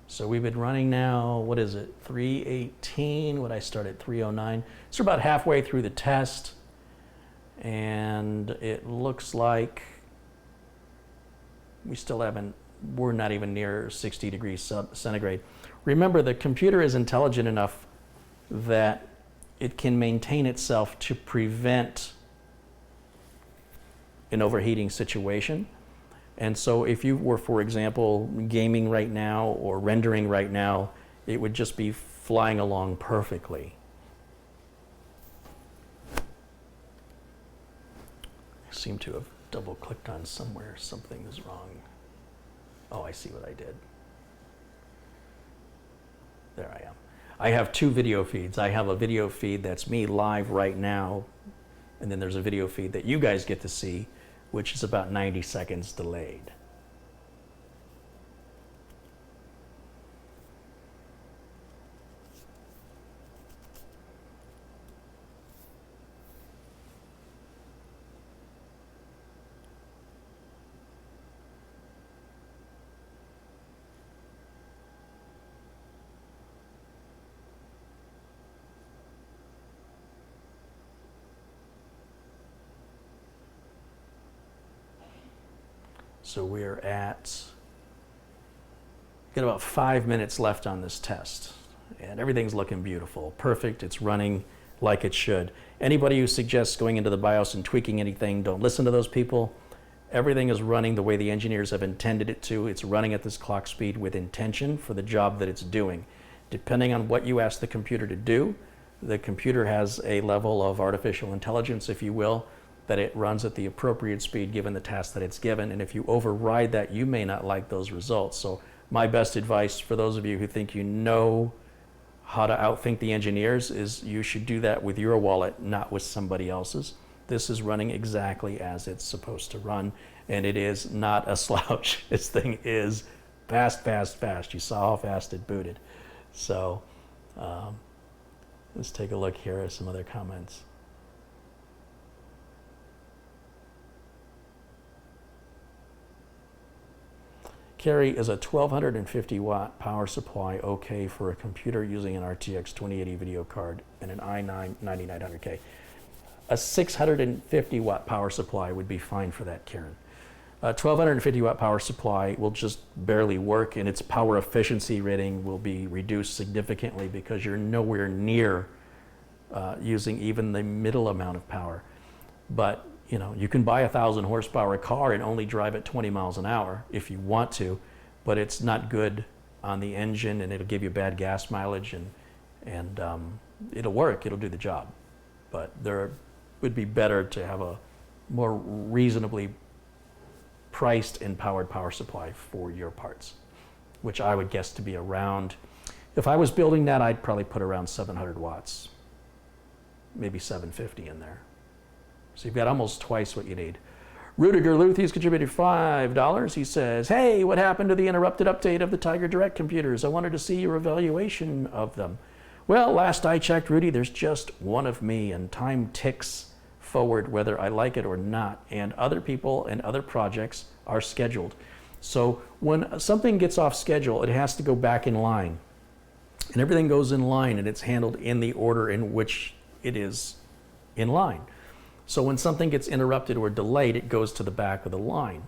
So we've been running now, what is it, 318, what I started 309. So we're about halfway through the test, and it looks like we're not even near 60 degrees centigrade. Remember, the computer is intelligent enough that it can maintain itself to prevent an overheating situation. And so if you were, for example, gaming right now or rendering right now, it would just be flying along perfectly. I seem to have double-clicked on somewhere. Something is wrong. Oh, I see what I did. There I am. I have two video feeds. I have a video feed that's me live right now, and then there's a video feed that you guys get to see, which is about 90 seconds delayed. So we're got about 5 minutes left on this test, and everything's looking beautiful, perfect. It's running like it should. Anybody who suggests going into the BIOS and tweaking anything, don't listen to those people. Everything is running the way the engineers have intended it to. It's running at this clock speed with intention for the job that it's doing. Depending on what you ask the computer to do, the computer has a level of artificial intelligence, if you will, that it runs at the appropriate speed given the task that it's given. And if you override that, you may not like those results. So my best advice for those of you who think you know how to outthink the engineers is you should do that with your wallet, not with somebody else's. This is running exactly as it's supposed to run. and it is not a slouch. This thing is fast, fast, fast. You saw how fast it booted. So let's take a look here at some other comments. Carey, is a 1250 watt power supply okay for a computer using an RTX 2080 video card and an i9-9900K? A 650 watt power supply would be fine for that, Karen. A 1250 watt power supply will just barely work, and its power efficiency rating will be reduced significantly because you're nowhere near using even the middle amount of power. But you know, you can buy a 1,000 horsepower car and only drive at 20 miles an hour if you want to, but it's not good on the engine, and it'll give you bad gas mileage, and it'll work, it'll do the job. But there would be better to have a more reasonably priced and powered power supply for your parts, which I would guess to be around, if I was building that, I'd probably put around 700 watts, maybe 750 in there. So you've got almost twice what you need. Rudiger Luth, he's contributed $5. He says, hey, what happened to the interrupted update of the Tiger Direct computers? I wanted to see your evaluation of them. Well, last I checked, Rudy, there's just one of me, and time ticks forward whether I like it or not. And other people and other projects are scheduled. So when something gets off schedule, it has to go back in line. And everything goes in line, and it's handled in the order in which it is in line. So when something gets interrupted or delayed, it goes to the back of the line,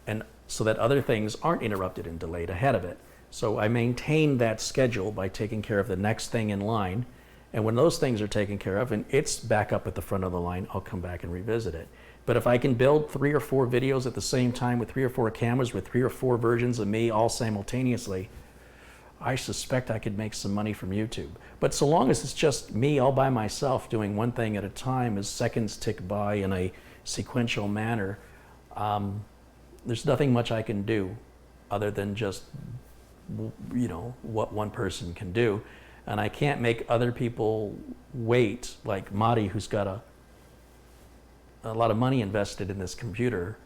and so that other things aren't interrupted and delayed ahead of it. So I maintain that schedule by taking care of the next thing in line, and when those things are taken care of and it's back up at the front of the line, I'll come back and revisit it. But if I can build 3 or 4 videos at the same time with 3 or 4 cameras with 3 or 4 versions of me all simultaneously, I suspect I could make some money from YouTube. But so long as it's just me all by myself doing one thing at a time as seconds tick by in a sequential manner, there's nothing much I can do other than just, you know, what one person can do. And I can't make other people wait, like Madi, who's got a lot of money invested in this computer,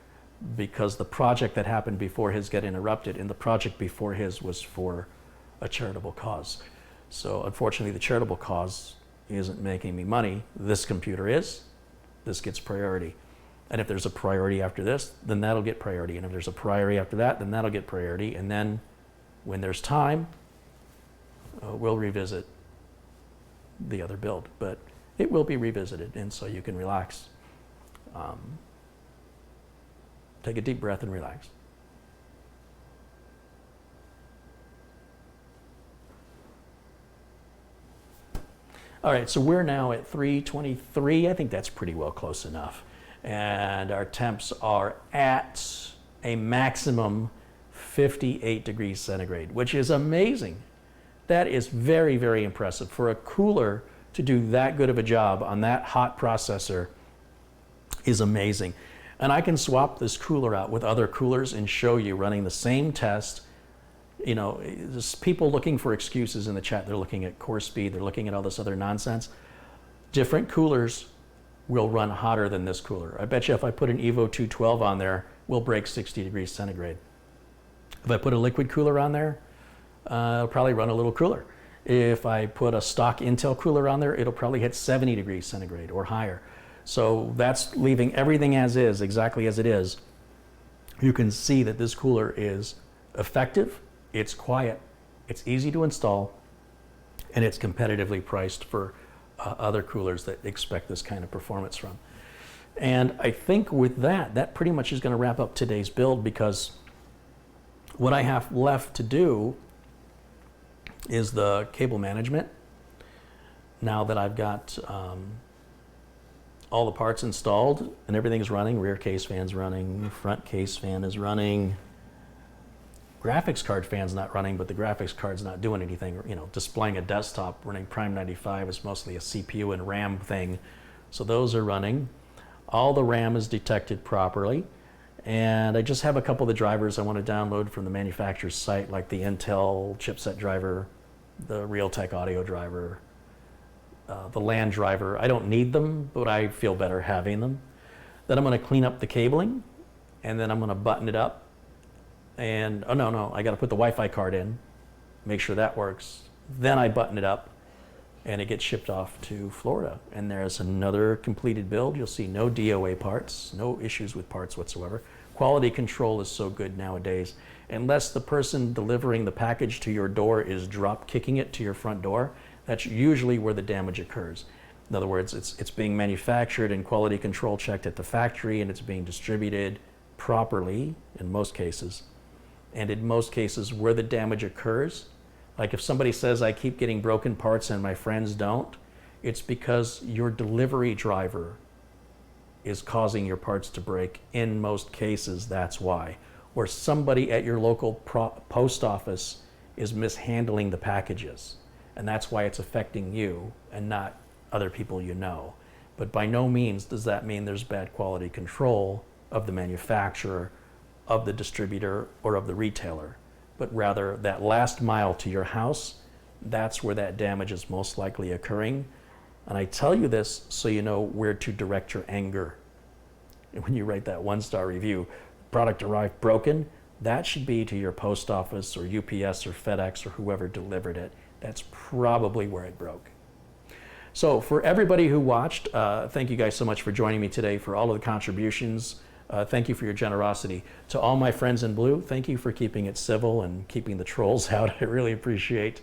because the project that happened before his got interrupted, and the project before his was for a charitable cause. So unfortunately, the charitable cause isn't making me money. This computer is. This gets priority. And if there's a priority after this, then that'll get priority. And if there's a priority after that, then that'll get priority. And then when there's time, we'll revisit the other build. But it will be revisited, and so you can relax. Take a deep breath and relax. All right, so we're now at 323. I think that's pretty well close enough. And our temps are at a maximum 58 degrees centigrade, which is amazing. That is very, very impressive. For a cooler to do that good of a job on that hot processor is amazing. And I can swap this cooler out with other coolers and show you running the same test. You know, there's people looking for excuses in the chat. They're looking at core speed, they're looking at all this other nonsense. Different coolers will run hotter than this cooler. I bet you if I put an Evo 212 on there, we'll break 60 degrees centigrade. If I put a liquid cooler on there, it'll probably run a little cooler. If I put a stock Intel cooler on there, it'll probably hit 70 degrees centigrade or higher. So that's leaving everything as is, exactly as it is. You can see that this cooler is effective. It's quiet, it's easy to install, and it's competitively priced for other coolers that expect this kind of performance from. And I think with that, that pretty much is going to wrap up today's build, because what I have left to do is the cable management. Now that I've got all the parts installed and everything is running, rear case fan's running, front case fan is running, graphics card fan's not running, but the graphics card's not doing anything. You know, displaying a desktop running Prime 95 is mostly a CPU and RAM thing. So those are running. All the RAM is detected properly. And I just have a couple of the drivers I want to download from the manufacturer's site, like the Intel chipset driver, the Realtek audio driver, the LAN driver. I don't need them, but I feel better having them. Then I'm going to clean up the cabling and then I'm going to button it up. And, oh no, I got to put the Wi-Fi card in, make sure that works. Then I button it up, and it gets shipped off to Florida. And there's another completed build. You'll see no DOA parts, no issues with parts whatsoever. Quality control is so good nowadays. Unless the person delivering the package to your door is drop kicking it to your front door, that's usually where the damage occurs. In other words, it's being manufactured and quality control checked at the factory, and it's being distributed properly in most cases. And in most cases where the damage occurs, like if somebody says, I keep getting broken parts and my friends don't, it's because your delivery driver is causing your parts to break. In most cases, that's why. Or somebody at your local post office is mishandling the packages. And that's why it's affecting you and not other people you know. But by no means does that mean there's bad quality control of the manufacturer, of the distributor, or of the retailer. But rather that last mile to your house, that's where that damage is most likely occurring. And I tell you this so you know where to direct your anger. And when you write that 1-star review, product arrived broken, that should be to your post office or UPS or FedEx or whoever delivered it. That's probably where it broke. So for everybody who watched, thank you guys so much for joining me today, for all of the contributions. Thank you for your generosity. To all my friends in blue, thank you for keeping it civil and keeping the trolls out. I really appreciate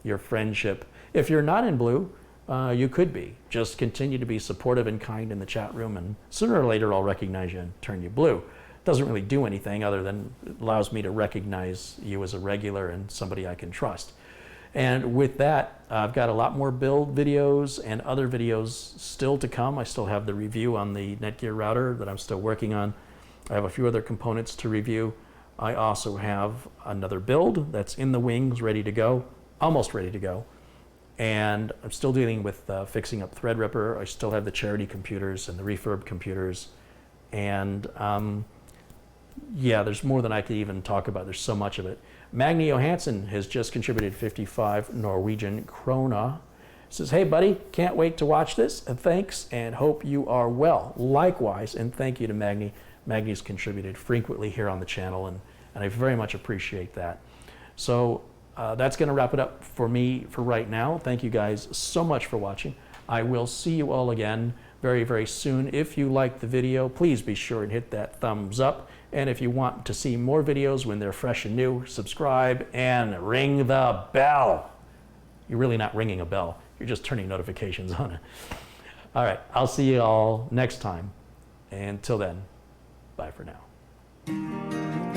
your friendship. If you're not in blue, you could be. Just continue to be supportive and kind in the chat room, and sooner or later I'll recognize you and turn you blue. It doesn't really do anything other than it allows me to recognize you as a regular and somebody I can trust. And with that, I've got a lot more build videos and other videos still to come. I still have the review on the Netgear router that I'm still working on. I have a few other components to review. I also have another build that's in the wings, ready to go, almost ready to go. And I'm still dealing with fixing up Threadripper. I still have the charity computers and the refurb computers. And yeah, there's more than I could even talk about. There's so much of it. Magni Johansson has just contributed 55 Norwegian krona. Says, hey buddy, can't wait to watch this. And thanks, and hope you are well. Likewise, and thank you to Magni. Magni's contributed frequently here on the channel, and I very much appreciate that. So that's going to wrap it up for me for right now. Thank you guys so much for watching. I will see you all again very, very soon. If you liked the video, please be sure and hit that thumbs up. And if you want to see more videos when they're fresh and new, subscribe and ring the bell. You're really not ringing a bell. You're just turning notifications on it. All right, I'll see you all next time. And until then, bye for now.